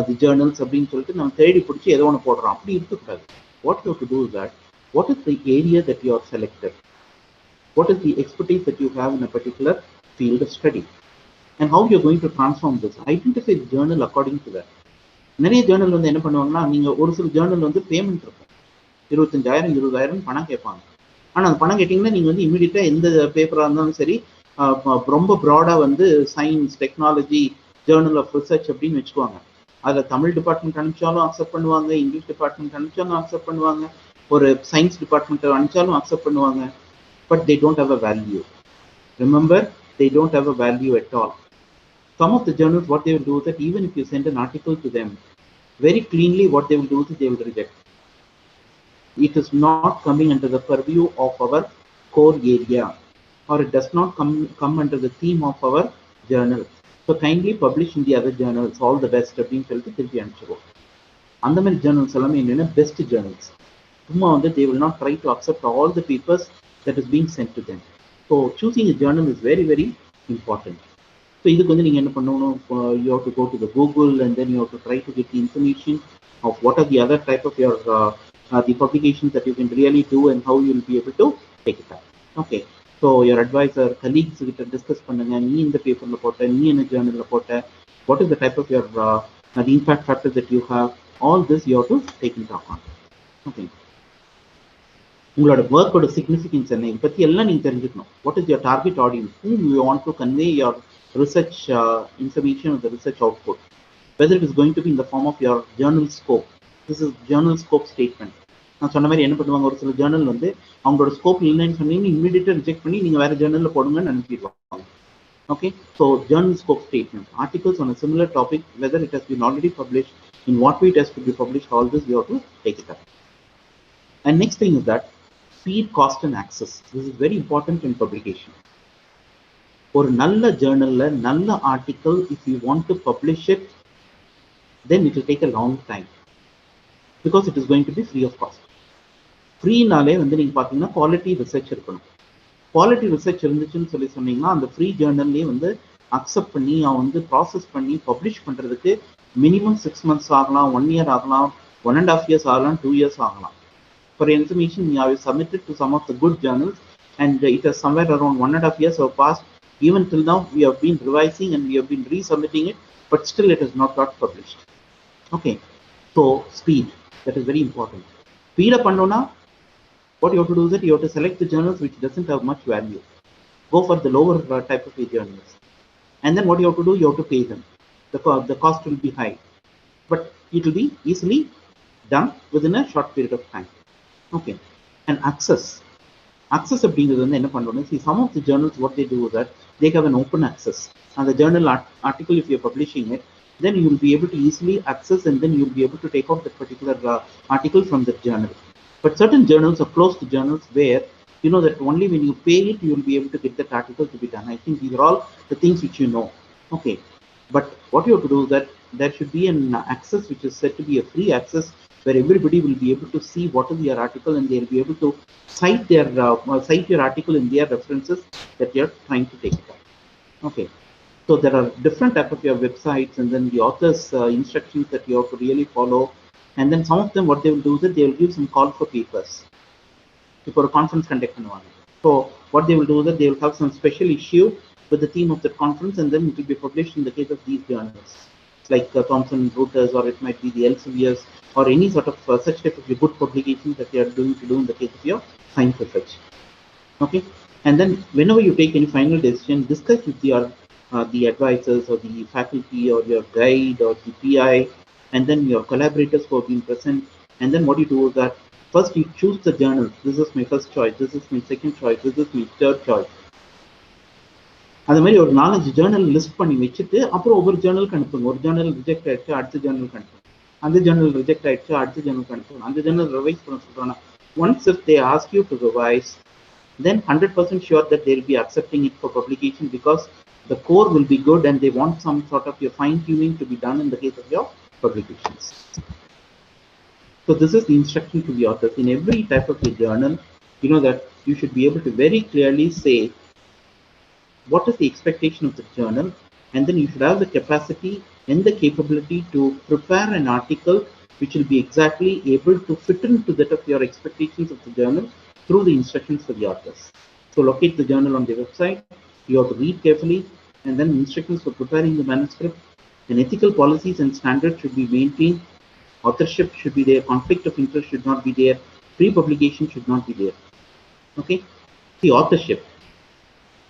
the journals அப்படின்னு சொல்லிட்டு நம்ம தேடி பிடிச்சி ஏதோ ஒன்று போடுறோம். அப்படி இருக்கக்கூடாது. What you have to do is that, what is the area that you are selected, what is the expertise that you have in a particular field of study, and how you are going to transform this. Identify the journal according to that. நிறைய ஜேர்னல் என்ன பண்ணுவாங்கன்னா, நீங்க ஒரு சில ஜேர்னல் பேமெண்ட் இருக்கும், 25,000 20,000 பணம் கேட்பாங்க. ஆனால் அந்த பணம் கேட்டிங்கன்னா நீங்கள் இமீடியட்டா எந்த பேப்பராக இருந்தாலும் சரி, ரொம்ப ப்ராடாக science technology journal of research அப்படின்னு வச்சுக்குவாங்க. அதில் தமிழ் டிபார்ட்மெண்ட் அனுப்பிச்சாலும் அக்செப்ட் பண்ணுவாங்க, இங்கிலீஷ் டிபார்ட்மெண்ட் அனுப்பிச்சாலும் அக்செப்ட் பண்ணுவாங்க, ஒரு சயின்ஸ் டிபார்ட்மெண்ட் அனுப்பிச்சாலும் அக்செப்ட் பண்ணுவாங்க. But they don't have a value. Remember, they don't have a value at all. Some of the journals, what they will do is that even if you send an article to them, very cleanly what they will do is they will reject. It is not coming under the purview of our core area, or it does not come under the theme of our journal. So kindly publish in the other journals. All the best அப்படின்னு சொல்லிட்டு திருப்பி அனுப்பிச்சிடுவோம். அந்த மாதிரி ஜேர்னல்ஸ் எல்லாமே என்னென்ன பெஸ்ட் ஜேர்னல்ஸ். சும்மா they will not try to accept all the papers that is being sent to them. So choosing a journal is very very important. So இதுக்கு நீங்கள் என்ன பண்ணணும், you have to go to the Google and then you have to try to get the information of what are the other type of your the publications that you can really do and how you will be able to take it up. Okay, so your advisor, colleagues கிட்ட டிஸ்கஸ் பண்ணுங்க, நீ இந்த பேப்பர்ல போட்ட, நீ என்ன ஜேர்னல்ல போட்ட, what is the type of your the impact factor that you have, all this you have to take into account. Okay, உங்களோட ஒர்க்கோட சிக்னிஃபிகன்ஸ் என்ன, இதை பற்றி எல்லாம் நீங்கள் தெரிஞ்சுக்கணும். What is your target audience, whom you want to convey your research information or the research output, whether it is going to be in the form of your journal scope. This is journal scope statement. நான் சொன்ன மாதிரி என்ன பண்ணுவாங்க, ஒரு சில ஜேர்னல் வந்து அவங்களோட ஸ்கோப் இல்லைன்னு சொன்னீங்கன்னா இமீடியட்டாக ரிஜெக்ட் பண்ணி நீங்கள் வேறு ஜேர்னலில் போடுங்கன்னு அனுப்பிடுவாங்க. Okay, so journal scope statement, articles on a similar topic, whether it has been already published, in what way it has to be published, all this you have to take it up. And next thing is that speed, cost and access. This is very important in publication. ஒரு நல்ல ஜேர்னல்ல நல்ல article if you want to publish it, then it will take a long time because it is going to be free of cost. ஃப்ரீனாலே வந்து நீங்கள் பார்த்தீங்கன்னா குவாலிட்டி ரிசர்ச் இருக்கணும். குவாலிட்டி ரிசர்ச் இருந்துச்சுன்னு சொன்னீங்கன்னா அந்த ஃப்ரீ ஜேர்னல்லே வந்து அக்செப்ட் பண்ணி அவன் வந்து ப்ராசஸ் பண்ணி பப்ளிஷ் பண்ணுறதுக்கு மினிமம் 6 months ஆகலாம், 1 year ஆகலாம், 1.5 years ஆகலாம், 2 years ஆகலாம். For your information, we have submitted to some of the good journals and it has somewhere around 1.5 years have passed. Even till now, we have been revising and we have been resubmitting it, but still it has not got published. Okay, so speed, that is very important. Speed up pandona, what you have to do is that you have to select the journals which doesn't have much value. Go for the lower type of journals. And then what you have to do, you have to pay them. The cost will be high, but it will be easily done within a short period of time. Okay, and access அப்படிங்கிறது வந்து என்ன பண்ணணும், see some of the journals what they do is that they have an open access and the journal article if you are publishing it, then you will be able to easily access and then you will be able to take out that particular article from the journal. But certain journals are closed journals where you know that only when you pay it you will be able to get that article to be done. I think these are all the things which you know. Okay, but what you have to do is that there should be an access which is said to be a free access where everybody will be able to see what is your article and they will be able to cite your article in their references that you are trying to take it up. Okay, so there are different type of your websites and then the author's instructions that you have to really follow, and then some of them what they will do is that they will give some call for papers for a conference conduct பண்ணுவாங்க. So what they will do is that they will have some special issue with the theme of the conference and then it will be published in the case of these journals like Thomson Reuters, or it might be the Elsevier's or any sort of such type of good publications that you are going to do in the case of your science research. Okay, and then whenever you take any final decision, discuss with your the advisors or the faculty or your guide or the PI and then your collaborators who have been present, and then what you do is that first you choose the journal. This is my first choice, this is my second choice, this is my third choice. அது மாதிரி ஒரு 4-5 ஜேர்னல் லிஸ்ட் பண்ணி வச்சுட்டு அப்புறம் ஒவ்வொரு ஜேர்னலுக்கு அனுப்புங்க. ஒரு ஜேர்னல் ரிஜெக்ட் ஆயிடுச்சு, அடுத்த ஜேர்னலுக்கு அனுப்புங்க. அந்த ஜேர்னல் ரிஜெக்ட் ஆயிடுச்சு, அடுத்த ஜேர்னலுக்கு அனுப்புங்க. அந்த ஜேர்னல் ரிவைஸ் பண்ண சொல்றாங்க. Once if they ask you to revise, then 100% sure that they will be accepting it for publication because the core will be good and they want some sort of your fine tuning to be done in the case of your publications. So this is the instruction to the authors. In every type of a journal, you know that you should be able to very clearly say what is the expectation of the journal, and then you should have the capacity and the capability to prepare an article which will be exactly able to fit into that of your expectations of the journal through the instructions for the authors. So locate the journal on the website, you have to read carefully, and then instructions for preparing the manuscript, and ethical policies and standards should be maintained, authorship should be there, conflict of interest should not be there, pre-publication should not be there. Okay, the authorship.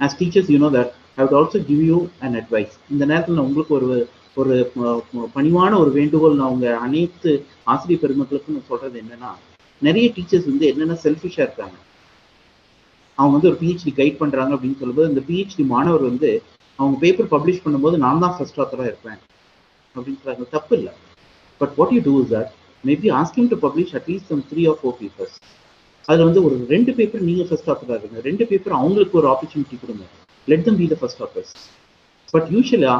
As teachers, you know that I would also give you an advice. இந்த நேரத்தில் நான் உங்களுக்கு ஒரு பணிவான ஒரு வேண்டுகோள் நான் உங்க அனைத்து ஆசிரியர் பெருமக்களுக்கும் நான் சொல்றது என்னன்னா, நிறைய டீச்சர்ஸ் வந்து என்னென்ன செல்ஃபிஷா இருக்காங்க. அவங்க வந்து ஒரு பிஹெச்டி கைட் பண்றாங்க அப்படின்னு சொல்லும்போது இந்த பிஹெச்டி மாணவர் வந்து அவங்க பேப்பர் பப்ளிஷ் பண்ணும்போது நான் தான் ஃபர்ஸ்ட் ஆத்தரா இருப்பேன் அப்படின்னு சொல்றாங்க. தப்பு இல்லை. But what you do is that maybe asking to publish at least some 3 or 4 papers. அதுல வந்து ஒரு 2 பேப்பர் நீங்க ஃபர்ஸ்ட் ஆத்தரா இருங்க, 2 பேப்பர் அவங்களுக்கு ஒரு ஆப்பர்ச்சுனிட்டி கொடுங்க. Let them be the first authors. But usually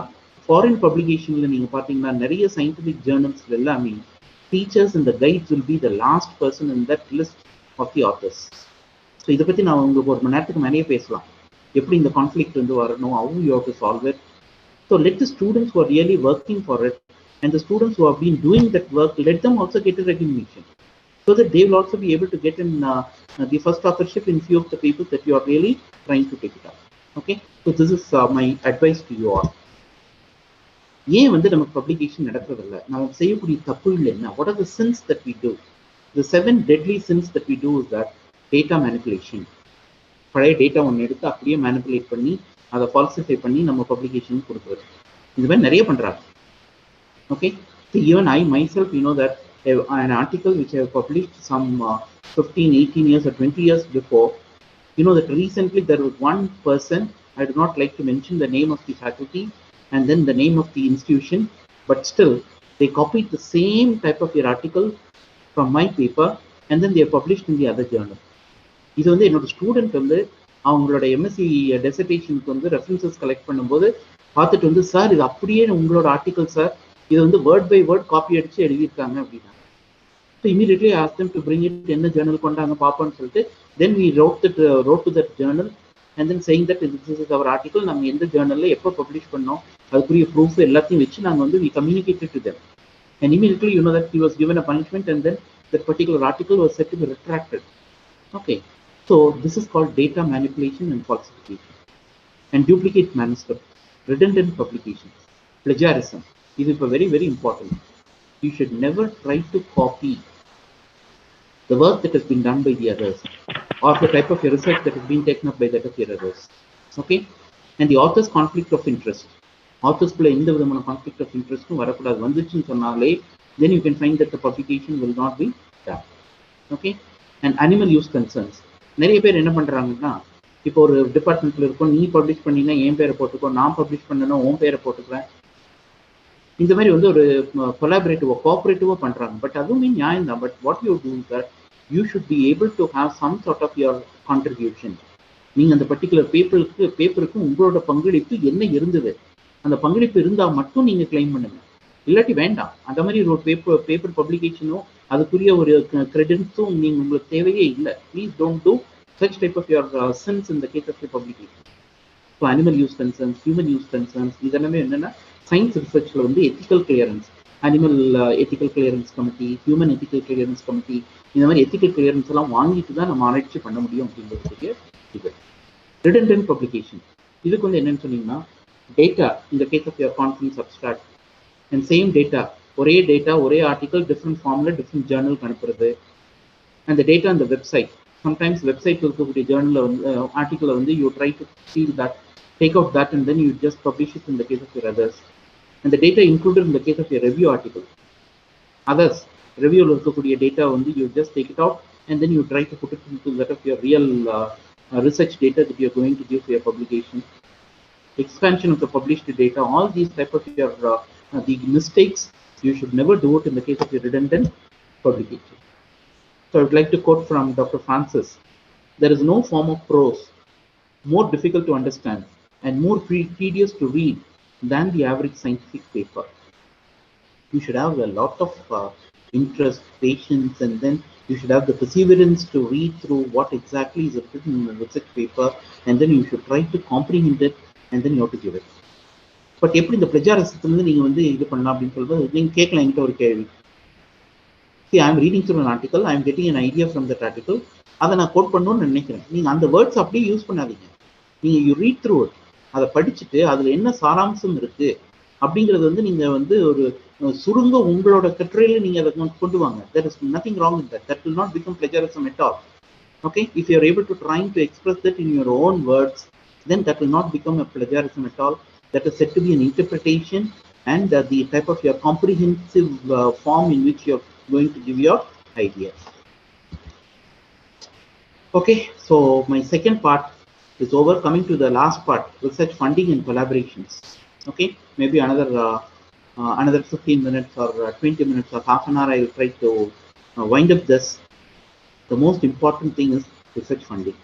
foreign பப்ளிகேஷன்ல நீங்க பாத்தீங்கன்னா நிறைய சயின்டிபிக் ஜேர்னல்ஸ்ல எல்லாமே teachers and the guides will be the last person in that list of the authors. So இதை பத்தி நான் உங்களுக்கு 1 மணி நேரத்துக்கு நிறைய பேசலாம். எப்படி இந்த கான்ஃபிளிக்ட் வந்து வரணும், how you have to solve it. So let the students who are really working for it and the students who have been doing that work, let them also get a recognition, so that they will also be able to get in the first authorship in few of the papers that you are really trying to take it up. Okay, so this is my advice to you all. ஏன் வந்து நமக்கு பப்ளிகேஷன் நடக்கிறதில்ல, நம்ம செய்யக்கூடிய தப்புகள் என்ன, what are the sins that we do? The 7 deadly sins that we do is that data manipulation. பழைய டேட்டா ஒன்று எடுத்து அப்படியே மேனிப்புலேட் பண்ணி அதை ஃபால்சிஃபை பண்ணி நம்ம பப்ளிகேஷன் கொடுக்குறது. இது மாதிரி நிறைய பண்ணுறாங்க. Okay, so even I myself, you know that an article which I have published some 15, 18 years or 20 years before, you know that recently there was one person, I do not like to mention the name of the faculty and then the name of the institution, but still they copied the same type of your article from my paper and then they are published in the other journal. இது வந்து என்னோட ஸ்டூடெண்ட் வந்து அவங்களோட எம்எஸ்சி டெசர்டேஷனுக்கு வந்து ரெஃபரன்சஸ் கலெக்ட் பண்ணும்போது பார்த்துட்டு வந்து, சார் இது அப்படியே உங்களோட ஆர்டிக்கல் சார், இது வந்து வேர்ட் பை வேர்ட் காப்பி அடிச்சு எழுதியிருக்காங்க அப்படின்னா. So immediately ask them to bring it, என்ன ஜேர்னல் கொண்டாங்க பார்ப்போம்னு சொல்லிட்டு then we wrote to that journal and then saying that this is our article, நாங்கள் எந்த ஜேர்னலில் எப்போ பப்ளிஷ் பண்ணோம் அதுக்குரிய ப்ரூஃப் எல்லாத்தையும் வச்சு நாங்கள் வந்து we communicated to them. And immediately you know that he was given a punishment and then that particular article was set to be retracted. Okay, so this is called data manipulation and falsification and duplicate manuscript, redundant publications, plagiarism. This is very, very important. You should never try to copy the work that has been done by the others or the type of research that has been taken up by that of the others. Okay, and the author's conflict of interest. Authors play in the conflict of interest varakuda vanduchu sonnale, then you can find that the publication will not be done. Okay, and animal use concerns. நிறைய பேர் என்ன பண்ணுறாங்கன்னா, இப்போ ஒரு டிபார்ட்மெண்ட்டில் இருக்கும், நீ பப்ளிஷ் பண்ணினா என் பேரை போட்டுக்கோ, நான் பப்ளிஷ் பண்ணனா உன் பேரை போட்டுக்குவேன். இந்த மாதிரி வந்து ஒரு கொலாபரேட்டிவாக கோஆப்ரேட்டிவாக பண்ணுறாங்க. பட் அதுவுமே நியாயம் தான். But what you do that you should be able to have some sort of your contribution. நீங்கள் அந்த பர்டிகுலர் பேப்பருக்கு உங்களோட பங்களிப்பு என்ன இருந்தது, அந்த பங்களிப்பு இருந்தால் மட்டும் நீங்கள் கிளைம் பண்ணுங்க, இல்லாட்டி வேண்டாம். அந்த மாதிரி ஒரு பேப்பர் பப்ளிகேஷனோ அதுக்குரிய ஒரு கிரெடிட்ஸும் நீங்கள் உங்களுக்கு தேவையே இல்லை. Please don't do such type of your sense in the case of your publication. So animal use concerns, human use concerns, இதெல்லாமே என்னென்னா சயின்ஸ் ரிசர்ச்சில் வந்து ethical clearance, animal ethical clearance committee, human ethical clearance committee, இந்த மாதிரி எத்திக்கல் கிளியரன்ஸ் எல்லாம் வாங்கிட்டு தான் நம்ம ஆராய்ச்சி பண்ண முடியும் அப்படிங்கிறதுக்கு இது. ரிடண்டன்ட் பப்ளிகேஷன், இதுக்கு வந்து என்னன்னு சொன்னீங்கன்னா, டேட்டா இந்த case of your conference abstract and same data, ஒரே ஆர்டிக்கல் டிஃப்ரெண்ட் ஃபார்மில் டிஃப்ரெண்ட் ஜேர்னலுக்கு அனுப்புறது. அந்த டேட்டா அந்த வெப்சைட், சம்டைம்ஸ் வெப்சைட்டில் இருக்கக்கூடிய ஜேர்னலில் வந்து ஆர்டிக்கலை வந்து you try to seal that, take out that and then you just publish it in the case of your others. And the data included in the case of your review article. Others, review இருக்கக்கூடிய data வந்து you just take it out and then you try to put it into that of your real research data that you are going to give for your publication. Expansion of the published data, all these type of your the mistakes, you should never do it in the case of your redundant publication. So I would like to quote from Dr. Francis. There is no form of prose more difficult to understand and more tedious to read than the average scientific paper. You should have a lot of interest, patience, and then you should have the perseverance to read through what exactly is written in the research paper, and then you should try to comprehend it, and then you have to give it. But எப்படி இந்த பிளஜாரிசத்துல நீங்க வந்து இது பண்ணலாம் அப்படின்னு சொல்லும்போது நீங்க கேட்கலாம் என்கிட்ட ஒரு கேள்வி. See, I am reading through an article, I am getting an idea from that article. அதை நான் கோட் பண்ணணும்னு நினைக்கிறேன். நீங்க அந்த வேர்ட்ஸ் அப்படியே யூஸ் பண்ணாதீங்க. நீங்க யூ ரீட் த்ரூ இட், அதை படிச்சுட்டு அதுல என்ன சாராம்சம் இருக்கு அப்படிங்கிறது வந்து நீங்க வந்து ஒரு சுருங்க உங்களோட கட்டுரையில நீங்க அதை கொண்டு வாங்க. There is nothing wrong with that. That will not become plagiarism at all. Okay, if you are able to trying to express that in your own words, then that will not become a plagiarism at all. That is said to be an interpretation and the type of your comprehensive form in which you are going to give your ideas. Okay, so my second part is over. Coming to the last part, research funding and collaborations. Okay, maybe another 15 minutes or 20 minutes or half an hour I will try to wind up this. The most important thing is research funding.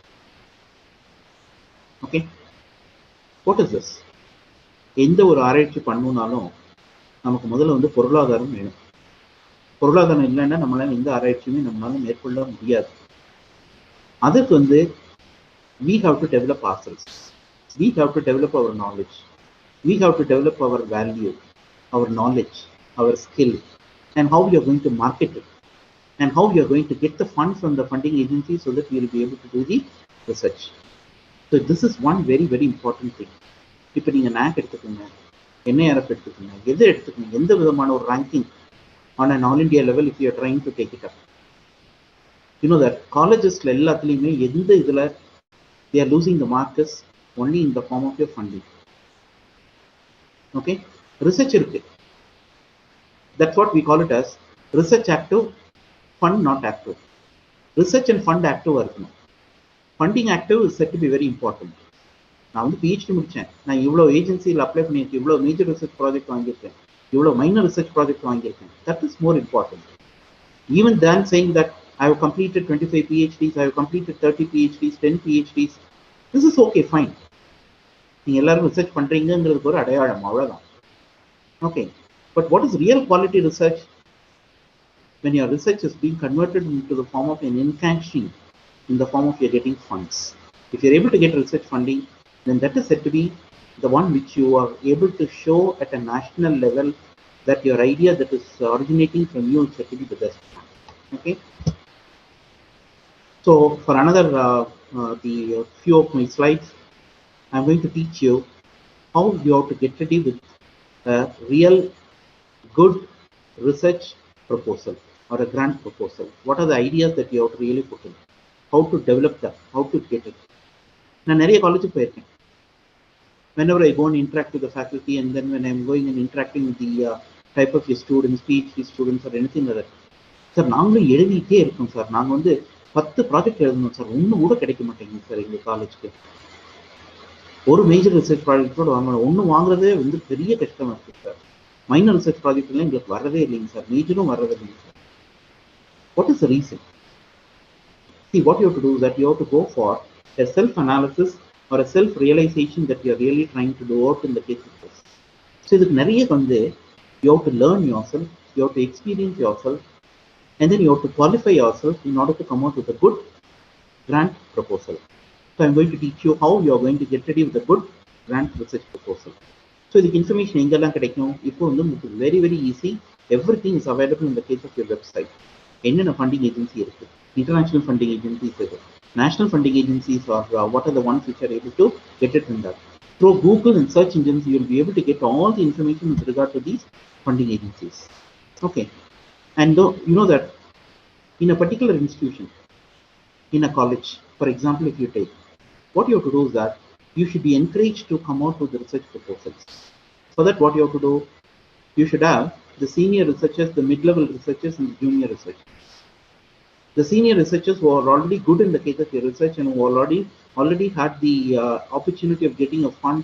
Okay, what is this? எந்த ஒரு ஆராய்ச்சி பண்ணணும்னாலும் நமக்கு முதல்ல வந்து பொருளாதாரம் வேணும். பொருளாதாரம் இல்லைன்னா நம்மளால எந்த ஆராய்ச்சியுமே நம்மளால மேற்கொள்ள முடியாது. அதுக்கு வந்து we have to develop ourselves. We have to develop our knowledge. We have to develop our value, our knowledge, our skill, and how we are going to market it, and how we are going to get the funds from the funding agency so that we will be able to do the research. So this is one very, very important thing. இப்போ நீங்கள் NAAC எடுத்துக்கோங்க, NIRF எடுத்துக்கோங்க, எது எடுத்துக்கோங்க, எந்த விதமான ஒரு ranking on an all India level, if you are trying to take it up, you know that colleges எல்லாத்துலயுமே எந்த இதுல they are losing the markers only in the form of your funding. Okay, research இருக்கு. That's what we call it as research active, fund not active. Research and fund active இருக்கணும். Funding active is said to be very important. நான் வந்து பிஹெச்டி முடிச்சேன், நான் இவ்வளோ ஏஜென்சியில் அப்ளை பண்ணியிருக்கேன், இவ்வளோ மேஜர் ரிசர்ச் ப்ராஜெக்ட் வாங்கியிருக்கேன், இவ்வளோ மைனர் ரிசர்ச் ப்ராஜெக்ட் வாங்கியிருக்கேன். That is more important even than saying that I have completed 25 PhDs, I have completed 30 PhDs, 10 PhDs. This is okay, fine. நீங்க எல்லாரும் ரிசர்ச் பண்றீங்கிறதுக்கு ஒரு அடையாளம், அவ்வளவுதான். Okay, but what is real quality research? When your research is being converted into the form of an encashing, in the form of you're getting funds. If you're able to get research funding, then that is said to be the one which you are able to show at a national level that your idea that is originating from you is said to be the best. Okay. So for another few of my slides, I'm going to teach you how you have to get ready with a real good research proposal or a grant proposal. What are the ideas that you have to really put in? How to develop that? How to get it? நான் நிறைய காலேஜுக்கு போயிருக்கேன். Whenever I go and interact with the faculty, and then when I'm going and interacting with the type of your students, PhD students or anything like that, sir நாங்களும் எழுதிட்டே இருக்கோம் சார், நாங்கள் வந்து 10 ப்ராஜெக்ட் எழுதணும் சார், ஒன்றும் கூட கிடைக்க மாட்டேங்குது சார் எங்கள் காலேஜுக்கு. ஒரு மேஜர் ரிசர்ச் ப்ராஜெக்டோட வாங்கணும், ஒன்று வாங்குறதே வந்து பெரிய கஷ்டமாக இருக்குது சார். மைனர் ரிசர்ச் ப்ராஜெக்ட்லாம் எங்களுக்கு வரதே இல்லைங்க சார், மேஜரும் வரதே இல்லைங்க sir. What is the reason? See, what you have to do is that you have to go for a self-analysis or a self-realization that you are really trying to do out in the case of this. So, இதுக்கு நிறைய வந்து you have to learn yourself, you have to experience yourself, and then you have to qualify yourself in order to come out with a good grant proposal. So, I'm going to teach you how you are going to get ready with a good grant research proposal. So, இதுக்கு information எங்கெல்லாம் கிடைக்கும்? இப்போ வந்து very very easy. Everything is available in the case of your website. என்னென்ன ஃபண்டிங் ஏஜென்சி இருக்கு? International funding agencies இருக்கு, national funding agencies, or what are the ones which are able to get it in that. Through Google and search engines, you will be able to get all the information with regard to these funding agencies. Okay, and you know that in a particular institution, in a college, for example, if you take, what you have to do is that you should be encouraged to come out with the research proposals. For that, what you have to do, you should have the senior researchers, the mid-level researchers, and the junior researchers. The senior researchers who are already good in the case of your research and who already had the opportunity of getting a fund,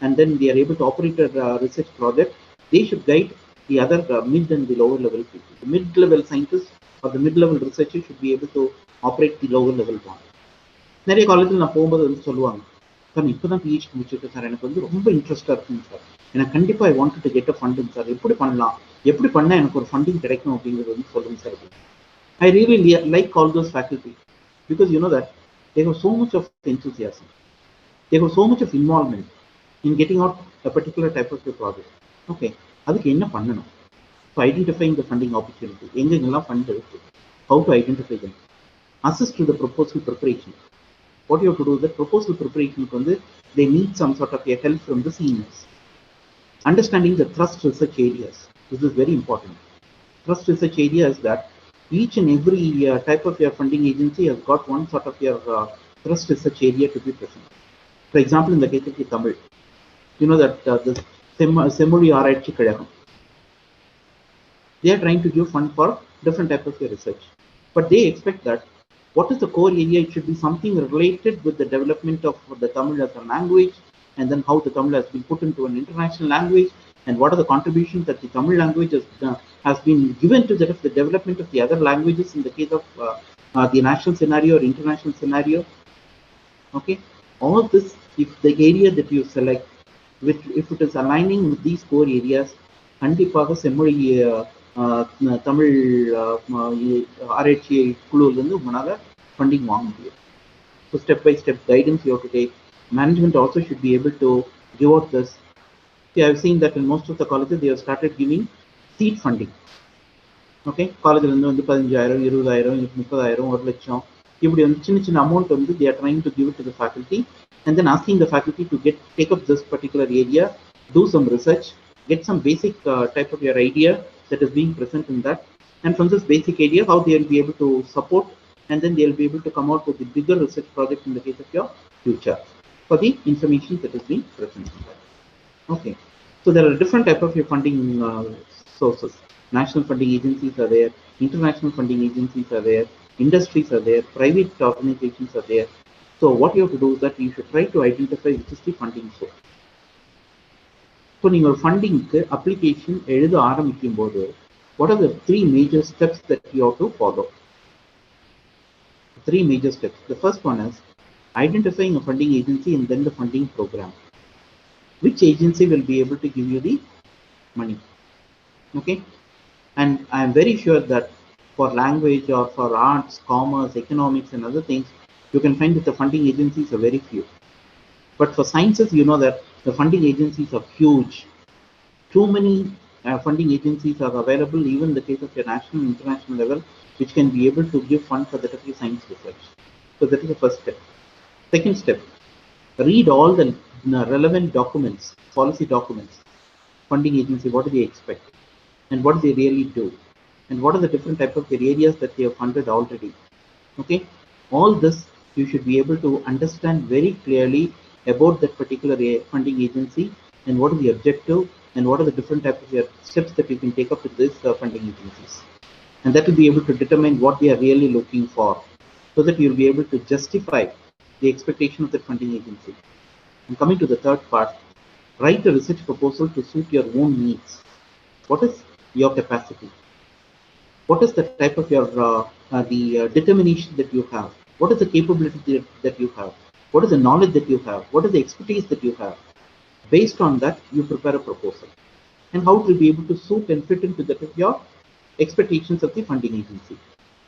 and then they are able to operate a research project, they should guide the other mid and the lower level people. The mid-level scientists or the mid-level researchers should be able to operate the lower level one. நிறைய காலேஜில் நான் போகும்போது வந்து சொல்லுவாங்க, சார் இப்போ தான் பிஹெச்டி முடிச்சிருக்கேன் சார், எனக்கு வந்து ரொம்ப இன்ட்ரெஸ்டாக இருக்குங்க சார், எனக்கு கண்டிப்பாக I want to get a funding sir, எப்படி பண்ணலாம், எப்படி பண்ணால் எனக்கு ஒரு ஃபண்டிங் கிடைக்கும் அப்படிங்கிறது வந்து சொல்லுங்க sir. I really like all those faculty because you know that they have so much of enthusiasm, they have so much of involvement in getting out a particular type of a project. Okay, அதுக்கு என்ன பண்ணணும்? So identifying the funding opportunity, எங்கெங்கெல்லாம் ஃபண்ட் இருக்கு, how to identify them, assist to the proposal preparation. What you have to do is that proposal preparation வந்து they need some sort of a help from the seniors. Understanding the thrust research areas, this is very important. Thrust research area is that each and every type of your funding agency has got one sort of your thrust research area to be present. For example, in the case of Tamil, you know that the Semoli Aaraichi Kazhagam, they are trying to give fund for different types of your research, but they expect that what is the core area? It should be something related with the development of the Tamil as a language, and then how the Tamil has been put into an international language, and what are the contributions that the Tamil language has been given to the development of the other languages in the case of the national scenario or international scenario. Okay, all this, if the area that you select, if it is aligning with these core areas, கண்டிப்பாக செம்மொழி தமிழ் ஆராய்ச்சி குழுவிலிருந்து உங்களால் ஃபண்டிங் வாங்க முடியும். So step by step guidance you have to take. Management also should be able to give out this. See, I've seen that in most of the colleges they have started giving seed funding. Okay, காலேஜ்ல இருந்து வந்து 15,000, 20,000, 30,000, 1 லட்சம் இப்படி வந்து சின்ன சின்ன அமௌண்ட் வந்து they are trying to give it to the faculty and then asking the faculty to take up this particular area, do some research, get some basic type of your idea that is being present in that, and from this basic idea how they will be able to support and then they'll be able to come out with the bigger research project in the case of your future for the information that is being presented. Okay, so there are different type of your funding sources. National funding agencies are there, international funding agencies are there, industries are there, private organizations are there. So what you have to do is that you should try to identify which is the funding source. So your funding application எழுத ஆரம்பிக்கும் போது, what are the 3 major steps that you have to follow? 3 major steps. The first one is identifying a funding agency and then the funding program. Which agency will be able to give you the money? Okay, and I am very sure that for language or for arts, commerce, economics and other things, you can find that the funding agencies are very few. But for sciences, you know that the funding agencies are huge. Too many funding agencies are available, even in the case of your national and international level, which can be able to give funds for that of your science research. So that is the first step. Second step, read all the relevant documents, policy documents. Funding agency, what do they expect? And what do they really do? And what are the different types of areas that they have funded already? Okay, all this you should be able to understand very clearly about that particular funding agency and what is the objective and what are the different types of steps that you can take up with this funding agencies. And that will be able to determine what they are really looking for, so that you will be able to justify the expectation of the funding agency. And coming to the third part, write a research proposal to suit your own needs. What is your capacity? What is the type of your determination that you have? What is the capability that you have? What is the knowledge that you have? What is the expertise that you have? Based on that, you prepare a proposal. And how it will be able to suit and fit into that of your expectations of the funding agency.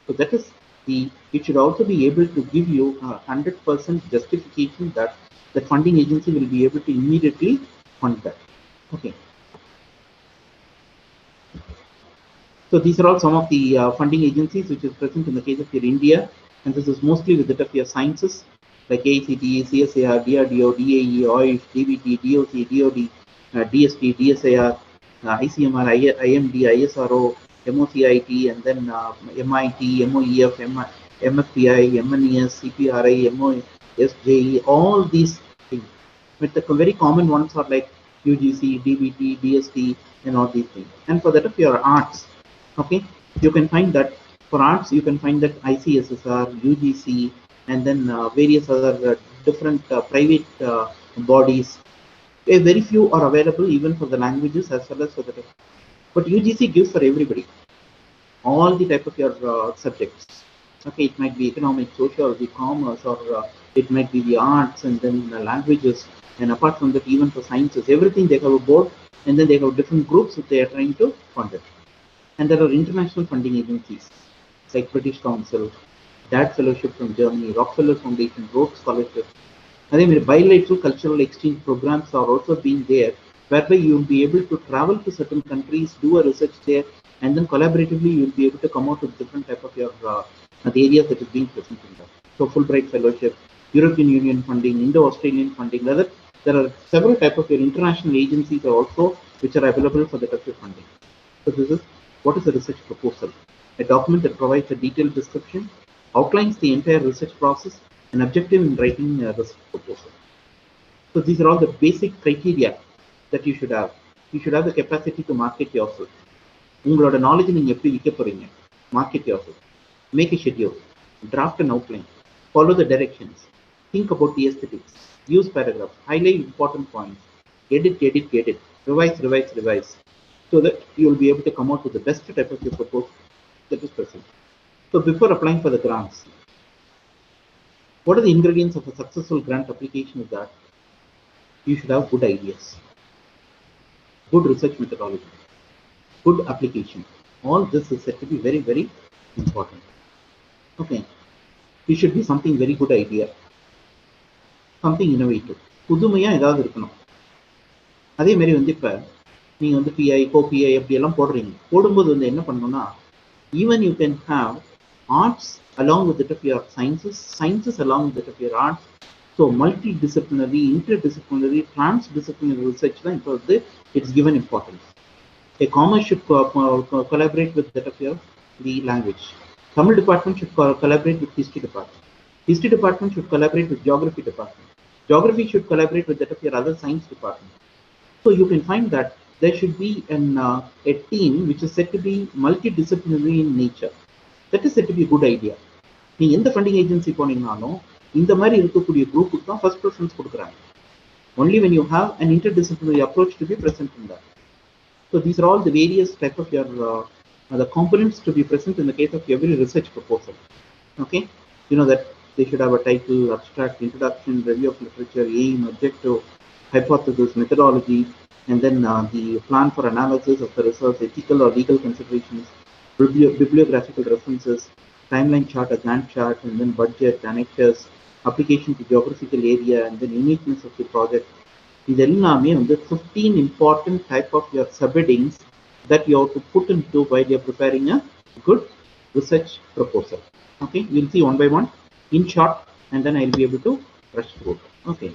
So that is it should also be able to give you 100% justification that the funding agency will be able to immediately fund that. Okay. So these are all some of the funding agencies which is present in the case of your India, and this is mostly with the of your sciences like AICTE, CSIR, DRDO, DAE, OISH, DBT, DOC, DOD, DST, DSIR, ICMR, IMD, ISRO, MOCIT, and then MIT, MOEF, MFPI, MNES, CPRI, MOSJE, all these things. But the very common ones are like UGC, DBT, DST, and all these things. And for that of your arts, okay, you can find that for arts, you can find that ICSSR, UGC, and then various other different private bodies. Very few are available even for the languages as well as for the. But UGC gives for everybody, all the type of your subjects. Okay, it might be economics, sociology, commerce, or it might be the arts and then languages. And apart from that, even for sciences, everything they have a board, and then they have different groups that they are trying to fund it. And there are international funding agencies like British Council, DAD Fellowship from Germany, Rockefeller Foundation, Rhodes Scholarship. And then bilateral cultural exchange programs are also being there, whereby you will be able to travel to certain countries, do a research there, and then collaboratively you will be able to come out with different type of your the areas that is being presented in that. So Fulbright Fellowship, European Union funding, Indo-Australian funding, rather there are several type of your international agencies are also which are available for the type of funding. So this is what is a research proposal? A document that provides a detailed description, outlines the entire research process, and objective in writing a research proposal. So these are all the basic criteria that you should have. You should have the capacity to market yourself. உங்களோட knowledge நீங்க எப்படி விற்க போறீங்க? Market yourself. Make a schedule. Draft an outline. Follow the directions. Think about the aesthetics. Use paragraphs. Highlight important points. Edit. Revise. So that you will be able to come out with the best type of your proposal that is present. So before applying for the grants, what are the ingredients of a successful grant application is that you should have good ideas, good research methodology, good application. All this is said to be very, very important. Okay, it should be something very good idea, something innovative. புதுமையா ஏதாவது இருக்கணும். அதே மாதிரி வந்து இப்ப நீங்க வந்து PI, co-PI அப்படி எல்லாம் போடும்போது வந்து என்ன பண்ணணும்னா, even you can have arts along with it of your sciences along with it of your arts. So multidisciplinary, interdisciplinary, transdisciplinary research line for the it's given importance. A commerce should collaborate with that of your the language. Tamil department should collaborate with history department. History department should collaborate with geography department. Geography should collaborate with that of your other science department. So you can find that there should be a team which is said to be multidisciplinary in nature. That is said to be a good idea. நீங்க எந்த ஃபண்டிங் ஏஜென்சி போனீங்கனாலும் இந்த மாதிரி இருக்கக்கூடிய குரூப்புக்கு தான் ஃபர்ஸ்ட் ப்ரிஃபரன்ஸ் கொடுக்குறாங்க. Only when you have an interdisciplinary approach to be present in that. So these are all the various type of your the components to be present in the case of every research proposal. Okay, you know that they should have a title, abstract, introduction, review of literature, aim, objective, hypothesis, methodology, and then the plan for analysis of the research, ethical or legal considerations, bibliographical references, timeline chart, a Gantt chart, and then budget, annexures, application to geographical area, and then uniqueness of the project. These are the 15 important type of your subheadings that you have to put into while you're preparing a good research proposal. Okay, we'll see one by one in short, and then I'll be able to rush through. Okay,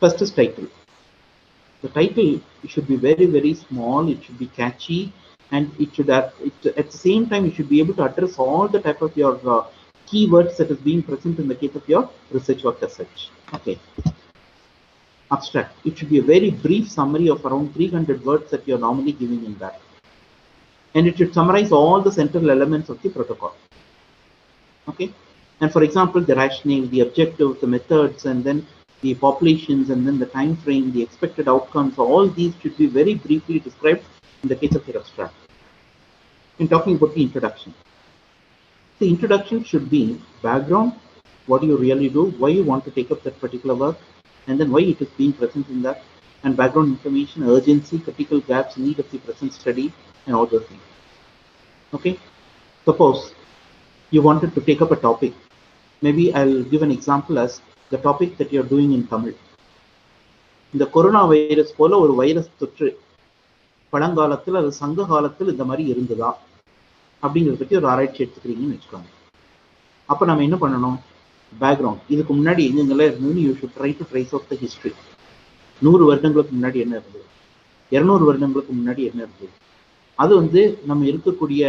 first is title. The title should be very, very small. It should be catchy, and it should have, at the same time, you should be able to address all the type of your keywords that is being present in the case of your research work as such. Okay. Abstract. It should be a very brief summary of around 300 words that you're normally giving in that. And it should summarize all the central elements of the protocol. Okay. And for example, the rationing, the objectives, the methods, and then the populations, and then the time frame, the expected outcomes, all these should be very briefly described in the case of your abstract. In talking about the introduction, the introduction should be background, what do you really do, why you want to take up that particular work, and then why it is being present in that, and background information, urgency, critical gaps, need of the present study, and all those things. Okay, suppose you wanted to take up a topic. Maybe I'll give an example as the topic that you're doing in Tamil. இந்த கொரோனா வைரஸ் போல ஒரு வைரஸ் தொற்று பழங்காலத்தில் அது சங்க காலத்தில் இந்த மாதிரி இருந்ததா அப்படிங்கிறத பற்றி ஒரு ஆராய்ச்சி எடுத்துக்கிறீங்கன்னு வச்சுக்கோங்க. அப்போ நம்ம என்ன பண்ணணும்? பேக்ரவுண்ட், இதுக்கு முன்னாடி எங்கெங்கெல்லாம் இருந்ததுன்னு you should try to trace of the history. 100 வருடங்களுக்கு முன்னாடி என்ன இருந்தது, 200 வருடங்களுக்கு முன்னாடி என்ன இருந்தது, அது நம்ம இருக்கக்கூடிய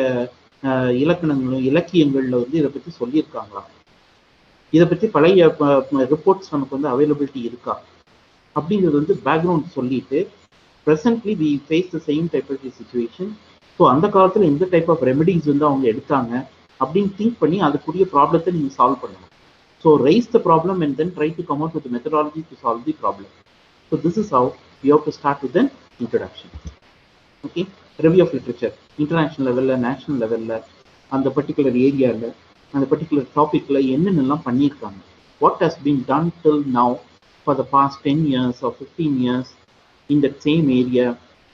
இலக்கணங்களும் இலக்கியங்களில் இதை பற்றி சொல்லியிருக்காங்களா, இதை பற்றி பழைய ரிப்போர்ட்ஸ் நமக்கு அவைலபிலிட்டி இருக்கா அப்படிங்கிறது பேக்ரவுண்ட் சொல்லிட்டு, presently we face the same type of situation. So அந்த காலத்தில் எந்த டைப் ஆஃப் ரெமெடிஸ் அவங்க எடுத்தாங்க அப்படின்னு திங்க் பண்ணி அதுக்குரிய ப்ராப்ளத்தை நீங்கள் சால்வ் பண்ணணும். So rise the problem and then try to come out with methodology to solve the problem. So this is how you have to start with an introduction. Okay, review of literature, international லெவலில், நேஷனல் லெவலில், அந்த பர்டிகுலர் ஏரியாவில், அந்த பர்டிகுலர் டாப்பிக்கில் என்னென்னலாம் பண்ணியிருக்காங்க, what has been done till now for the past 10 years or 15 years in that same area,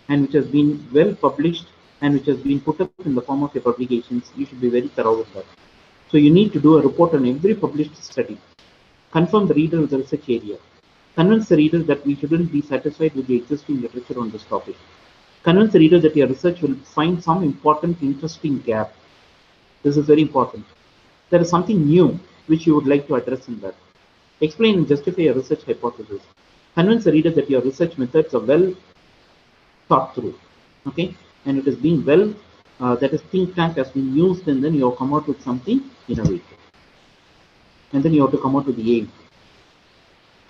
and which has been well published and which has been put up in the form of your publications. You should be very thorough with that. So you need to do a report on every published study. Confirm the reader of the research area. Convince the reader that we shouldn't be satisfied with the existing literature on this topic. Convince the reader that your research will find some important, interesting gap. This is very important. There is something new which you would like to address in that. Explain and justify your research hypothesis. Convince the reader that your research methods are well thought through, okay, and it is being well, that is think tank has been used, and then you have come out with something innovative. And then you have to come out with the aim.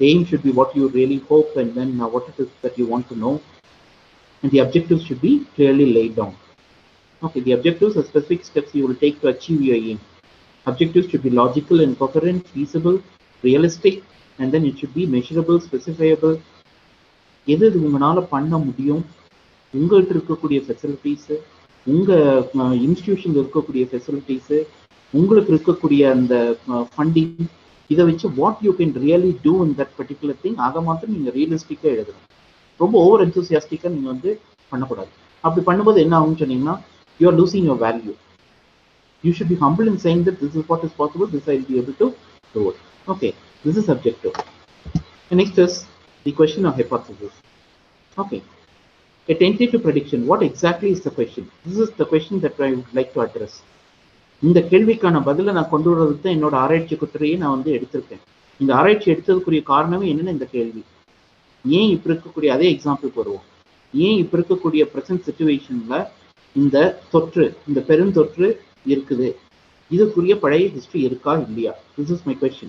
The aim should be what you really hope, and then what it is that you want to know, and the objectives should be clearly laid down. Okay, the objectives are specific steps you will take to achieve your aim. Objectives should be logical and coherent, feasible, realistic, and then it should be measurable, specifiable. எது உங்களால் பண்ண முடியும், உங்கள்கிட்ட இருக்கக்கூடிய ஃபெசிலிட்டிஸு, உங்கள் இன்ஸ்டிடியூஷனில் இருக்கக்கூடிய ஃபெசிலிட்டிஸு, உங்களுக்கு இருக்கக்கூடிய அந்த ஃபண்டிங், இதை வச்சு what you can really do in that particular thing, அதை மாத்திரம் நீங்கள் ரியலிஸ்டிக்காக எழுதணும். ரொம்ப ஓவர் என்தூசியாஸ்டிக்காக நீங்கள் பண்ணக்கூடாது. அப்படி பண்ணும்போது என்ன ஆகும்னு சொன்னீங்கன்னா, you are losing your value. You should be humble in saying that this is what is possible, this I will be able to do it. Okay, this is objective. And next is the question of hypothesis. Okay, a tentative prediction. What exactly is the question? This is the question that I would like to address. இந்த கேள்விக்கான பதிலை நான் கொண்டு வர்றதுக்கு தான் என்னோட ஆராய்ச்சி குற்றத்தையே நான் எடுத்திருக்கேன். இந்த ஆராய்ச்சி எடுத்ததுக்குரிய காரணமே என்னென்ன, இந்த கேள்வி. ஏன் இப்போ இருக்கக்கூடிய அதே எக்ஸாம்பிளுக்கு வருவோம். ஏன் இப்போ இருக்கக்கூடிய ப்ரெசன்ட் சிச்சுவேஷனில் இந்த தொற்று, இந்த பெருந்தொற்று இருக்குது, இதுக்குரிய பழைய ஹிஸ்டரி இருக்கா இல்லையா? This is my question.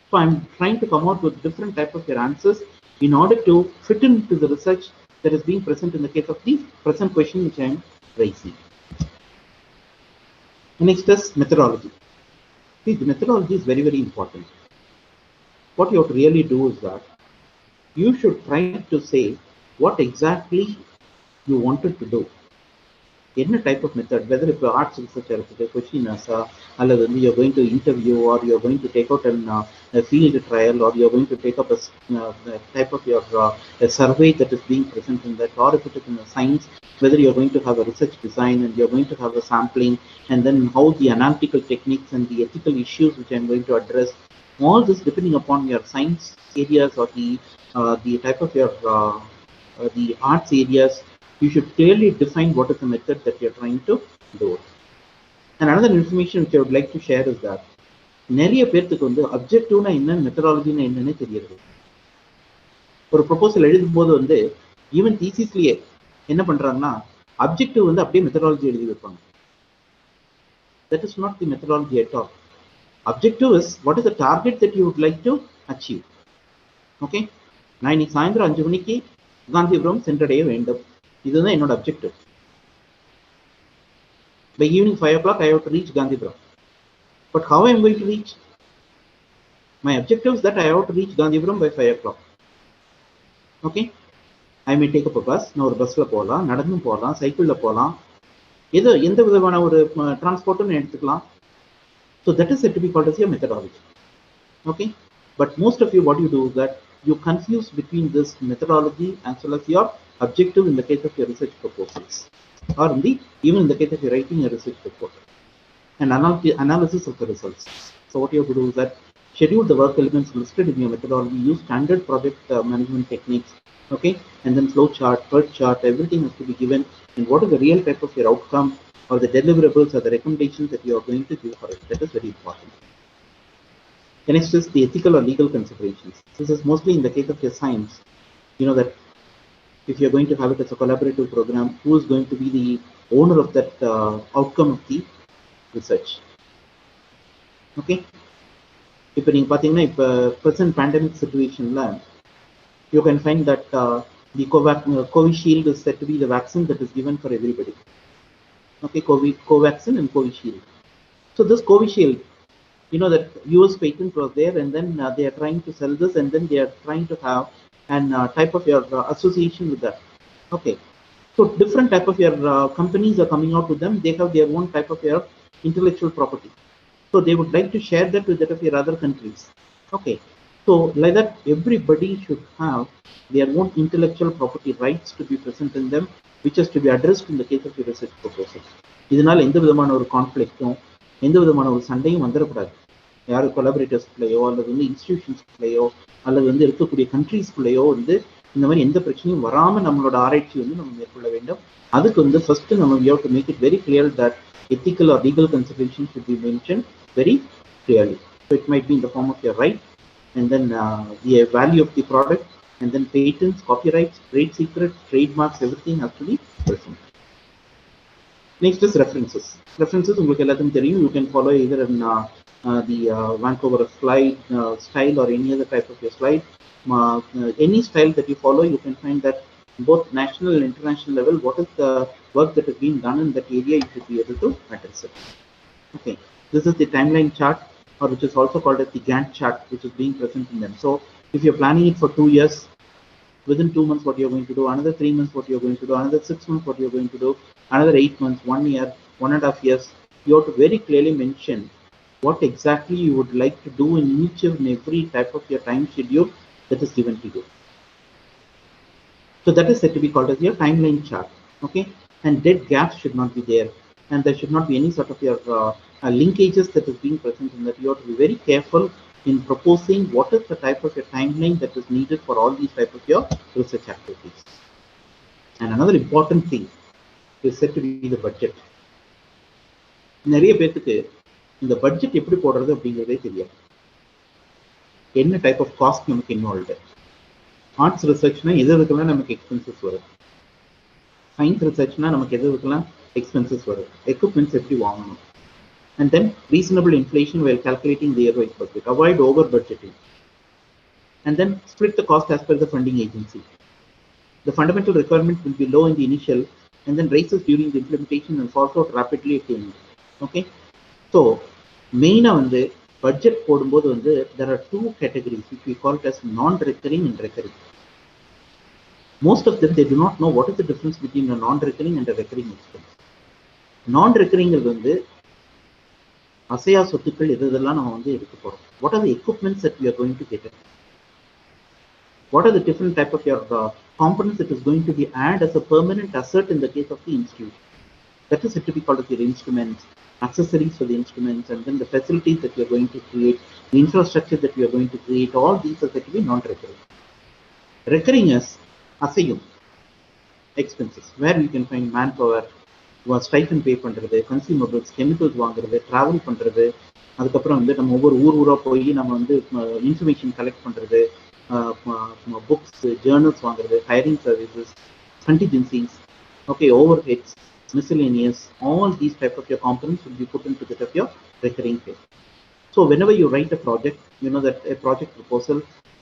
So I'm trying to come out with different type of your answers in order to fit into the research that is being present in the case of the present question which I am raising. Next is methodology. See, the methodology is very, very important. What you have to really do is that you should try to say what exactly you wanted to do. Any type of method, whether if you arts researcher, questionnaires, or you're going to interview, or you're going to take out a field trial, or you're going to take up a type of your a survey that is being present in that, or if it is in a science, whether you're going to have a research design and you're going to have a sampling, and then how the analytical techniques and the ethical issues which I'm going to address, all this depending upon your science areas or the type of your the arts areas. You should clearly define what is the method that you're trying to do. And another information which I would like to share is that நிறைய பேருக்கு வந்து அப்ஜெக்டிவ்னா என்ன, மெத்தடாலஜினா என்னன்னே தெரியாது. ஒரு ப்ரொபோசல் எழுதும் போது வந்து ஈவன் தீசிஸ்லயே என்ன பண்றாங்கன்னா அப்ஜெக்டிவ் வந்து அப்படியே மெத்தடாலஜி எழுதி வைப்பாங்க. That is not the methodology at all. Objective is what is the target that you would like to achieve. Okay, நான் இன்னைக்கு சாயந்தரம் 5 மணிக்கு காந்திபுரம் சென்றடைய வேண்டும், இதுதான் என்னோட objective. By evening 5 o'clock I have to reach Gandhipuram. But how I am going to reach? My objective is that I have to reach Gandhipuram by 5 o'clock. Okay, I may take up a bus. நான் ஒரு பஸ்ல போகலாம், நடந்தும் போகலாம், சைக்கிள்ல போகலாம், ஏதோ எந்த விதமான ஒரு டிரான்ஸ்போர்ட்டும் எடுத்துக்கலாம். So that is said to be called as your methodology. Okay, but most of you, what you do is that you confuse between this methodology as well as your objective in the case of your research proposals, or even in the case of your writing a research report and analysis of the results. So what you have to do is that schedule the work elements listed in your methodology, use standard project management techniques, okay, and then flow chart, PERT chart, everything has to be given, and what is the real type of your outcome or the deliverables or the recommendations that you are going to give for it. That is very important. The next is the ethical or legal considerations. This is mostly in the case of your science. You know that if you're going to have it as a collaborative program, who is going to be the owner of that outcome of the research? Okay. இப்போ நீங்க பாத்தீங்கன்னா இப்போ present pandemic situationல you can find that the Covishield is said to be the vaccine that is given for everybody. Okay, Covaxin and Covishield. So this Covishield, you know that US patent was there, and then they are trying to sell this, and then they are trying to have an type of your association with that. Okay, so different type of your companies are coming out with them. They have their own type of your intellectual property, so they would like to share that with that of your other countries. Okay, so like that everybody should have their own intellectual property rights to be present in them, which is to be addressed in the case of your research proposal. இதனால எந்த விதமான ஒரு கான்ஃப்ளிக்டும் எந்த விதமான ஒரு சண்டையும் வந்துடக்கூடாது. யாரு கொலாபரேட்டர்ஸ்குள்ளேயோ அல்லது இன்ஸ்டிடியூஷன்ஸ்குள்ளேயோ அல்லது இருக்கக்கூடிய கண்ட்ரீஸ்குள்ளேயோ இந்த மாதிரி எந்த பிரச்சனையும் வராம நம்மளோட ஆராய்ச்சி நம்ம மேற்கொள்ள வேண்டும். அதுக்கு ஃபர்ஸ்ட் நம்ம we have to make it very clear that ethical or legal considerations should be mentioned very clearly. So it might be in the form of your right, and then the value of the product, and then patents, copyrights, trade secrets, trademarks, everything has to be present. Next is references. References உங்களுக்கு எல்லாத்துக்கும் தெரியும். You can follow either in the Vancouver slide style or any other type of your slide. Any style that you follow, you can find that both national and international level, what is the work that is being done in that area, you should be able to address it. Okay, this is the timeline chart, or which is also called as the Gantt chart, which is being present in them. So if you're planning it for 2 years, within 2 months what you're going to do, another 3 months what you're going to do, another 6 months what you're going to do, another 8 months, 1 year, 1.5 years, you have to very clearly mention what exactly you would like to do in each and every type of your time schedule that is given to you. So that is said to be called as your timeline chart. Okay, and dead gaps should not be there, and there should not be any sort of your linkages that is being present in that. You have to be very careful in proposing what is the type of your timeline that is needed for all these type of your research activities. And another important thing is said to be the budget. நிறைய பேருக்கு இந்த பட்ஜெட் எப்படி போடுறது அப்படிங்கிறதே தெரியாது. என்ன டைப் ஆஃப் காஸ்ட் நமக்கு இன்வால்வ்டு. ஆர்ட்ஸ் ரிசர்ச்னா எதுக்கெல்லாம் நமக்கு எக்ஸ்பென்சஸ் வரும், சயின்ஸ் ரிசர்ச்னா நமக்கு எதுக்கெல்லாம் எக்ஸ்பென்சஸ் வரும், எக்யூப்மெண்ட்ஸ் எப்படி வாங்கணும், And then reasonable inflation while calculating the year-wise budget. Avoid over-budgeting. And then split the cost as per the funding agency. The fundamental requirement will be low in the initial and then rises during the implementation and falls out rapidly at the end. Okay. So, main on the budget போடும்போது வந்து there are two categories which we call it as non-recurring and recurring. Most of them, they do not know what is the difference between a non-recurring and a recurring expense. Non-recurring வந்து அசையா சொத்துக்கள் இதெல்லாம் நம்ம வந்து எடுக்க போறோம். What are the equipments that we are going to get it? What are the different type of your components that is going to be added as a permanent asset in the case of the institute? That is to be called as your instruments, accessories for the instruments, and then the facilities that we are going to create, the infrastructure that we are going to create. All these are said to be non-recurring. Recurring is asayum expenses, where we can find manpower, stipend pay பண்றது, consumables, chemicals வாங்குறது, travel பண்றது, அதுக்கப்புறம் வந்து நம்ம ஒவ்வொரு ஊரா போய் நம்ம வந்து இன்ஃபர்மேஷன் கலெக்ட் பண்றது, books, journals வாங்குறது, hiring services, contingencies, okay, overheads, miscellaneous, all these type of your components will be put into that of your recurring pay. So whenever you write a project, you know that a project proposal,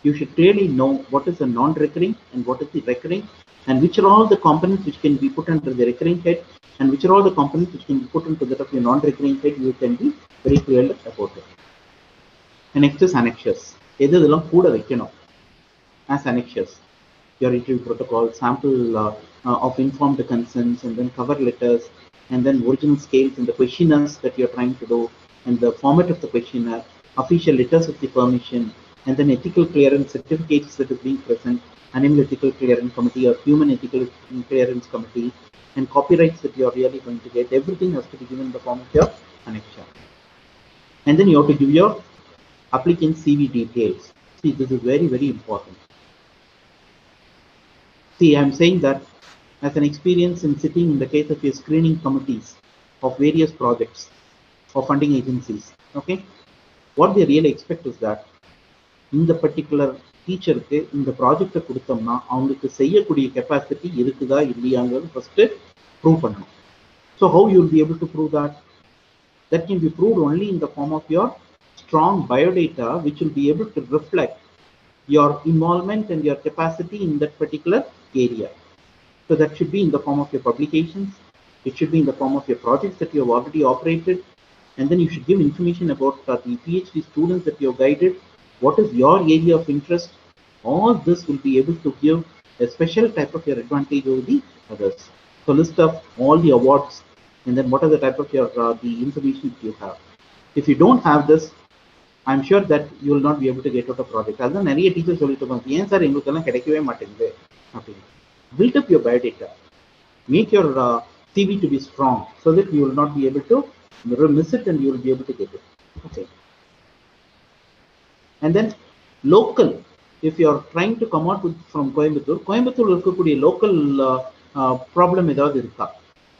you should clearly know what is the non-recurring and what is the recurring, and which are all the components which can be put under the recurring head, and which are all the components which can be put into that of your non-recurring head. You can be very clear about it. And next is annexures. எதெல்லாம் கூட வைக்கணும் as annexures? Your interview protocol, sample of informed consents, and then cover letters, and then original scales and the questionnaires that you're trying to do, and the format of the questionnaire, official letters of the permission, and then ethical clearance certificates that is being present, animal ethical clearance committee or human ethical clearance committee, and copyrights that you are really going to get. Everything has to be given in the form of your annexure. And then you have to give your applicant CV details. See, this is very, very important. See, I'm saying that as an experience in sitting in the case of your screening committees of various projects or funding agencies, okay, what they really expect is that in the particular டீச்சருக்கு இந்த ப்ராஜெக்டை கொடுத்தோம்னா அவங்களுக்கு செய்யக்கூடிய கெப்பாசிட்டி இருக்குதா இல்லையாங்கிறது ஃபர்ஸ்ட் ப்ரூவ் பண்ணணும். So how you will be able to prove that? That can be proved only in the form of your strong biodata, which will be able to reflect your involvement and your capacity in that particular area. So that should be in the form of your publications. It should be in the form of your projects that you have already operated. And then you should give information about the PhD students that you have guided. What is your area of interest? All this will be able to give a special type of your advantage over the others. So list of all the awards, and then what are the type of your the information that you have. If you don't have this, I'm sure that you will not be able to get out a project. As நிறைய டீச்சர் சொல்லிட்டு இருப்பாங்க, ஏன் சார் எங்களுக்கு எல்லாம் கிடைக்கவே மாட்டேங்குது அப்படின்னு. Build up your biodata. Make your CV to be strong so that you will not be able to miss it and you will be able to get it. Okay. And then local. If you are trying to come out with from Coimbatore இருக்கக்கூடிய local problem ஏதாவது இருக்கா,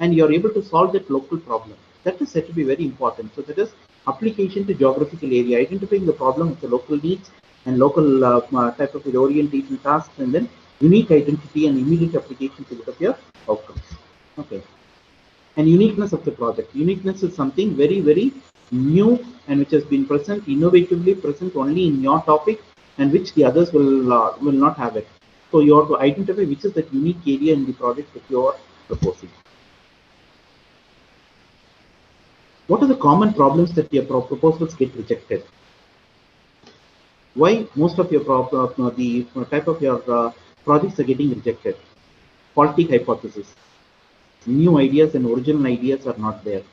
and you are able to solve that local problem, that is said to be very important. So that is application to geographical area, identifying the problem with the local needs and local type of orientation tasks, and then unique identity and immediate application to look at your outcomes. Okay. And uniqueness of the project. Uniqueness is something very, very new and which has been present, innovatively present only in your topic, and which the others will not have it. So you have to identify which is that unique area in the project that you are proposing. What are the common problems that your proposals get rejected? Why most of your the type of your projects are getting rejected? Faulty hypothesis. New ideas and original ideas are not there.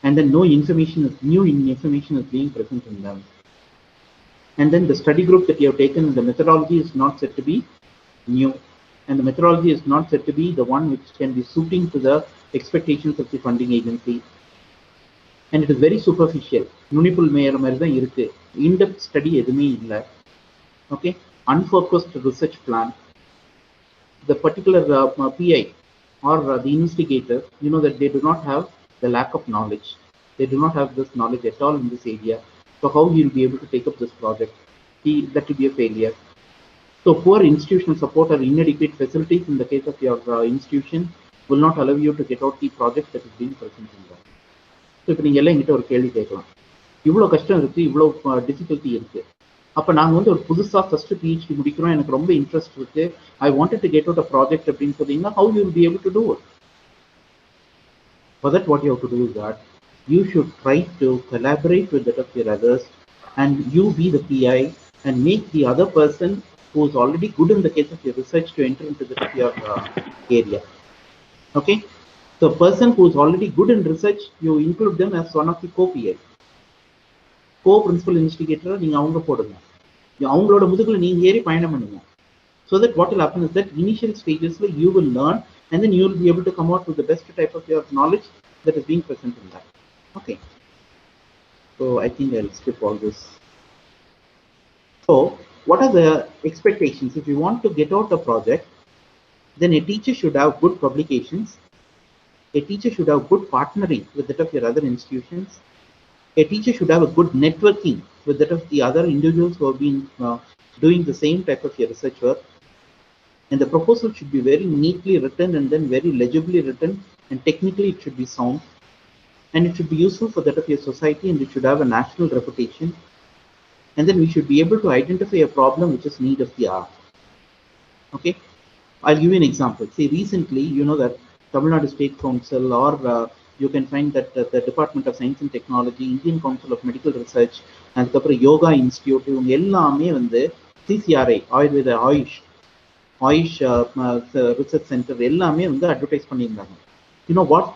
And then no information is new information is being present in them. And then the study group that you have taken, the methodology is not said to be new, and the methodology is not said to be the one which can be suiting to the expectations of the funding agency. And it is very superficial. Nunipul மேயற மாதிரி தான் இருக்கு. In-depth study எதுவுமே இல்லை. Okay, unfocused research plan. The particular PI or the investigator, you know that they do not have the lack of knowledge. They do not have this knowledge at all in this area. So how he will be able to take up this project? That will be a failure. So poor institutional support or inadequate facilities in the case of your institution will not allow you to get out the project that is being present in there. இப்போ நீங்கள் எல்லாம் எங்கிட்ட ஒரு கேள்வி கேட்கலாம், இவ்வளோ கஷ்டம் இருக்குது, இவ்வளோ டிஃபிகல்ட்டி இருக்குது, அப்போ நாங்கள் வந்து ஒரு புதுசாக ஃபஸ்ட்டு பிஹெச்டி முடிக்கிறோம், எனக்கு ரொம்ப இன்ட்ரெஸ்ட் இருக்குது, ஐ wanted to get out a project அப்படின்னு சொன்னீங்கன்னா, how you will be able to do it? For that, what you have to do is that you should try to collaborate with that of your others, and you be the PI and make the other person who is already good in the case of your research to enter into that of your area. Okay, so a person who is already good in research, you include them as one of the co-PI, co-principal investigator. நீங்க அவங்க போடுங்க, அவங்களோட முதுகுல நீங்க ஏறி பயணம் பண்ணுங்க. So that what will happen is that initial stages you will learn, and then you will be able to come out with the best type of your knowledge that is being present in that. Okay, so I think I'll skip all this. So what are the expectations? If you want to get out a project, then a teacher should have good publications, a teacher should have good partnering with that of your other institutions, a teacher should have a good networking with that of the other individuals who have been doing the same type of your research work, and the proposal should be very neatly written and then very legibly written, and technically it should be sound, and it should be useful for that of your society, and it should have a national reputation, and then we should be able to identify a problem which is need of the hour. Okay, I'll give you an example. See, recently, you know that Tamil Nadu State Council, or you can find that the Department of Science and Technology, Indian Council of Medical Research, and the Yoga Institute, எல்லாமே வந்து CCRI, Ayurveda, Ayush Research Center எல்லாமே வந்து அட்வர்டைஸ் பண்ணியிருந்தாங்க. You know what?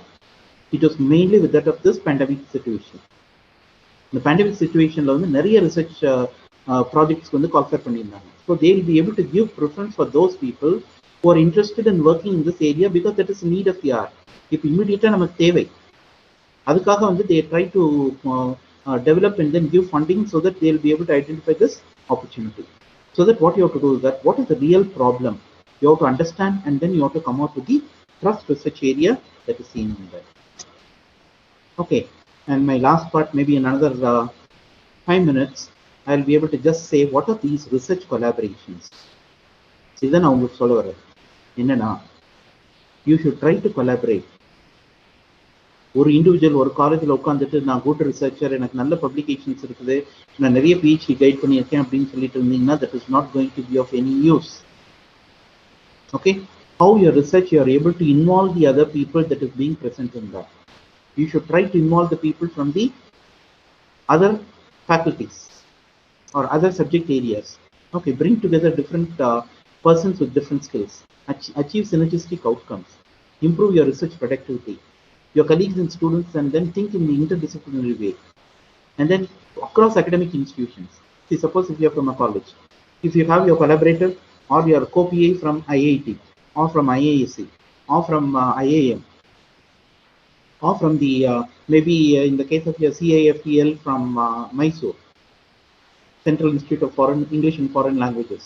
It was mainly with that of this pandemic situation. The pandemic situation la வந்து நிறைய research projects வந்து கால்ஃபர் பண்ணியிருந்தாங்க. So they will be able to give preference for those people who are interested in working in this area, because that is a need of the hour. இப்போ இமீடியட்டாக நமக்கு தேவை, அதுக்காக வந்து they try to develop and then give funding so that they will be able to identify this opportunity. So that what you have to do is that what is the real problem, you have to understand, and then you have to come out with the trust research area that is seen in that. Okay, and my last part, maybe in another 5 minutes, I'll be able to just say what are these research collaborations. இதுதான் நான் உங்களுக்கு சொல்ல வரேன் என்னன்னா, you should try to collaborate. ஒரு இண்டிவிஜுவல் ஒரு காலேஜில் உட்காந்துட்டு நான் குட் ரிசர்ச்சர், எனக்கு நல்ல பப்ளிகேஷன்ஸ் இருக்குது, நான் நிறைய பிஹெச்டி கைட் பண்ணியிருக்கேன் அப்படின்னு சொல்லிட்டு இருந்தீங்கன்னா, that is not going to be of any use. Okay, how your research you are able to involve the other people that is being present in that. You should try to involve the people from the other faculties or other subject areas. Okay, bring together different persons with different skills, achieve synergistic outcomes, improve your research productivity, your colleagues and students, and then think in the interdisciplinary way. And then across academic institutions. See, suppose if you are from a college, if you have your collaborator or your co-PA from IIT or from IISc or from IIM, or from the maybe in the case of your CIFTL from Mysore, Central Institute of English and Foreign Languages.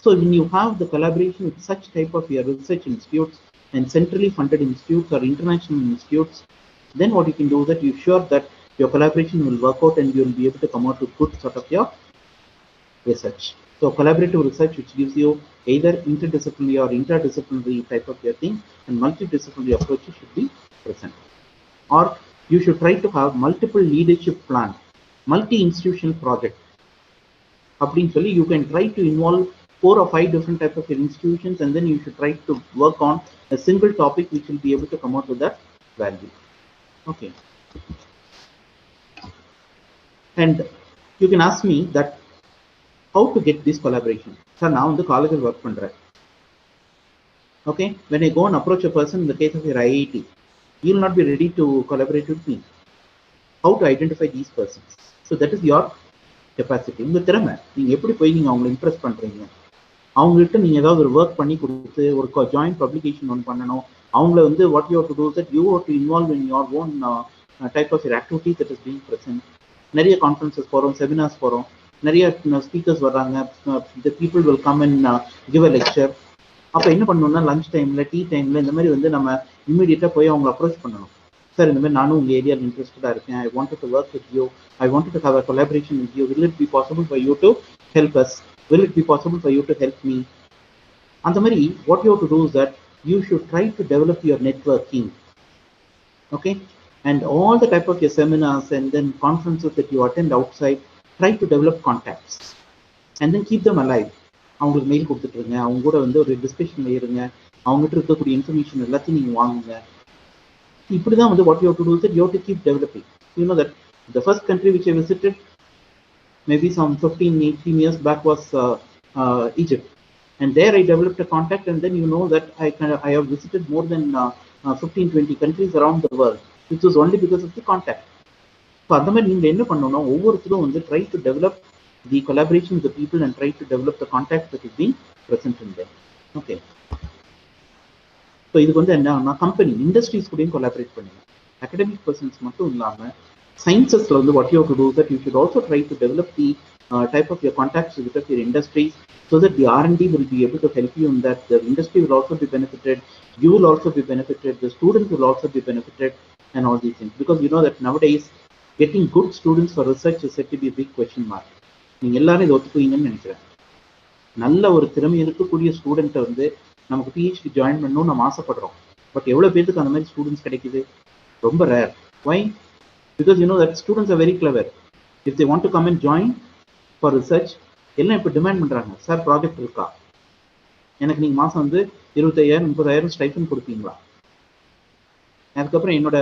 So when you have the collaboration with such type of your research institutes and centrally funded institutes or international institutes, then what you can do is that you sure that your collaboration will work out and you will be able to come out with good sort of your research. So collaborative research, which gives you either interdisciplinary or interdisciplinary type of your thing, and multidisciplinary approaches should be present. Or you should try to have multiple leadership plan, multi-institutional project. Absolutely, you can try to involve 4 or 5 different types of institutions, and then you should try to work on a single topic which will be able to come out with that value. Okay. And you can ask me that how to get this collaboration. Sir, now in the college will work pandra. Okay, when I go and approach a person in the case of your IIT, you will not be ready to collaborate with me. How to identify these persons? So that is your capacity. உங்க திறமை, நீங்க எப்படி போய் நீங்க அவங்களை இம்ப்ரெஸ் பண்றீங்க, அவங்ககிட்ட நீங்க ஏதாவது ஒரு ஒர்க் பண்ணி கொடுத்து ஒரு ஜாயிண்ட் பப்ளிகேஷன் ஒன்று பண்ணணும், அவங்கள வந்து what you have to do that you have to involve in your own type of activity that is being present. நிறைய கான்ஃபரன்சஸ் போகிறோம், செமினார்ஸ் போகிறோம், நிறைய ஸ்பீக்கர்ஸ் வர்றாங்க, the people will come and give a lecture. அப்போ என்ன பண்ணணும்னா லஞ்ச் டைமில், டீ டைமில் இந்த மாதிரி வந்து நம்ம இமீடியட்டாக போய் அவங்களை அப்ரோச் பண்ணணும். சார், இந்த மாதிரி நானும் உங்கள் ஏரியாவில் இன்ட்ரெஸ்டடாக இருக்கேன், I wanted to work with you, I wanted to have a collaboration with you, will it be possible for you to help us, will it be possible for you to help me. அந்த மாதிரி what you have to do is that you should try to develop your networking. Okay, And all the type of your seminars and then conferences that you attend outside, try to develop contacts and then keep them alive. அவங்களுக்கு மெயில் கொடுத்துட்டுருங்க, அவங்க கூட வந்து ஒரு டிஸ்கஷன்ல இருங்க, அவங்ககிட்ட இருக்கக்கூடிய இன்ஃபர்மேஷன் எல்லாத்தையும் நீங்க வாங்குங்க. இப்படிதான் வந்து what you have to do is that you have to keep developing. You know that the first country which I visited maybe some 15-18 years back was Egypt, and there I developed a contact, and then you know that I have visited more than 15-20 countries around the world, which was only because of the contact. So அந்த மாதிரி நீங்க என்ன பண்ணணும்னா ஒவ்வொருத்தரும் வந்து try to develop the collaboration with the people and try to develop the contact that is being present in them. Okay. So இதுக்கு வந்து என்ன கம்பெனி இண்டஸ்ட்ரீஸ் கூடயும் கொலாபரேட் பண்ணுங்க. அகடமிக் பர்சன்ஸ் மட்டும் இல்லாம சயின்சஸ்ல வந்து what you have to do is that you should also try to develop the type of your contacts with your industries, so that the R&D will be able to help you in that. The industry will also be benefited, you will also be benefited, the students will also be benefited, and all these things. Because you know that nowadays getting good students for research is said to be a big question mark. நீங்க எல்லாரும் இதை ஒத்துக்குவீங்கன்னு நினைக்கிறேன். நல்ல ஒரு திறமை இருக்கக்கூடிய ஸ்டூடெண்ட்டை வந்து நமக்கு பிஹெச்டி ஜாயின் பண்ணணும்னு நம்ம ஆசைப்படுறோம். பட் எவ்வளவு பேருக்கு அந்த மாதிரி ஸ்டூடெண்ட்ஸ் கிடைக்குது? ரொம்ப rare. Why? Because you know that students are very clever. If they want to come and join for research, எல்லாம் இப்போ டிமாண்ட் பண்றாங்க, சார் ப்ராஜெக்ட் இருக்கா, எனக்கு நீங்க மாசம் வந்து 25,000-30,000 ஸ்டைஃபன் கொடுப்பீங்களா, அதுக்கப்புறம் என்னோட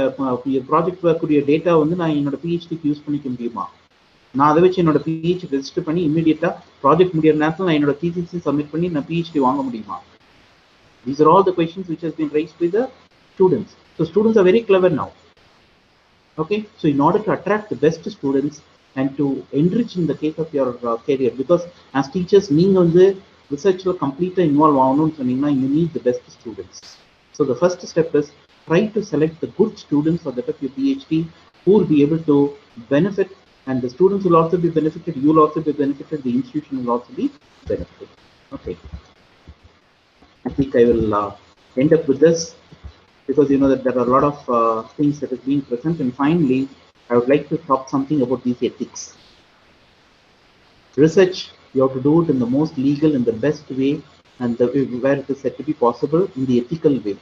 ப்ராஜெக்ட் வரக்கூடிய டேட்டா வந்து நான் என்னோட பிஹெச்டிக்கு யூஸ் பண்ணிக்க முடியுமா, நான் அதை வச்சு என்னோட பிஹெச்டி ரெஜிஸ்டர் பண்ணி இமீடியட்டா ப்ராஜெக்ட் முடிகிற நேரத்தில் நான் என்னோட திசிசி சப்மிட் பண்ணி நான் பிஹெச்டி வாங்க முடியுமா? These are all the questions which has been raised by the students. So students are very clever now. Okay, so in order to attract the best students and to enrich in the case of your career, because as teachers நீங்க வந்து ரிசர்ச்ல கம்ப்ளீட்டா இன்வால்வ் ஆகணும்னு சொன்னீங்கன்னா you need the best students. So the first step is try to select the good students for that of your PhD who will be able to benefit, and the students will also be benefited, you will also be benefited, the institution will also be benefited. Okay, I think I will end up with this, because you know that there are a lot of things that is being present. And finally, I would like to talk something about these ethics. Research, you have to do it in the most legal and the best way, and the way where it is said to be possible in the ethical way.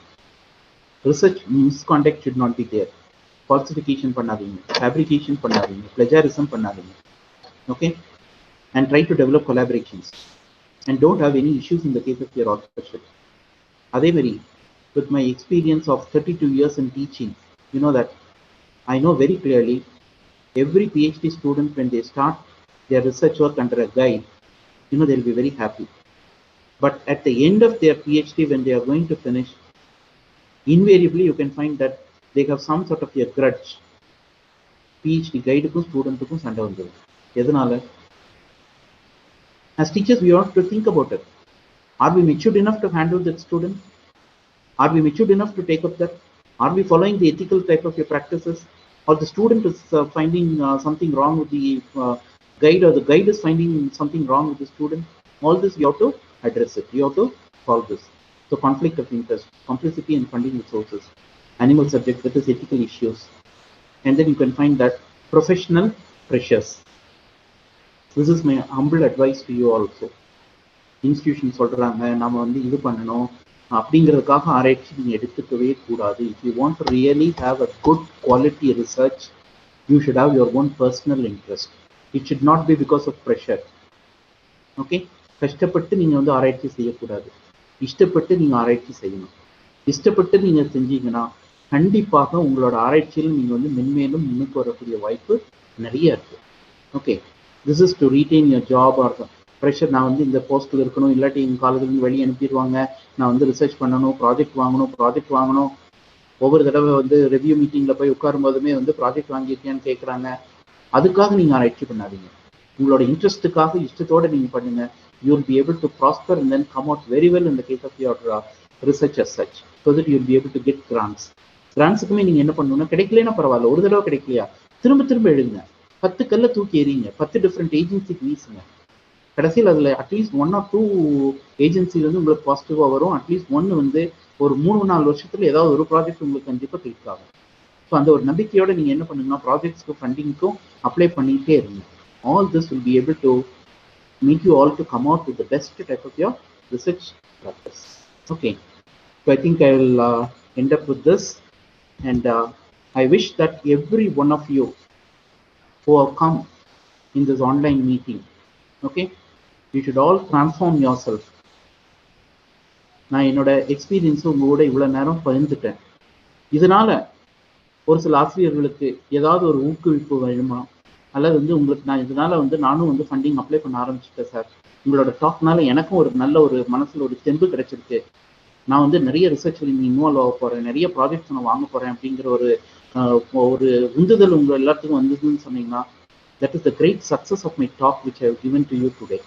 Research misconduct should not be there. Falsification பண்ணாதீங்க, fabrication பண்ணாதீங்க, plagiarism பண்ணாதீங்க. Okay, and try to develop collaborations, and don't have any issues in the case of your authorship. அதே மாதிரி with my experience of 32 years in teaching, you know that I know very clearly every PhD student, when they start their research work under a guide, you know, they'll be very happy. But at the end of their PhD, when they are going to finish, invariably you can find that they have some sort of a grudge. PhD guide-க்கும் ஸ்டூடெண்ட்டுக்கும் சண்டை வந்தது. எதனால? As teachers, we have to think about it. Are we matured enough to handle that student? Are we matured enough to take up that? Are we following the ethical type of your practices? Or the student is finding something wrong with the guide, or the guide is finding something wrong with the student? All this you have to address it. You have to solve this. So conflict of interest, complicity in funding resources, animal subject, that is ethical issues. And then you can find that professional pressures. This is my humble advice to you also. Institution சொல்றாங்க நாம வந்து இது பண்ணணும் அப்படிங்கிறதுக்காக ஆராய்ச்சி நீங்க எடுத்துக்கவே கூடாது. If you want to really have a good quality research, you should have your own personal interest. It should not be because of pressure. Okay, கஷ்டப்பட்டு நீங்க வந்து ஆராய்ச்சி செய்யக்கூடாது, இஷ்டப்பட்டு நீங்க ஆராய்ச்சி செய்யணும். இஷ்டப்பட்டு நீங்க செஞ்சீங்கன்னா கண்டிப்பாக உங்களோட ஆராய்ச்சியில் நீங்க வந்து மென்மேலும் முன்னுக்கு வரக்கூடிய வாய்ப்பு நிறைய இருக்கு. Okay, this is to retain your job or pressure. நான் வந்து இந்த போஸ்ட்டில் இருக்கணும், இல்லாட்டி எங்கள் காலேஜ்லேருந்து வெளியே அனுப்பிடுவாங்க, நான் வந்து ரிசர்ச் பண்ணணும், ப்ராஜெக்ட் வாங்கணும். ஒவ்வொரு தடவை வந்து ரிவ்யூ மீட்டிங்கில் போய் உட்காரும் போதுமே வந்து ப்ராஜெக்ட் வாங்கியிருக்கேன்னு கேட்குறாங்க. அதுக்காக நீங்கள் ஆராய்ச்சி பண்ணாதீங்க. உங்களோட இன்ட்ரெஸ்ட்டுக்காக இஷ்டத்தோடு நீங்கள் பண்ணுங்க. You will be able to prosper and then come out very well in the case of your research as such, so that you will be able to get grants. கிராண்ட்ஸுக்குமே நீங்கள் என்ன பண்ணணும்னா, கிடைக்கலன்னா பரவாயில்ல, ஒரு தடவை கிடைக்கலையா திரும்ப எழுதுங்க, 10 கல்ல தூக்கி எறிங்க, 10 டிஃப்ரெண்ட் ஏஜென்சிக்கு வீசுங்க. கடைசியில் அதில் அட்லீஸ்ட் 1 or 2 ஏஜென்சி வந்து உங்களுக்கு பாசிட்டிவாக வரும். அட்லீஸ்ட் 1 வந்து ஒரு 3-4 வருஷத்துல ஏதாவது ஒரு ப்ராஜெக்ட் உங்களுக்கு கண்டிப்பாக கிளிக் ஆகும். ஸோ அந்த ஒரு நம்பிக்கையோட நீங்கள் என்ன பண்ணுங்கன்னா, ப்ராஜெக்ட்ஸ்க்கு ஃபண்டிங்க்கும் அப்ளை பண்ணிகிட்டே இருங்க. All this will be able to make you all to come out with the best type of your research practice. Okay, so I think I will end up with this, and I wish that every one of you who have come in this online meeting, okay, you should all transform yourself. நான் என்னோட எக்ஸ்பீரியன்ஸ் உங்களோட இவ்வளவு நேரம் பகிர்ந்துட்டேன். இதனால ஒரு சில ஆசிரியர்களுக்கு ஏதாவது ஒரு ஊக்குவிப்பு வேணுமா, அல்லது வந்து உங்களுக்கு நான் இதனால வந்து நானும் வந்து ஃபண்டிங் அப்ளை பண்ண ஆரம்பிச்சுட்டேன் சார், உங்களோட டாக்னால எனக்கும் ஒரு நல்ல ஒரு மனசுல ஒரு தெம்பு கிடைச்சிருக்கு, நான் வந்து நிறைய ரிசர்ச்ல இன்வால்வ் ஆக போறேன், நிறைய ப்ராஜெக்ட்ஸ் நான் வாங்க போறேன் அப்படிங்கிற ஒரு உந்துதல் உங்க எல்லாத்துக்கும் வந்ததுன்னு சொன்னீங்கன்னா, that is the great success of my talk which I have given to you today.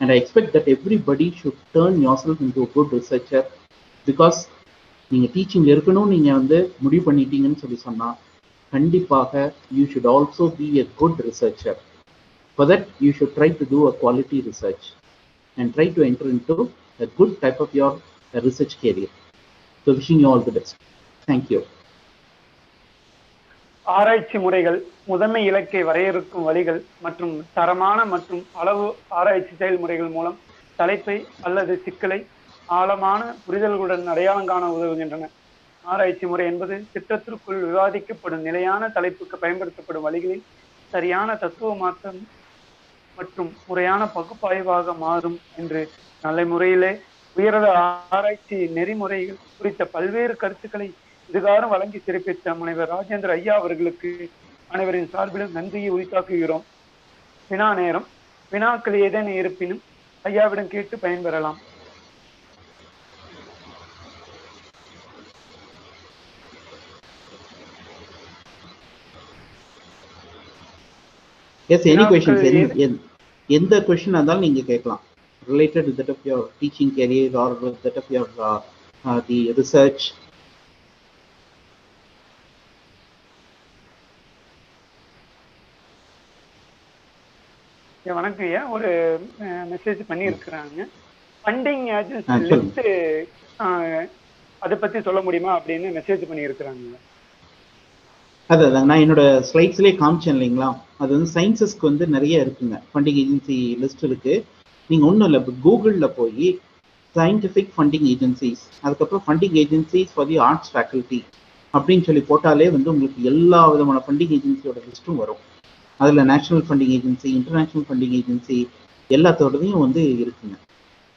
And I expect that everybody should turn yourself into a good researcher, because நீங்க டீச்சிங் இருக்கணும் நீங்க வந்து முடிவு பண்ணிட்டீங்கன்னு சொல்லி சொன்னா கண்டிப்பாக you should also be a good researcher. For that you should try to do a quality research and try to enter into a good type of your research career. So wishing you all the best. Thank you. ஆராய்ச்சி முறைகள், முதன்மை இலக்கை வரையறுக்கும் வழிகள் மற்றும் தரமான மற்றும் அளவு ஆராய்ச்சி செயல்முறைகள் மூலம் தலைப்பை அல்லது சிக்கலை ஆழமான புரிதல்களுடன் அடையாளம் காண உதவுகின்றன. ஆராய்ச்சி முறை என்பது திட்டத்திற்குள் விவாதிக்கப்படும் நிலையான தலைப்புக்கு பயன்படுத்தப்படும் வழிகளில் சரியான தத்துவ மாற்றம் மற்றும் முறையான பகுப்பாய்வாக மாறும் என்று நல்ல முறையிலே உயர்ந்த ஆராய்ச்சி நெறிமுறைகள் குறித்த பல்வேறு கருத்துக்களை இதுகாரம் வழங்கி சிறப்பித்த முனைவர் ராஜேந்திர ஐயா அவர்களுக்கு அனைவரின் சார்பிலும் நன்றியை உரித்தாக்குகிறோம். வினா நேரம். வினாக்கள் ஏதேனும் இருப்பினும் ஐயாவிடம் கேட்டு பயன்பெறலாம். Yes, any questions? எந்த question இருந்தாலும் நீங்க கேட்கலாம், related to that of your teaching career or that of your the research. வணக்கம் ஐயா, ஒரு மெசேஜ் பண்ணியிருக்கிறாங்க. ஃபண்டிங் ஏஜென்சி லிஸ்ட் அதை பத்தி சொல்ல முடியுமா அப்படின்னு மெசேஜ் பண்ணியிருக்கிறாங்க. அதான் நான் என்னோட ஸ்லைட்ஸ்லேயே காமிச்சேன் இல்லைங்களா, அது வந்து சயின்சஸ்க்கு வந்து நிறைய இருக்குங்க. ஃபண்டிங் ஏஜென்சி லிஸ்ட் இருக்கு. நீங்கள் ஒன்றும் இல்லை, இப்போ கூகுளில் போய் சயின்டிஃபிக் ஃபண்டிங் ஏஜென்சிஸ், அதுக்கப்புறம் funding agencies for the arts faculty அப்படின்னு சொல்லி போட்டாலே வந்து உங்களுக்கு எல்லா விதமான ஃபண்டிங் ஏஜென்சியோட லிஸ்ட்டும் வரும். அதில் national funding agency, international funding agency எல்லாத்தோடதையும் வந்து இருக்குங்க.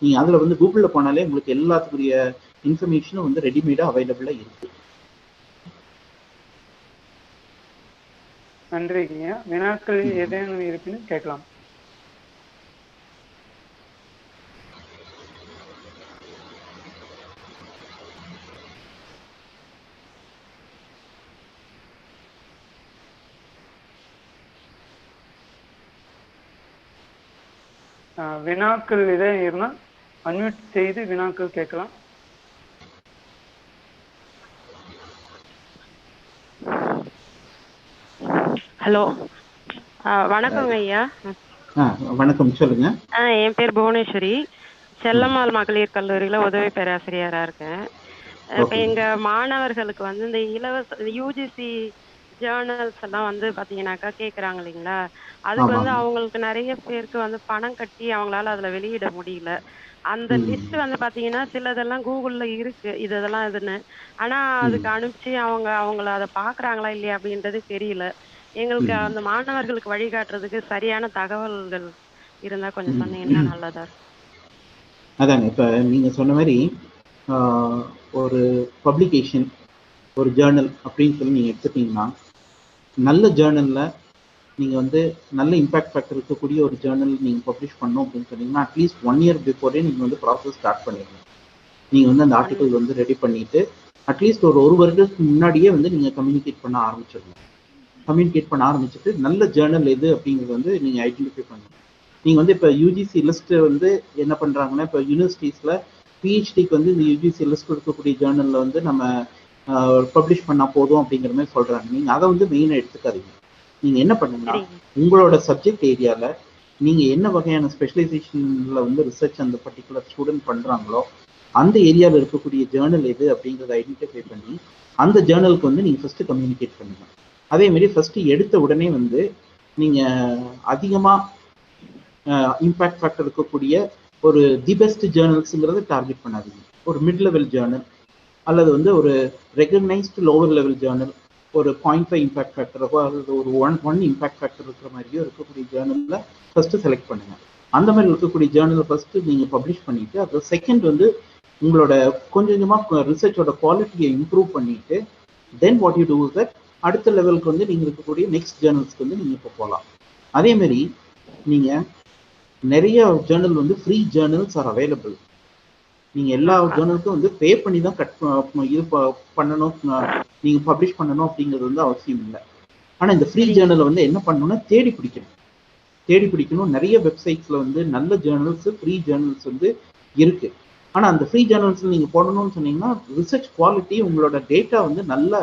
நீங்கள் அதில் வந்து கூகுளில் போனாலே உங்களுக்கு எல்லாத்துக்குரிய இன்ஃபர்மேஷனும் வந்து ரெடிமேடாக அவைலபிளாக இருக்கு. நன்றிங்க. வினாக்கள் ஏதேனும் இருப்பினும் கேட்கலாம். வினாக்கள் இதே இருந்தால் அன்மியூட் செய்து வினாக்கள் கேட்கலாம். ஹலோ, வணக்கங்க ஐயா. வணக்கம், சொல்லுங்க. என் பேர் புவனேஸ்வரி. செல்லம்மாள் மகளிர் கல்லூரியில உதவி பேராசிரியரா இருக்கேன். இப்ப எங்க மாணவர்களுக்கு வந்து இந்த இலவச யூஜிசி ஜேர்னல்ஸ் எல்லாம் வந்து பாத்தீங்கன்னாக்கா கேக்குறாங்க இல்லைங்களா, அதுக்கு வந்து அவங்களுக்கு நிறைய பேருக்கு வந்து பணம் கட்டி அவங்களால அதுல வெளியிட முடியல. அந்த லிஸ்ட் வந்து பாத்தீங்கன்னா சிலதெல்லாம் கூகுள்ல இருக்கு, இதெல்லாம் இதுன்னு. ஆனா அதுக்கு அனுப்பிச்சு அவங்கள அதை பாக்குறாங்களா இல்லையா அப்படின்றது தெரியல. எங்களுக்கு அந்த மாணவர்களுக்கு வழிகாட்டுறதுக்கு சரியான தகவல்கள் இருந்தா கொஞ்சம் சொன்னீங்கன்னா நல்லதா இருக்கும். அதாங்க, இப்ப நீங்க சொன்ன மாதிரி ஒரு பப்ளிகேஷன், ஒரு ஜேர்னல் அப்படின்னு சொல்லி நீங்க எடுத்துட்டீங்கன்னா, நல்ல ஜேர்னல்ல நீங்க வந்து நல்ல இம்பாக்ட் ஃபேக்டர் இருக்கக்கூடிய ஒரு ஜேர்னல் நீங்க பப்ளிஷ் பண்ணணும் அப்படின்னு சொன்னீங்கன்னா அட்லீஸ்ட் 1 year பிஃபோரே நீங்க வந்து ப்ராசஸ் ஸ்டார்ட் பண்ணிடணும். நீங்க வந்து அந்த ஆர்டிகல் வந்து ரெடி பண்ணிட்டு அட்லீஸ்ட் ஒரு வருடத்துக்கு முன்னாடியே வந்து நீங்க கம்யூனிகேட் பண்ண ஆரம்பிச்சிடணும். கம்யூனிகேட் பண்ண ஆரம்பிச்சுட்டு நல்ல ஜேர்னல் எது அப்படிங்கிறது வந்து நீங்க ஐடென்டிஃபை பண்ணணும். நீங்க வந்து இப்போ யூஜிசி லிஸ்ட் வந்து என்ன பண்றாங்கன்னா, இப்போ யூனிவர்சிட்டிஸ்ல பிஹெச்டிக்கு வந்து இந்த யூஜிசி லிஸ்ட் இருக்கக்கூடிய ஜேர்னல்ல வந்து நம்ம பப்ளிஷ் பண்ணா போதும் அப்படிங்கிற மாதிரி சொல்றாங்க. நீங்க அதை வந்து மெயினாக எடுத்துக்காதீங்க. நீங்க என்ன பண்ணுங்கன்னா, உங்களோட சப்ஜெக்ட் ஏரியால நீங்க என்ன வகையான ஸ்பெஷலைசேஷன்ல வந்து ரிசர்ச் அந்த பர்டிகுலர் ஸ்டூடெண்ட் பண்றாங்களோ அந்த ஏரியாவில் இருக்கக்கூடிய ஜேர்னல் எது அப்படிங்கிறத ஐடென்டிஃபை பண்ணி அந்த ஜேர்னலுக்கு வந்து நீங்க ஃபர்ஸ்ட் கம்யூனிகேட் பண்ணுங்க. அதே மாதிரி ஃபர்ஸ்ட் எடுத்த உடனே வந்து நீங்க அதிகமா இம்பாக்ட் ஃபேக்டர் இருக்கக்கூடிய ஒரு தி பெஸ்ட் ஜேர்னல்ஸுங்கிறத டார்கெட் பண்ணாதீங்க. ஒரு மிட் லெவல் ஜேர்னல் அல்லது வந்து ஒரு ரெகக்னைஸ்டு லோவர் லெவல் ஜேர்னல், ஒரு 0.5 இம்பாக்ட் ஃபேக்டரோ அல்லது ஒரு ஒன் இம்பாக்ட் ஃபேக்டர் இருக்கிற மாதிரியோ இருக்கக்கூடிய ஜேர்னலில் ஃபர்ஸ்ட் செலக்ட் பண்ணுங்க. அந்த மாதிரி இருக்கக்கூடிய ஜேர்னலை ஃபர்ஸ்ட் நீங்கள் பப்ளிஷ் பண்ணிட்டு, அது செகண்ட் வந்து உங்களோட கொஞ்சம் கொஞ்சமாக ரிசர்ச்சோட குவாலிட்டியை இம்ப்ரூவ் பண்ணிட்டு, then what you do is that அடுத்த லெவலுக்கு வந்து நீங்கள் இருக்கக்கூடிய நெக்ஸ்ட் ஜேர்னல்ஸ்க்கு வந்து நீங்கள் இப்போ போகலாம். அதேமாரி நீங்கள் நிறைய ஜேர்னல் வந்து ஃப்ரீ ஜேர்னல்ஸ் ஆர் அவைலபிள். நீங்கள் எல்லா ஜேர்னலுக்கும் வந்து பே பண்ணி தான் இது பண்ணணும், நீங்கள் பப்ளிஷ் பண்ணணும் அப்படிங்கிறது வந்து அவசியம் இல்லை. ஆனால் இந்த ஃப்ரீ ஜேர்னலை வந்து என்ன பண்ணணும்னா தேடி பிடிக்கணும். நிறைய வெப்சைட்ஸில் வந்து நல்ல ஜேர்னல்ஸ், ஃப்ரீ ஜேர்னல்ஸ் வந்து இருக்கு. ஆனால் அந்த ஃப்ரீ ஜேர்னல்ஸில் நீங்கள் போடணும்னு சொன்னீங்கன்னா ரிசர்ச் குவாலிட்டி, உங்களோட டேட்டா வந்து நல்ல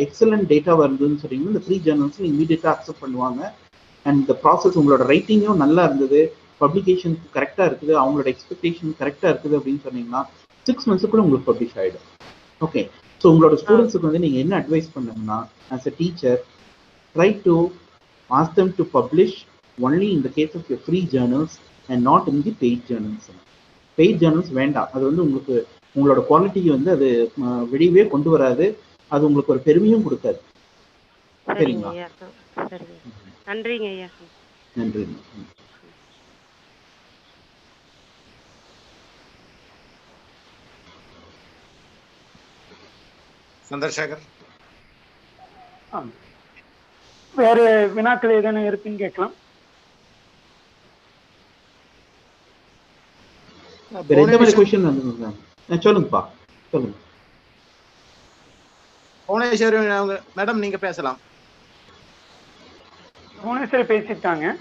எக்ஸலண்ட் டேட்டாவாக இருந்ததுன்னு சொன்னீங்கன்னா இந்த ஃப்ரீ ஜேர்னல்ஸ் இமீடியட்டாக அக்செப்ட் பண்ணுவாங்க. அண்ட் இந்த ப்ராசஸ் உங்களோட ரைட்டிங்கும் நல்லா இருந்தது, பப்ளிகேஷனுக்கு கரெக்டாக இருக்குது, அவங்களோட எக்ஸ்பெக்டேஷன் கரெக்டாக இருக்குது அப்படின்னு சொன்னீங்கன்னா 6 monthsக்குள்ள உங்களுக்கு பப்ளிஷ் ஆகிடும். ஓகே, ஸோ உங்களோட ஸ்டூடெண்ட்ஸுக்கு வந்து நீங்கள் என்ன அட்வைஸ் பண்ணுங்கன்னா, as a teacher, try to ask them to publish only in the case of your free journals and not in the paid journals. paid journals வேண்டாம், அது வந்து உங்களுக்கு உங்களோட குவாலிட்டிக்கு வந்து அது வெளியவே கொண்டு வராது, அது உங்களுக்கு ஒரு பெருமையும் கொடுக்காது. சரிங்களா? நன்றிங்க ஐயா. நன்றி. சந்திரசேகர், வேற வினாக்கள் ஏதேனும் இருக்குன்னு கேட்கலாம். சொல்லுங்கப்பா, சொல்லுங்க. புவனேஸ்வரி மேடம், நீங்க பேசலாம். புவனேஸ்வரி பேசிட்டாங்க.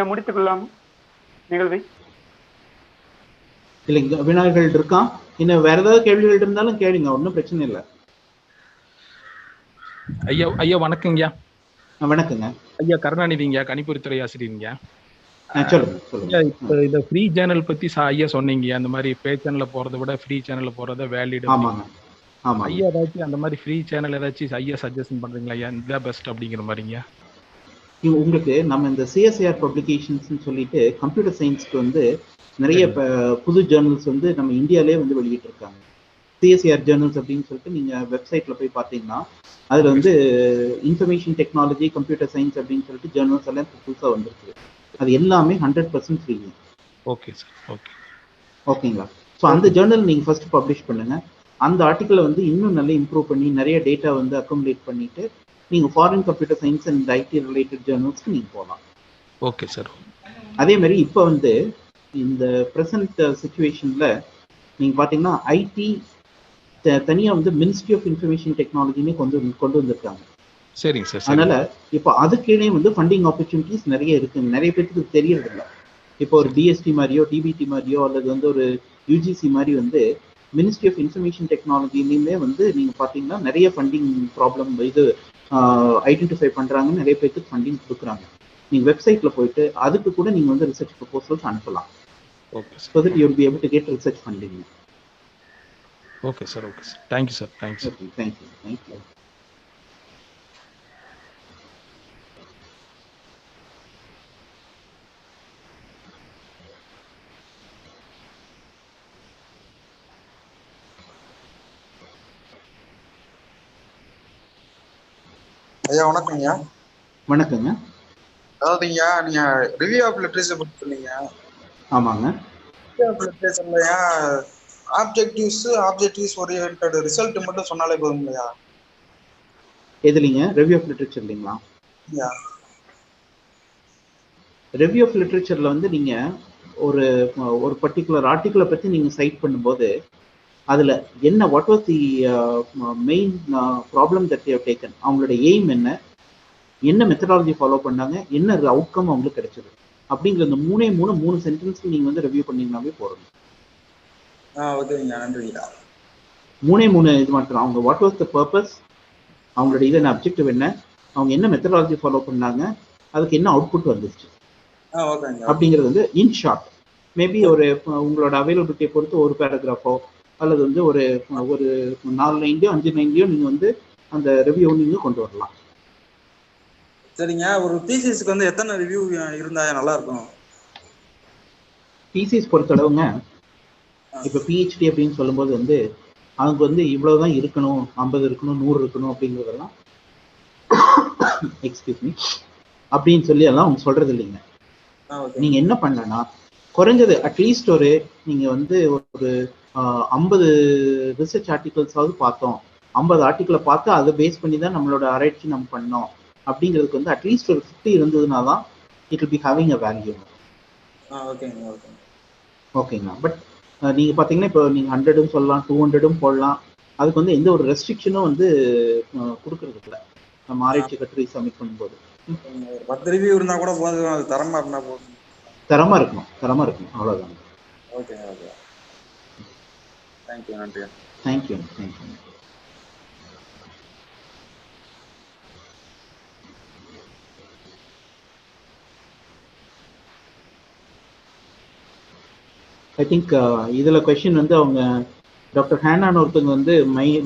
முடித்துக் கொள்ளலாம் நிகழ்வை. இல்லைங்க, வினாக்கள் இருக்கான். இன்னும் வேற ஏதாவது கேள்விகள் இருந்தாலும் கேளுங்க, ஒன்றும் பிரச்சனை இல்லை. ஐயா வணக்கங்கய்யா. வணக்கங்க ஐயா. கருணாநிதிங்க, கணிப்பொறித்துறை ஆசிரியருங்க. சொல்லுங்க. இப்போ இந்த ஃப்ரீ சேனல் பத்தி ஐயா சொன்னீங்க, அந்த மாதிரி பே சேனல்ல போறதை விட ஃப்ரீ சேனல்ல போறத வேலிட். ஐயா ஏதாச்சும் அந்த மாதிரி ஃப்ரீ சேனல் ஏதாச்சும் ஐயா சஜஷன் பண்றீங்களா ஐயா, இதுதான் பெஸ்ட் அப்படிங்கிற மாதிரிங்க? உங்களுக்கு நம்ம இந்த சிஎஸ்ஐஆர் பப்ளிகேஷன்ஸ்னு சொல்லிட்டு கம்ப்யூட்டர் சயின்ஸ்க்கு வந்து நிறைய புது ஜேர்னல்ஸ் வந்து நம்ம இந்தியாவிலே வந்து வெளியிட்டு இருக்காங்க. சிஎஸ்ஐஆர் ஜேர்னல்ஸ் அப்படின்னு சொல்லிட்டு நீங்கள் வெப்சைட்டில் போய் பார்த்தீங்கன்னா அதில் வந்து இன்ஃபர்மேஷன் டெக்னாலஜி, கம்ப்யூட்டர் சயின்ஸ் அப்படின்னு சொல்லிட்டு ஜேர்னல்ஸ் எல்லாம் புதுசாக வந்துருக்கு. அது எல்லாமே 100% ஃப்ரீ. ஓகே சார், ஓகே, ஓகேங்களா? ஸோ அந்த ஜேர்னல் நீங்கள் ஃபர்ஸ்ட் பப்ளிஷ் பண்ணுங்க. அந்த ஆர்டிக்கலை வந்து இன்னும் நல்லா இம்ப்ரூவ் பண்ணி நிறைய டேட்டா வந்து அக்குமுலேட் பண்ணிட்டு நீங்கள் foreign computer science and IT related ஜேர்னல்ஸ்க்கு நீங்கள் போகலாம். Okay sir. அதே மாதிரி இப்போ வந்து இந்த ப்ரெசன்ட் சுச்சுவேஷனில் நீங்கள் பார்த்தீங்கன்னா ஐடி தனியாக வந்து மினிஸ்ட்ரி ஆஃப் இன்ஃபர்மேஷன் டெக்னாலஜினே கொண்டு வந்திருக்காங்க. சரிங்க சார். அதனால இப்போ அதுக்கே வந்து ஃபண்டிங் ஆப்பர்ச்சுனிட்டிஸ் நிறைய இருக்கு, நிறைய பேருக்கு தெரியறதில்ல. இப்போ ஒரு டிஎஸ்டி மாதிரியோ, டிபிடி மாதிரியோ, அல்லது வந்து ஒரு யூஜிசி மாதிரி வந்து மினிஸ்ட்ரி ஆஃப் இன்ஃபர்மேஷன் டெக்னாலஜிலையுமே வந்து நீங்கள் பார்த்தீங்கன்னா நிறைய ஃபண்டிங் ப்ராப்ளம் இது ஐடென்டிஃபை பண்ணுறாங்கன்னு நிறைய பேருக்கு ஃபண்டிங் கொடுக்குறாங்க. நீங்கள் வெப்சைட்டில் போயிட்டு அதுக்கு கூட நீங்கள் வந்து ரிசர்ச் ப்ரொபோசல்ஸ் அனுப்பலாம். Okay sir. So that you will be able to get research funding. Okay sir, okay sir. Thank you sir, thank you. Thank you. ஐயா வணக்கங்கய்யா. வணக்கங்க. அதாவதுங்கய்யா, நீங்க ரிவ்யூ ஆஃப் லிட்ரேச்சர் பத்தி சொன்னீங்க. ஆமாங்க. ரிவ்யூ ஆஃப் லிட்ரேச்சர்லயா ஆப்ஜெக்டிவ்ஸ் ஓரியன்டட் ரிசல்ட் மட்டும் சொன்னாலே போதுங்கய்யா? எதுலீங்க? ரிவ்யூ ஆஃப் லிட்ரேச்சர் இல்லைங்களா? ரிவ்யூ ஆஃப் லிட்ரேச்சர்ல வந்து நீங்க ஒரு பர்டிகுலர் ஆர்டிகிளை பத்தி நீங்க சைட் பண்ணும்போது அதுல என்ன what was the main problem that you have taken, அவங்களோட எய்ம் என்ன மெத்தடாலஜி ஃபாலோ பண்ணாங்க, என்ன அவுட்கம் அவங்களுக்கு கிடைச்சது அப்படிங்கிற அந்த மூணு சென்டென்ஸ் நீங்க வந்து ரிவ்யூ பண்ணீங்கன்னாவே போறோம். மூணு இது மட்டும். அவங்க வாட் வாஸ் த பர்பஸ், அவங்களோட இதன் அப்ஜெக்டிவ் என்ன, அவங்க என்ன மெத்தடாலஜி ஃபாலோ பண்ணாங்க, அதுக்கு என்ன அவுட்புட் வந்துச்சு அப்படிங்கிறது வந்து இன் ஷார்ட் மேபி ஒரு உங்களோட அவைலபிலிட்டியை பொறுத்து ஒரு பேராகிராஃபோ அல்லது வந்து ஒரு 4 லைன்லையோ 5 லைன்லையோ நீங்கள் வந்து அந்த ரிவ்யூ நீங்கள் கொண்டு வரலாம். சரிங்க, ஒரு தீசிஸ்க்கு வந்து எத்தனை ரிவ்யூ இருந்தா நல்லா இருக்கும்? தீசிஸ் பொறுத்தளவுங்க, இப்போ பிஹெச்டி அப்படின்னு சொல்லும்போது வந்து அவங்க வந்து இவ்வளவுதான் இருக்கணும், 50 இருக்கணும், 100 இருக்கணும் அப்படிங்கிறதெல்லாம் எக்ஸ்கியூஸ் மீ அப்படின்னு சொல்லி எல்லாம் அவங்க சொல்றது இல்லைங்க. நீங்க என்ன பண்ணலன்னா குறைஞ்சது அட்லீஸ்ட் ஒரு நீங்க வந்து ஒரு 50 ரிசர்ச் ஆர்டிகல்ஸாவது பார்த்தோம், 50 ஆர்டிக்கலை பார்த்து அதை பேஸ் பண்ணி தான் நம்மளோட ஆராய்ச்சி நம்ம பண்ணோம் அப்படிங்கிறதுக்கு வந்து அட்லீஸ்ட் ஒரு 50 இருந்ததுனா தான் it will be having a value. ஓகேங்களா? பட் நீங்க பாத்தீங்கன்னா இப்போ நீங்க 100ம் சொல்லலாம், 200ம் போடலாம். அதுக்கு வந்து எந்த ஒரு ரெஸ்ட்ரிக்ஷனும் வந்து கொடுக்கறது இல்லை நம்ம ஆராய்ச்சி கட்டுரை சப்மிட் பண்ணும்போது. 10 ரிவ்யூ இருந்தா கூட போதும், அது தரமா இருந்தா போதும். தரமா இருக்கணும் அவ்வளவுதான். Okay okay, thank you. நன்றி. தேங்க்யூ. ஐ திங்க் இதில் கொஸ்டின் வந்து அவங்க டாக்டர் ஹேனான் ஒருத்தவங்க வந்து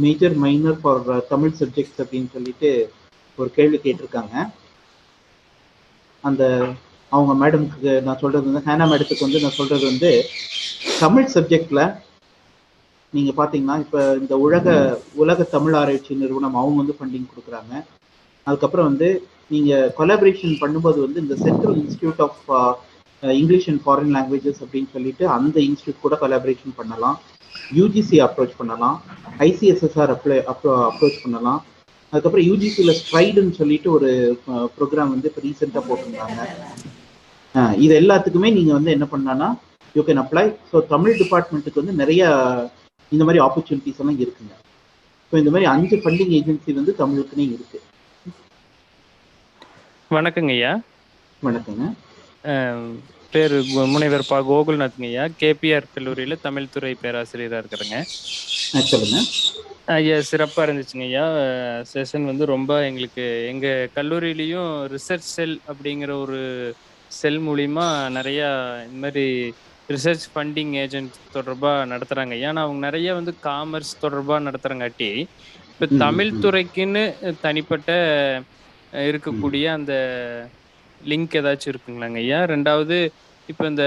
major minor for Tamil subjects அப்படின்னு சொல்லிட்டு ஒரு கேள்வி கேட்டிருக்காங்க. அந்த அவங்க மேடம்க்கு நான் சொல்றது வந்து ஹேனா மேடத்துக்கு வந்து நான் சொல்றது வந்து தமிழ் சப்ஜெக்ட்ல நீங்க பாத்தீங்கன்னா இப்போ இந்த உலக தமிழ் ஆராய்ச்சி நிறுவனம் அவங்க வந்து ஃபண்டிங் கொடுக்குறாங்க. அதுக்கப்புறம் வந்து நீங்க கொலாபரேஷன் பண்ணும்போது வந்து இந்த central institute of English and foreign languages அப்படின்னு சொல்லிட்டு அந்த இன்ஸ்டியூட் கூட கொலாபரேஷன் பண்ணலாம், யூஜிசி அப்ரோச் பண்ணலாம், ஐசிஎஸ்எஸ்ஆர் அப்ரோச் பண்ணலாம். அதுக்கப்புறம் யூஜிசியில் ஸ்ட்ரைடுன்னு சொல்லிட்டு ஒரு ப்ரோக்ராம் வந்து இப்போ ரீசெண்டாக போட்டிருந்தாங்க. இது எல்லாத்துக்குமே நீங்கள் வந்து என்ன பண்ணலான்னா you can apply. So Tamil டிபார்ட்மெண்ட்டுக்கு வந்து நிறைய இந்த மாதிரி ஆப்பர்ச்சுனிட்டிஸ் எல்லாம் இருக்குங்க. ஸோ இந்த மாதிரி 5 ஃபண்டிங் ஏஜென்சி வந்து தமிழுக்குன்னே இருக்கு. வணக்கங்க ஐயா. வணக்கங்க. பேர் முனைவர் பா கோகுல்நாத்ங்க ஐயா. கேபிஆர் கல்லூரியில் தமிழ் துறை பேராசிரியராக இருக்கிறேங்க. சொல்லுங்க ஐயா. சிறப்பாக இருந்துச்சுங்க ஐயா. செஷன் வந்து ரொம்ப எங்களுக்கு எங்கள் கல்லூரியிலையும் ரிசர்ச் செல் அப்படிங்கிற ஒரு செல் மூலிமா நிறையா இந்த மாதிரி ரிசர்ச் ஃபண்டிங் ஏஜென்ட் தொடர்பாக நடத்துகிறாங்க ஐயா. ஆனால் அவங்க நிறைய வந்து காமர்ஸ் தொடர்பாக நடத்துகிறங்காட்டி இப்போ தமிழ் துறைக்குன்னு தனிப்பட்ட இருக்கக்கூடிய அந்த லிங்க் ஏதாச்சும் இருக்குங்களாங்க ஐயா? 2வது இப்போ இந்த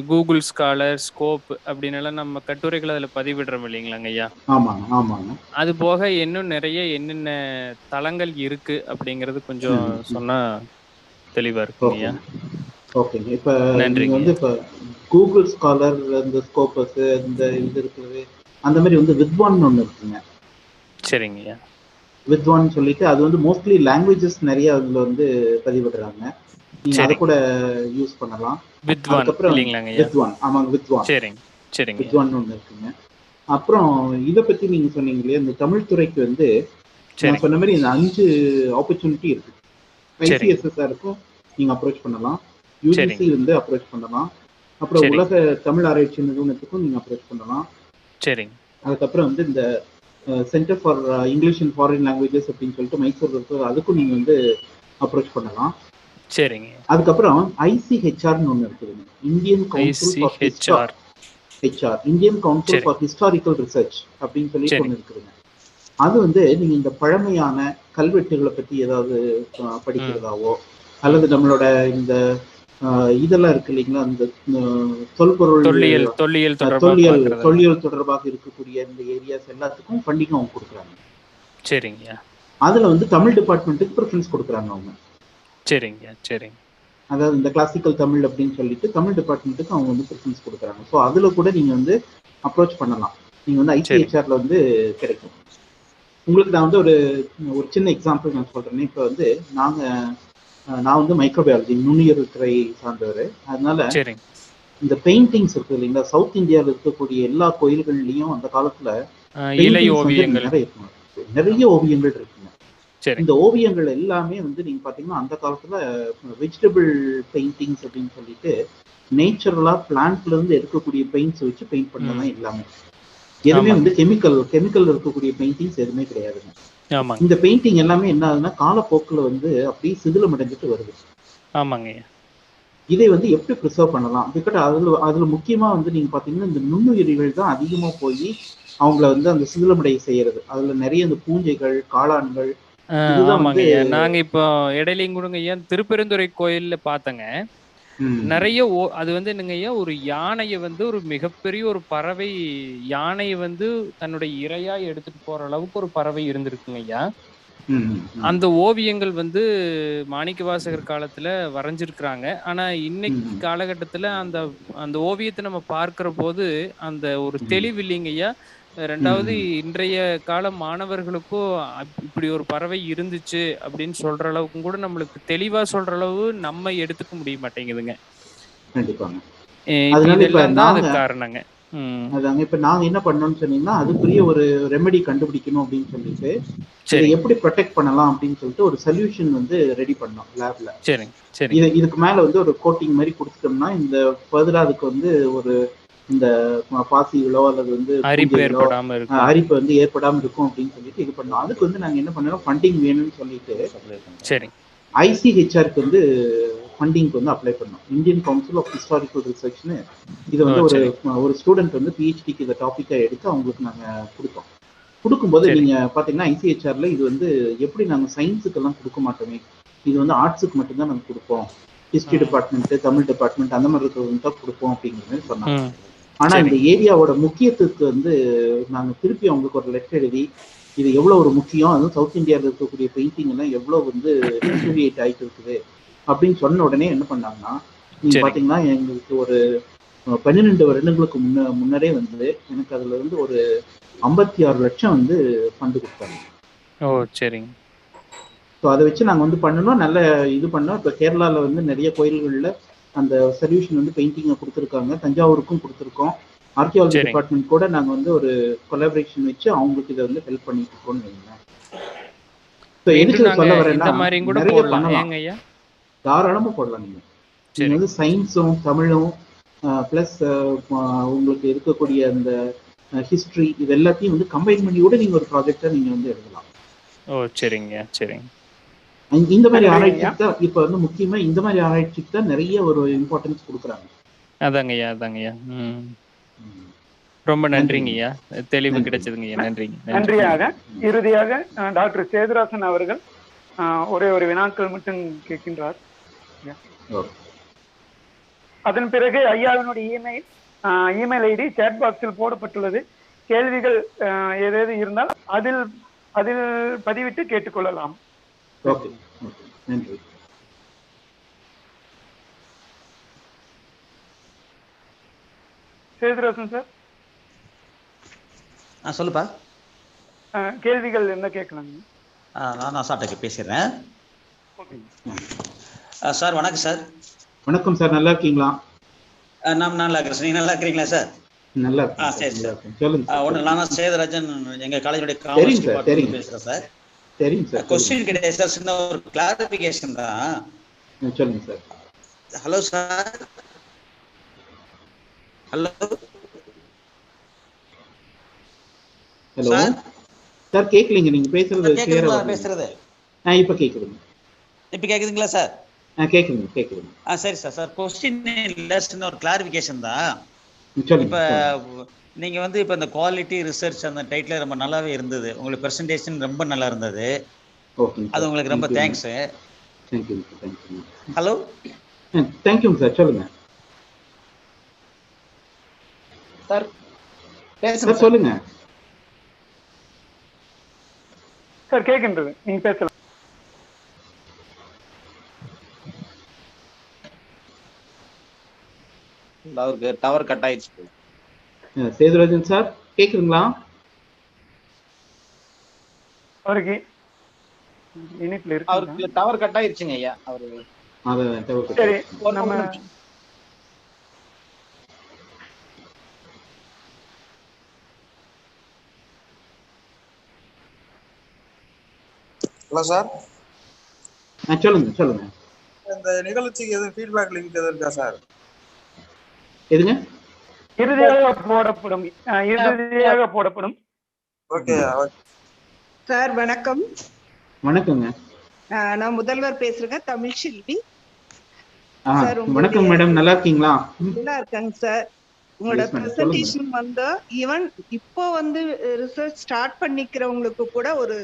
கூகுள் ஸ்காலர், ஸ்கோப் அப்படின்னு எல்லாம் நம்ம கட்டுரைகளை அதில் பதிவிடுறோம் இல்லைங்களாங்க ஐயா? ஆமாங்க. அது போக இன்னும் நிறைய என்னென்ன தளங்கள் இருக்கு அப்படிங்கிறது கொஞ்சம் சொன்னா தெளிவா இருக்குங்க ஐயா. ஓகேங்க. இப்போ நீங்க வந்து இப்போ கூகுள் ஸ்காலர், இந்த ஸ்கோப்பஸ், இந்த இது இருக்குது, அந்த மாதிரி வந்து வித்வான் ஒன்று இருக்குங்க. சரிங்க ஐயா. வித்வான் சொல்லிட்டு அது வந்து மோஸ்ட்லி லாங்குவேஜஸ் நிறைய அதுல வந்து பதிவிடுறாங்க. நீங்க அதை கூட யூஸ் பண்ணலாம். அதுக்கப்புறம் வித்வான், ஆமாங்க வித்வான். சரிங்க. வித்வான் ஒன்று இருக்குங்க. அப்புறம் இதை பத்தி நீங்க சொன்னீங்க இல்லையா, இந்த தமிழ் துறைக்கு வந்து நான் சொன்ன மாதிரி இந்த 5 ஆப்பர்ச்சுனிட்டி இருக்கு. ஐசிஎஸ்எஸ்ஆருக்கும் நீங்க அப்ரோச் பண்ணலாம், யூஜிசி வந்து அப்ரோச் பண்ணலாம், அப்புறம் உலக தமிழ் ஆராய்ச்சி நிறுவனத்துக்கும் நீங்க அப்ரோச் பண்ணலாம். அதுக்கப்புறம் வந்து இந்த centre for English and foreign languages அப்படின்னு சொல்லிட்டு மைசூர் இருக்கு, அதுக்கும் நீங்க வந்து அப்ரோச் பண்ணலாம். சரிங்க. அதுக்கப்புறம் ஐசிஹெச்ஆர்னு ஒன்று இருக்குதுங்க, Indian council for historical research அப்படின்னு சொல்லிட்டு ஒன்று இருக்குதுங்க. அது வந்து நீங்க இந்த பழமையான கல்வெட்டுகளை பத்தி ஏதாவது படிக்கிறதாவோ அல்லது நம்மளோட இந்த இதெல்லாம் இருக்கு இல்லைங்களா, அந்த தொல்லியல் தொடர்பாக இருக்கக்கூடிய இந்த ஏரியாஸ் எல்லாத்துக்கும் ஃபண்டிங் அவங்க கொடுக்குறாங்க. சரிங்க. அதுல வந்து தமிழ் டிபார்ட்மெண்ட்டுக்கு ப்ரிஃபரன்ஸ் கொடுக்குறாங்க அவங்க. சரிங்க. அதாவது இந்த கிளாசிக்கல் தமிழ் அப்படின்னு சொல்லிட்டு தமிழ் டிபார்ட்மெண்ட்டுக்கு அவங்க வந்து ப்ரிஃபரன்ஸ் கொடுக்குறாங்க. ஸோ அதுல கூட நீங்க வந்து அப்ரோச் பண்ணலாம். நீங்க வந்து ஐசிஹெச்ஆர்ல வந்து கிடைக்கும். உங்களுக்கு நான் வந்து ஒரு சின்ன எக்ஸாம்பிள் நான் சொல்றேன். இப்போ வந்து நான் வந்து மைக்ரோபயாலஜி நுண்ணுயிர் துறை சார்ந்தவர். அதனால இந்த பெயிண்டிங்ஸ் இருக்கு இல்லைங்களா, சவுத் இந்தியாவில் இருக்கக்கூடிய எல்லா கோயில்கள்லயும் அந்த காலத்துல நிறைய ஓவியங்கள் இருக்குங்க. இந்த ஓவியங்கள் எல்லாமே வந்து நீங்க பாத்தீங்கன்னா அந்த காலத்துல வெஜிடபிள் பெயிண்டிங்ஸ் அப்படின்னு சொல்லிட்டு நேச்சுரலா பிளான்ட்ல இருந்து எடுக்கக்கூடிய பெயிண்ட்ஸ் வச்சு பெயிண்ட் பண்ணதான் எல்லாமே. எதுவுமே வந்து கெமிக்கல் இருக்கக்கூடிய பெயிண்டிங்ஸ் எதுவுமே கிடையாதுங்க. இந்த பெயிண்டிங் எல்லாமே என்ன ஆகுதுன்னா காலப்போக்கில் வந்து அப்படியே சிதிலம் அடைஞ்சிட்டு வருது. ஆமாங்க. இதை வந்து எப்படி ப்ரிசர்வ் பண்ணலாம். பிகாஸ் அதுல முக்கியமா வந்து நீங்க பாத்தீங்கன்னா இந்த நுண்ணுயிரிகள் தான் அதிகமா போய் அவங்கள வந்து அந்த சிதிலமடைய செய்யறது. அதுல நிறைய இந்த பூஞ்சைகள், காளான்கள் இதுதான் வந்து. ஆமாங்கய்யா. நாங்க இப்போ இடையிலையும் கூடங்க ஐயா திருப்பெருந்துறை கோயில்ல பார்த்தங்க. நிறைய அது வந்து என்னங்கய்யா, ஒரு யானைய வந்து ஒரு மிகப்பெரிய ஒரு பறவை யானைய வந்து தன்னுடைய இரையா எடுத்துட்டு போற அளவுக்கு ஒரு பறவை இருந்திருக்குங்க ஐயா. அந்த ஓவியங்கள் வந்து மாணிக்கவாசகர் காலத்துல வரைஞ்சிருக்கிறாங்க. ஆனா இன்னைக்கு காலகட்டத்துல அந்த அந்த ஓவியத்தை நம்ம பார்க்கிற போது அந்த ஒரு தெளிவு இல்லைங்க ஐயா. 2வது இன்றைய கால மாணவர்களுக்கும் இப்படி ஒரு பறவை இருந்துச்சு அப்படின்னு சொல்ற அளவுக்கும் கூட நம்மளுக்கு தெளிவா சொல்ற அளவு நம்ம எடுத்துக்க முடிய மாட்டேங்குதுங்க. கண்டிப்பாங்க. இதெல்லாம் தான் அதுக்கு காரணங்க. அதாங்க இப்ப நாங்க என்ன பண்ணோம்னு சொன்னீங்கன்னா, அதுக்குரிய ஒரு ரெமெடி கண்டுபிடிக்கணும் அப்படின்னு சொல்லிட்டு இதை எப்படி ப்ரொடெக்ட் பண்ணலாம் அப்படின்னு சொல்லிட்டு ஒரு சொல்யூஷன் வந்து ரெடி பண்ணோம் லேப்ல. இதுக்கு மேல வந்து ஒரு கோட்டிங் மாதிரி கொடுத்துட்டோம்னா இந்த ஃபர்தரா அதுக்கு வந்து ஒரு இந்த பாசிகளோ அல்லது வந்து அரிப்பு வந்து ஏற்படாம இருக்கும் அப்படின்னு சொல்லிட்டு இது பண்ணோம். அதுக்கு வந்து நாங்க என்ன பண்ணோம், ஃபண்டிங் வேணும்னு சொல்லிட்டு ICHRக்கு வந்து ஃபண்டிங்க்கு வந்து அப்ளை பண்ணோம். இந்தியன் கவுன்சில் ஆஃப் ஹிஸ்டாரிக்கல் ரிசர்ச்னு இது வந்து ஒரு ஸ்டூடெண்ட் வந்து PhDக்கு இந்த டாபிக்கை எடுத்து அவங்களுக்கு நாங்க கொடுத்தோம். கொடுக்கும்போது நீங்க பாத்தீங்கன்னா ICHRல இது வந்து எப்படி நாங்க சயின்ஸுக்கெல்லாம் கொடுக்க மாட்டோமே, இது வந்து ஆர்ட்ஸுக்கு மட்டும்தான் நாங்க கொடுப்போம், ஹிஸ்டரி டிபார்ட்மெண்ட், தமிழ் டிபார்ட்மெண்ட் அந்த மாதிரி இருக்கிறவங்க தான் கொடுப்போம் அப்படிங்கிற மாதிரி சொன்னாங்க. ஆனா இந்த ஏரியாவோட முக்கியத்துவத்துக்கு வந்து நாங்க திருப்பி அவங்களுக்கு ஒரு லெட்டர் எழுதி இது எவ்வளவு ஒரு முக்கியம், அதுவும் சவுத் இந்தியாவில் இருக்கக்கூடிய பெயிண்டிங் எல்லாம் எவ்வளவு வந்து டிஸ்ட்ரிபியூட் ஆயிட்டு இருக்குது அப்படின்னு சொன்ன உடனே என்ன பண்ணாங்கன்னா, நீங்க பாத்தீங்கன்னா எங்களுக்கு ஒரு 12 வருடங்களுக்கு முன்னரே வந்து எனக்கு அதுல இருந்து ஒரு 56 லட்சம் வந்து ஃபண்டு கொடுத்தாங்க. சரிங்க. ஸோ அதை வச்சு நாங்கள் வந்து பண்ணணும், நல்ல இது பண்ணோம். இப்போ கேரளாவில் வந்து நிறைய கோயில்களில் அந்த சொல்யூஷன் வந்து பெயிண்டிங்கை கொடுத்துருக்காங்க, தஞ்சாவூருக்கும் கொடுத்துருக்கோம். ஆர்கியாலஜி டிபார்ட்மெண்ட் கூட நாங்கள் வந்து ஒரு கொலாபரேஷன் வச்சு அவங்களுக்கு இதை வந்து ஹெல்ப் பண்ணிட்டு இருக்கோம்னு வைங்களேன். ஸோ எதுக்கு சொல்ல வரேன்னா நிறைய பண்ணலாம், தாராளமாக போடலாம். நீங்கள் வந்து சயின்ஸும் தமிழும் ப்ளஸ் உங்களுக்கு இருக்கக்கூடிய அந்த ஹிஸ்டரி இது எல்லாத்தையும் வந்து கம்பைன் பண்ணி கூட நீங்கள் ஒரு ப்ராஜெக்டை நீங்கள் வந்து எழுதலாம். சரிங்க சரிங்க. இந்த மாதிரி ஆராய்ச்சிக்கு தான் இப்போ வந்து முக்கியமா இந்த மாதிரி ஆராய்ச்சிக்கு தான் நிறைய ஒரு இம்பார்ட்டன்ஸ் கொடுக்குறாங்க. அதாங்கய்யா அதாங்கய்யா. ரொம்ப நன்றிங்கய்யா, தெளிவு கிடைச்சதுங்கய்யா. நன்றியாக இறுதியாக டாக்டர் சேதுராசன் அவர்கள் ஒரே ஒரு வினாக்கள் மட்டும் கேட்கின்றார். அதன் பிறகு ஐயாவினுடைய இமெயில் ஐடி சேட் பாக்ஸில் போடப்பட்டுள்ளது. கேள்விகள் ஏதாவது இருந்தால் அதில் பதிவிட்டு கேட்டுக்கொள்ளலாம். சேதுராசன் சார் சொல்லுப்பா. கேள்விகள் என்ன கேட்கலாங்க? நான் சார்ட்ட பேசிடுறேன். சார் வணக்கம் சார். வணக்கம் சார், நல்லா இருக்கீங்களா? நான் நல்லா இருக்கிறேன். நீங்க நல்லா இருக்கிறீங்களா சார்? நல்லா. சரி சார், சொல்லுங்க. நான் சேதுராஜன், எங்க காலேஜோட காமர்ஸ் டிபார்ட்மெண்ட் பேசுறேன் சார். சரிங்க சார். क्वेश्चन கிடையாது சார், சின்ன ஒரு கிளாரிஃபிகேஷன் தான். சொல்லுங்க sir. Hello sir. Hello hello sir, கேட்கலீங்க நீங்க பேசுறது. கிளியரா பேசுறது இப்ப கேக்குதுங்க. இப்ப கேக்குதுங்களா சார்? கேக்குதுங்க. சரி சார். சார் क्वेश्चन இல்ல, சின்ன ஒரு கிளாரிஃபிகேஷன் தான். இப்ப நீங்க வந்து இப்ப இந்த குவாலிட்டி ரிசர்ச் அந்த டைட்டில் ரொம்ப நல்லாவே இருந்தது. உங்களுக்கு பிரசன்டேஷன் ரொம்ப நல்லா இருந்தது. அது உங்களுக்கு ரொம்ப தேங்க்ஸ். Hello thank you sir. சொல்லுங்க சார். பேசுங்க. சொல்லுங்க சார். கேட்கின்றது, நீங்க பேசலாம். அவருக்கு டவர் கட் ஆயிடுச்சு. சேதுராஜன் சார் கேக்குதுங்களா? அவருக்கு இணைப்புல இருக்கு. அவருக்கு டவர் கட் ஆயிடுச்சுங்க ஐயா. அவரு சரி நம்ம ஹலோ சார். சொல்லுங்க. இந்த நிகழ்ச்சிக்கு எதுவும் ஃபீட்பேக் லிங்க் எதுவும் இருக்கா சார்? எதுங்க? இறுதியாக போடப்படும். Okay sir. வணக்கம். வணக்கங்க. நான் முதல்வர் பேசுறேங்க, தமிழ் செல்வி. சார் வணக்கம் மேடம், நல்லா இருக்கீங்களா? நல்லா இருக்காங்க சார். உங்களோட பிரசன்டேஷன் வந்து ஈவன் இப்போ வந்து ரிசர்ச் ஸ்டார்ட் பண்ணிக்கிறவங்களுக்கு கூட ஒரு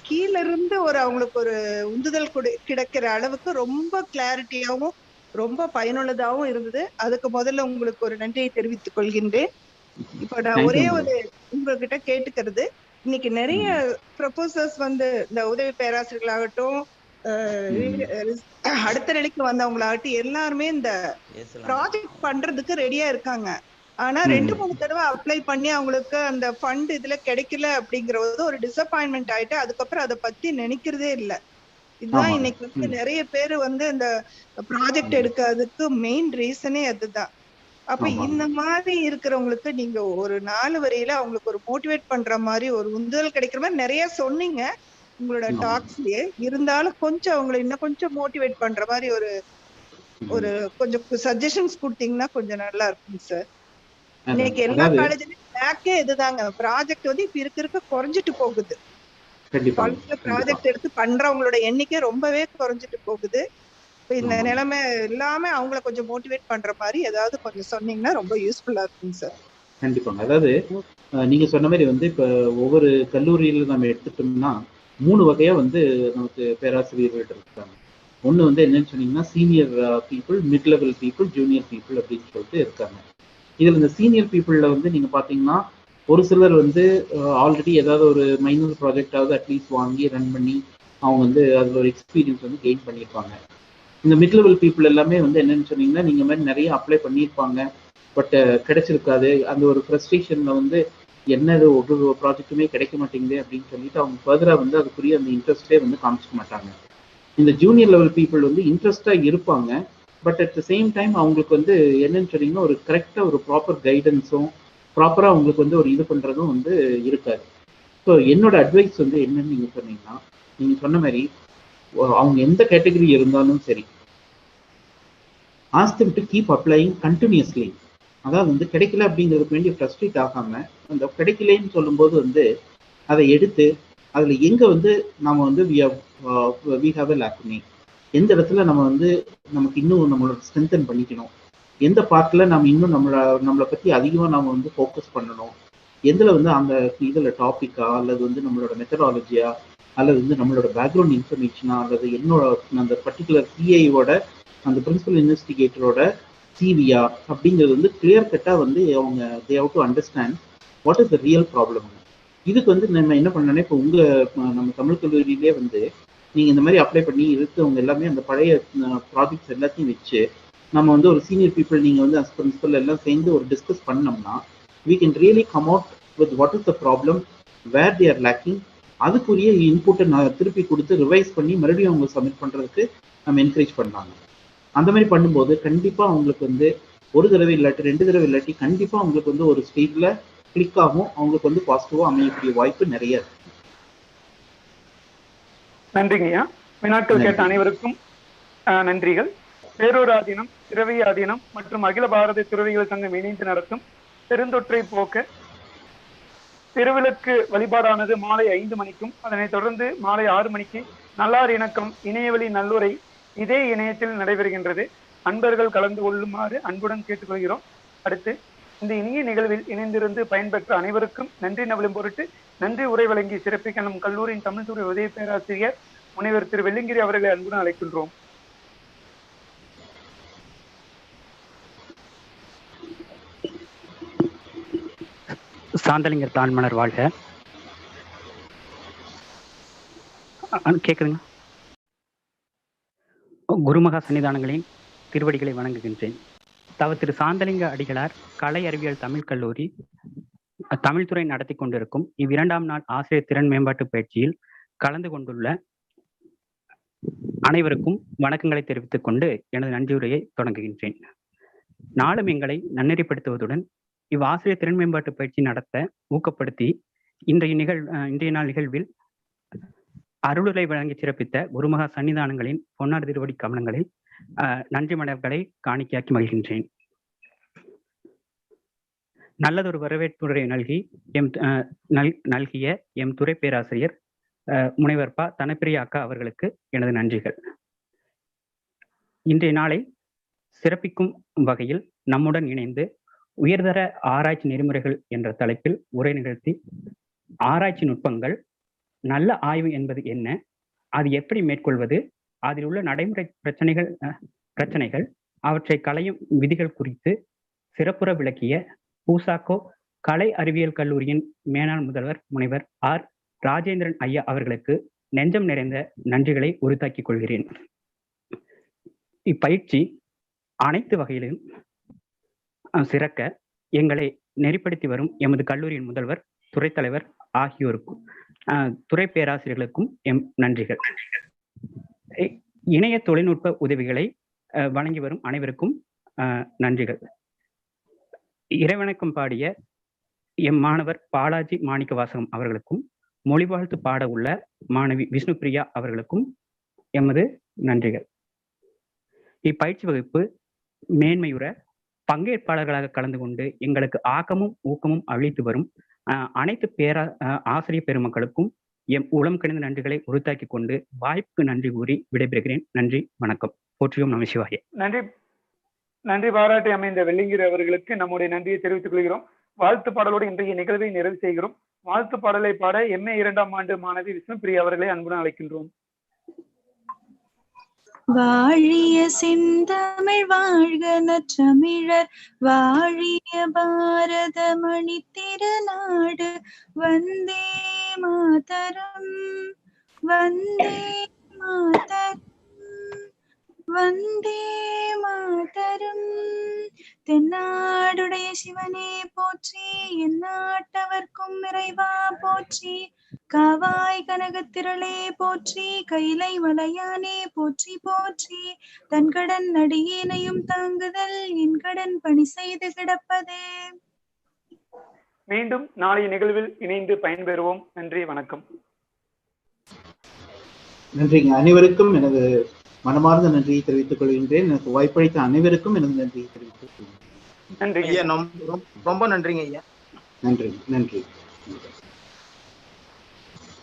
கீழ இருந்து அவங்களுக்கு ஒரு உந்துதல் கிடைக்கிற அளவுக்கு ரொம்ப கிளாரிட்டியாவும் ரொம்ப பயனுள்ளதாகவும் இருந்தது. அதுக்கு முதல்ல உங்களுக்கு ஒரு நன்றியை தெரிவித்துக் கொள்கின்றேன். இப்ப நான் ஒரே ஒரு உங்ககிட்ட கேட்டுக்கிறது, இன்னைக்கு நிறைய ப்ரொபோசர்ஸ் வந்து இந்த உதவி பேராசிரியர்களாகட்டும், அடுத்த நிலைக்கு வந்தவங்களாகட்டும் எல்லாருமே இந்த ப்ராஜெக்ட் பண்றதுக்கு ரெடியா இருக்காங்க. ஆனா 2-3 தடவை அப்ளை பண்ணி அவங்களுக்கு அந்த ஃபண்ட் இதுல கிடைக்கல அப்படிங்கறது ஒரு டிசப்பாயின்மெண்ட் ஆயிட்டு அதுக்கப்புறம் அதை பத்தி நினைக்கிறதே இல்லை. இதுதான் இன்னைக்கு வந்து நிறைய பேர் வந்து இந்த ப்ராஜெக்ட் எடுக்கிறதுக்கு மெயின் ரீசனே அதுதான். அப்ப இந்த மாதிரி இருக்கிறவங்களுக்கு நீங்க ஒரு 4 வரியில அவங்களுக்கு ஒரு மோட்டிவேட் பண்ற மாதிரி ஒரு உந்துதல் கிடைக்கிற மாதிரி நிறைய சொன்னீங்க உங்களோட டாக்ஸ்லயே. இருந்தாலும் கொஞ்சம் அவங்களை இன்னும் கொஞ்சம் மோட்டிவேட் பண்ற மாதிரி ஒரு கொஞ்சம் சஜஷன்ஸ் கொடுத்தீங்கன்னா கொஞ்சம் நல்லா இருக்கும் சார். இன்னைக்கு எல்லா காலேஜ்லயும் பேக்கே இதுதாங்க, ப்ராஜெக்ட் வந்து இப்ப இருக்க குறைஞ்சிட்டு போகுது. காலேஜ்ல ப்ராஜெக்ட் எடுத்து பண்றவங்களோட எண்ணிக்கை ரொம்பவே குறைஞ்சிட்டு போகுது. இந்த நிலைமை எல்லாமே அவங்கள கொஞ்சம் மோட்டிவேட் பண்ற மாதிரி ஏதாவது கொஞ்சம் சொன்னீங்கன்னா ரொம்ப யூஸ்ஃபுல்லா இருக்கும் சார். கண்டிப்பாங்க. அதாவது நீங்க சொன்ன மாதிரி வந்து இப்ப ஒவ்வொரு கல்லூரியில நம்ம எடுத்துட்டோம்னா 3 வகையா வந்து நமக்கு பேராசிரியர்கள் இருக்காங்க. ஒண்ணு வந்து என்னன்னு சொன்னீங்கன்னா senior people, mid level people, junior people அப்படின்னு சொல்லிட்டு இருக்காங்க. இதுல இந்த சீனியர் பீப்புள்ல வந்து நீங்க பாத்தீங்கன்னா ஒரு சிலர் வந்து ஆல்ரெடி ஏதாவது ஒரு மைனர் ப்ராஜெக்டாவது அட்லீஸ்ட் வாங்கி ரன் பண்ணி அவங்க வந்து அதுல ஒரு எக்ஸ்பீரியன்ஸ் வந்து கெயின் பண்ணியிருப்பாங்க. இந்த மிட் லெவல் பீப்புள் எல்லாமே வந்து என்னன்னு சொன்னீங்கன்னா நீங்க மாதிரி நிறைய அப்ளை பண்ணியிருப்பாங்க, பட் கிடைச்சிருக்காது. அந்த ஒரு ஃப்ரஸ்ட்ரேஷன்ல வந்து என்னது ஒரு ப்ராஜெக்ட்டுமே கிடைக்க மாட்டேங்குது அப்படின்னு சொல்லிட்டு அவங்க ஃபர்தரா வந்து அதுக்குரிய அந்த இன்ட்ரெஸ்டே வந்து காமிச்சிக்க மாட்டாங்க. இந்த ஜூனியர் லெவல் பீப்புள் வந்து இன்ட்ரெஸ்டா இருப்பாங்க, but at the same time அவங்களுக்கு வந்து என்னன்னு சொன்னீங்கன்னா ஒரு கரெக்டா ஒரு ப்ராப்பர் கைடன்ஸும் ப்ராப்பரா அவங்களுக்கு வந்து ஒரு இது பண்றதும் வந்து இருக்காது. ஸோ என்னோட அட்வைஸ் வந்து என்னன்னு நீங்க சொன்னீங்கன்னா, நீங்க சொன்ன மாதிரி அவங்க எந்த கேட்டகரி இருந்தாலும் சரி, ask them to keep applying continuously. அதாவது வந்து கிடைக்கல அப்படிங்கிறதுக்கு வேண்டிய ஃப்ரஸ்ட்ரேட் ஆகாம அந்த கிடைக்கலன்னு சொல்லும்போது வந்து அதை எடுத்து அதுல எங்க வந்து நம்ம வந்து வி ஹேவ் எ லேக்குனி, எந்த இடத்துல நம்ம வந்து நமக்கு இன்னும் நம்மளோட ஸ்ட்ரென்தன் பண்ணிக்கணும், எந்த பார்ட்ல நம்ம இன்னும் நம்மளை பத்தி அதிகமா நம்ம வந்து ஃபோக்கஸ் பண்ணணும், எதுல வந்து அந்த இதுல டாபிக்கா அல்லது வந்து நம்மளோட மெத்தடாலஜியா அல்லது வந்து நம்மளோட பேக்ரவுண்ட் இன்ஃபர்மேஷனா அல்லது என்னோட அந்த பர்டிகுலர் சிஐயோட அந்த பிரின்சிபல் இன்வெஸ்டிகேட்டரோட சிவியா அப்படிங்கிறது வந்து கிளியர் கட்டா வந்து அவங்க they have to understand what is the real problem. இதுக்கு வந்து நம்ம என்ன பண்ணோன்னா இப்போ நம்ம தமிழ் கல்லூரியிலே வந்து நீங்க இந்த மாதிரி அப்ளை பண்ணி இருக்கவங்க எல்லாமே அந்த பழைய ப்ராஜெக்ட்ஸ் எல்லாத்தையும் வச்சு நம்ம வந்து ஒரு சீனியர் பீப்புள் நீங்க வந்து அஸ் பிரின்சிபல் எல்லாம் சேர்ந்து ஒரு டிஸ்கஸ் பண்ணோம்னா we can really come out with what is the problem, where they are lacking. அதுக்குரிய இன்புட்டை நான் திருப்பி கொடுத்து ரிவைஸ் பண்ணி மறுபடியும் அவங்க சப்மிட் பண்றதுக்கு நம்ம என்கரேஜ் பண்ணாங்க. அந்த மாதிரி பண்ணும்போது கண்டிப்பா அவங்களுக்கு வந்து ஒரு தடவை இல்லாட்டி 2 தடவை இல்லாட்டி கண்டிப்பா அவங்களுக்கு வந்து ஒரு ஸ்டேஜ்ல கிளிக் ஆகும், அவங்களுக்கு வந்து பாசிட்டிவா அமையக்கூடிய வாய்ப்பு நிறைய இருக்கு. நன்றிங்கய்யா. வினாக்கள் கேட்ட அனைவருக்கும் நன்றிகள். பேரூராதீனம், திரவியாதீனம் மற்றும் அகில பாரத துறவிகள் சங்கம் இணைந்து நடத்தும் பெருந்தொற்றை போக்க திருவிளக்கு வழிபாடானது மாலை 5 மணிக்கும் அதனைத் தொடர்ந்து மாலை 6 மணிக்கு நல்லார் இணக்கம் இணையவழி நல்லுரை இதே இணையத்தில் நடைபெறுகின்றது. அன்பர்கள் கலந்து கொள்ளுமாறு அன்புடன் கேட்டுக்கொள்கிறோம். அடுத்து இந்த இனிய நிகழ்வில் இணைந்திருந்து பயன்பெற்ற அனைவருக்கும் நன்றி நவலும் பொருட்டு நன்றி உரை வழங்கி சிறப்பிக்க நம் கல்லூரியின் தமிழ்துறை உதவி பேராசிரியர் முனைவர் திரு வெள்ளிங்கிரி அவர்களை அன்புடன் அழைக்கின்றோம். சாந்தலிங்கர் தான்மலர் வாழ்க. கேக்குதுங்க? குருமகா சன்னிதானங்களின் திருவடிகளை வணங்குகின்றேன். திரு சாந்தலிங்க அடிகளார் கலை அறிவியல் தமிழ் கல்லூரி தமிழ்துறை நடத்தி கொண்டிருக்கும் இவ்விரண்டாம் நாள் ஆசிரியர் திறன் மேம்பாட்டு பயிற்சியில் கலந்து கொண்டுள்ள அனைவருக்கும் வணக்கங்களை தெரிவித்துக் கொண்டு எனது நன்றியுரையை தொடங்குகின்றேன். நாளும் எங்களை நன்னெறிப்படுத்துவதுடன் இவ்வாசிரியர் திறன் மேம்பாட்டு பயிற்சி நடத்த ஊக்கப்படுத்தி இன்றைய நாள் நிகழ்வில் அருளுரை வழங்கி சிறப்பித்த குருமகா சன்னிதானங்களின் பொன்னார் திருவடி கமலங்களில் நன்றி மலர்களை காணிக்கையாக்கி மகிழ்கின்றேன். நல்லதொரு வரவேற்புரை நல்கிய எம் துறை பேராசிரியர் முனைவர் ப. தனப்பிரியா அக்கா அவர்களுக்கு எனது நன்றிகள். இன்றைய நாளை சிறப்பிக்கும் வகையில் நம்முடன் இணைந்து உயர்தர ஆராய்ச்சி நெறிமுறைகள் என்ற தலைப்பில் உரை நிகழ்த்தி ஆராய்ச்சி நுட்பங்கள், நல்ல ஆய்வு என்பது என்ன, அது எப்படி மேற்கொள்வது, அதில் உள்ள நடைமுறை பிரச்சனைகள் அவற்றை களையும் விதிகள் குறித்து சிறப்புற விளக்கிய பூசாக்கோ கலை அறிவியல் கல்லூரியின் மேனாள் முதல்வர் முனைவர் ஆர் ராஜேந்திரன் ஐயா அவர்களுக்கு நெஞ்சம் நிறைந்த நன்றிகளை உரித்தாக்கிக் கொள்கிறேன். இப்பயிற்சி அனைத்து வகையிலும் சிறக்க எங்களை நெறிப்படுத்தி வரும் எமது கல்லூரியின் முதல்வர், துறைத் தலைவர் ஆகியோருக்கும் துறை பேராசிரியர்களுக்கும் எம் நன்றிகள். இணைய தொழில்நுட்ப உதவிகளை வழங்கி வரும் அனைவருக்கும் நன்றிகள். இறைவணக்கம் பாடிய எம் மாணவர் பாலாஜி மாணிக்க வாசகம் அவர்களுக்கும், மொழிவாழ்த்து பாட உள்ள மாணவி விஷ்ணுபிரியா அவர்களுக்கும் எமது நன்றிகள். இப்பயிற்சி வகுப்பு மேன்மையுற பங்கேற்பாளர்களாக கலந்து கொண்டு எங்களுக்கு ஆக்கமும் ஊக்கமும் அளித்து வரும் அனைத்து ஆசிரியர் பெருமக்களுக்கும் எம் உளம் கணிந்த நன்றிகளை உறுத்தாக்கி கொண்டு வாய்ப்புக்கு நன்றி கூறி விடைபெறுகிறேன். நன்றி, வணக்கம். போற்றியோம் நம சிவாய. நன்றி பாராட்டி அமைந்த வெள்ளிங்கிரி அவர்களுக்கு நம்முடைய நன்றியை தெரிவித்துக் கொள்கிறோம். வாழ்த்து பாடலோடு இன்றைய நிகழ்வை நிறைவு செய்கிறோம். வாழ்த்து பாடலை பாட MA 2ஆம் ஆண்டு மாணவி விஷ்ணுபிரியா அவர்களை அன்புடன் அழைக்கின்றோம். வாழிய செந்தமிழ் வாழ்க நற்றமிழர், வாழிய பாரத மணி திருநாடு, வந்தே மாதரம் வந்தே மாதரம் வந்தே மாதரம். தென்னாடுடைய சிவனே போற்றி, எந்நாட்டவர்க்கும் இறைவா போற்றி, காவாய் கனகத்திரளே போற்றி, கைலை வளையானே போற்றி போற்றி, தன்கடன் அடியேனையும் தாங்குதல் என் கடன் பணி செய்து கிடப்பதே. மீண்டும் நாளைய நிகழ்வில் இணைந்து பயன்பெறுவோம். நன்றி, வணக்கம். நன்றிங்க. அனைவருக்கும் எனது மனமார்ந்த நன்றியை தெரிவித்துக் கொள்கின்றேன். எனக்கு வாய்ப்பளித்த அனைவருக்கும் எனது நன்றியை தெரிவித்துக் கொள்கிறேன். நன்றி, ரொம்ப நன்றிங்க ஐயா. நன்றி.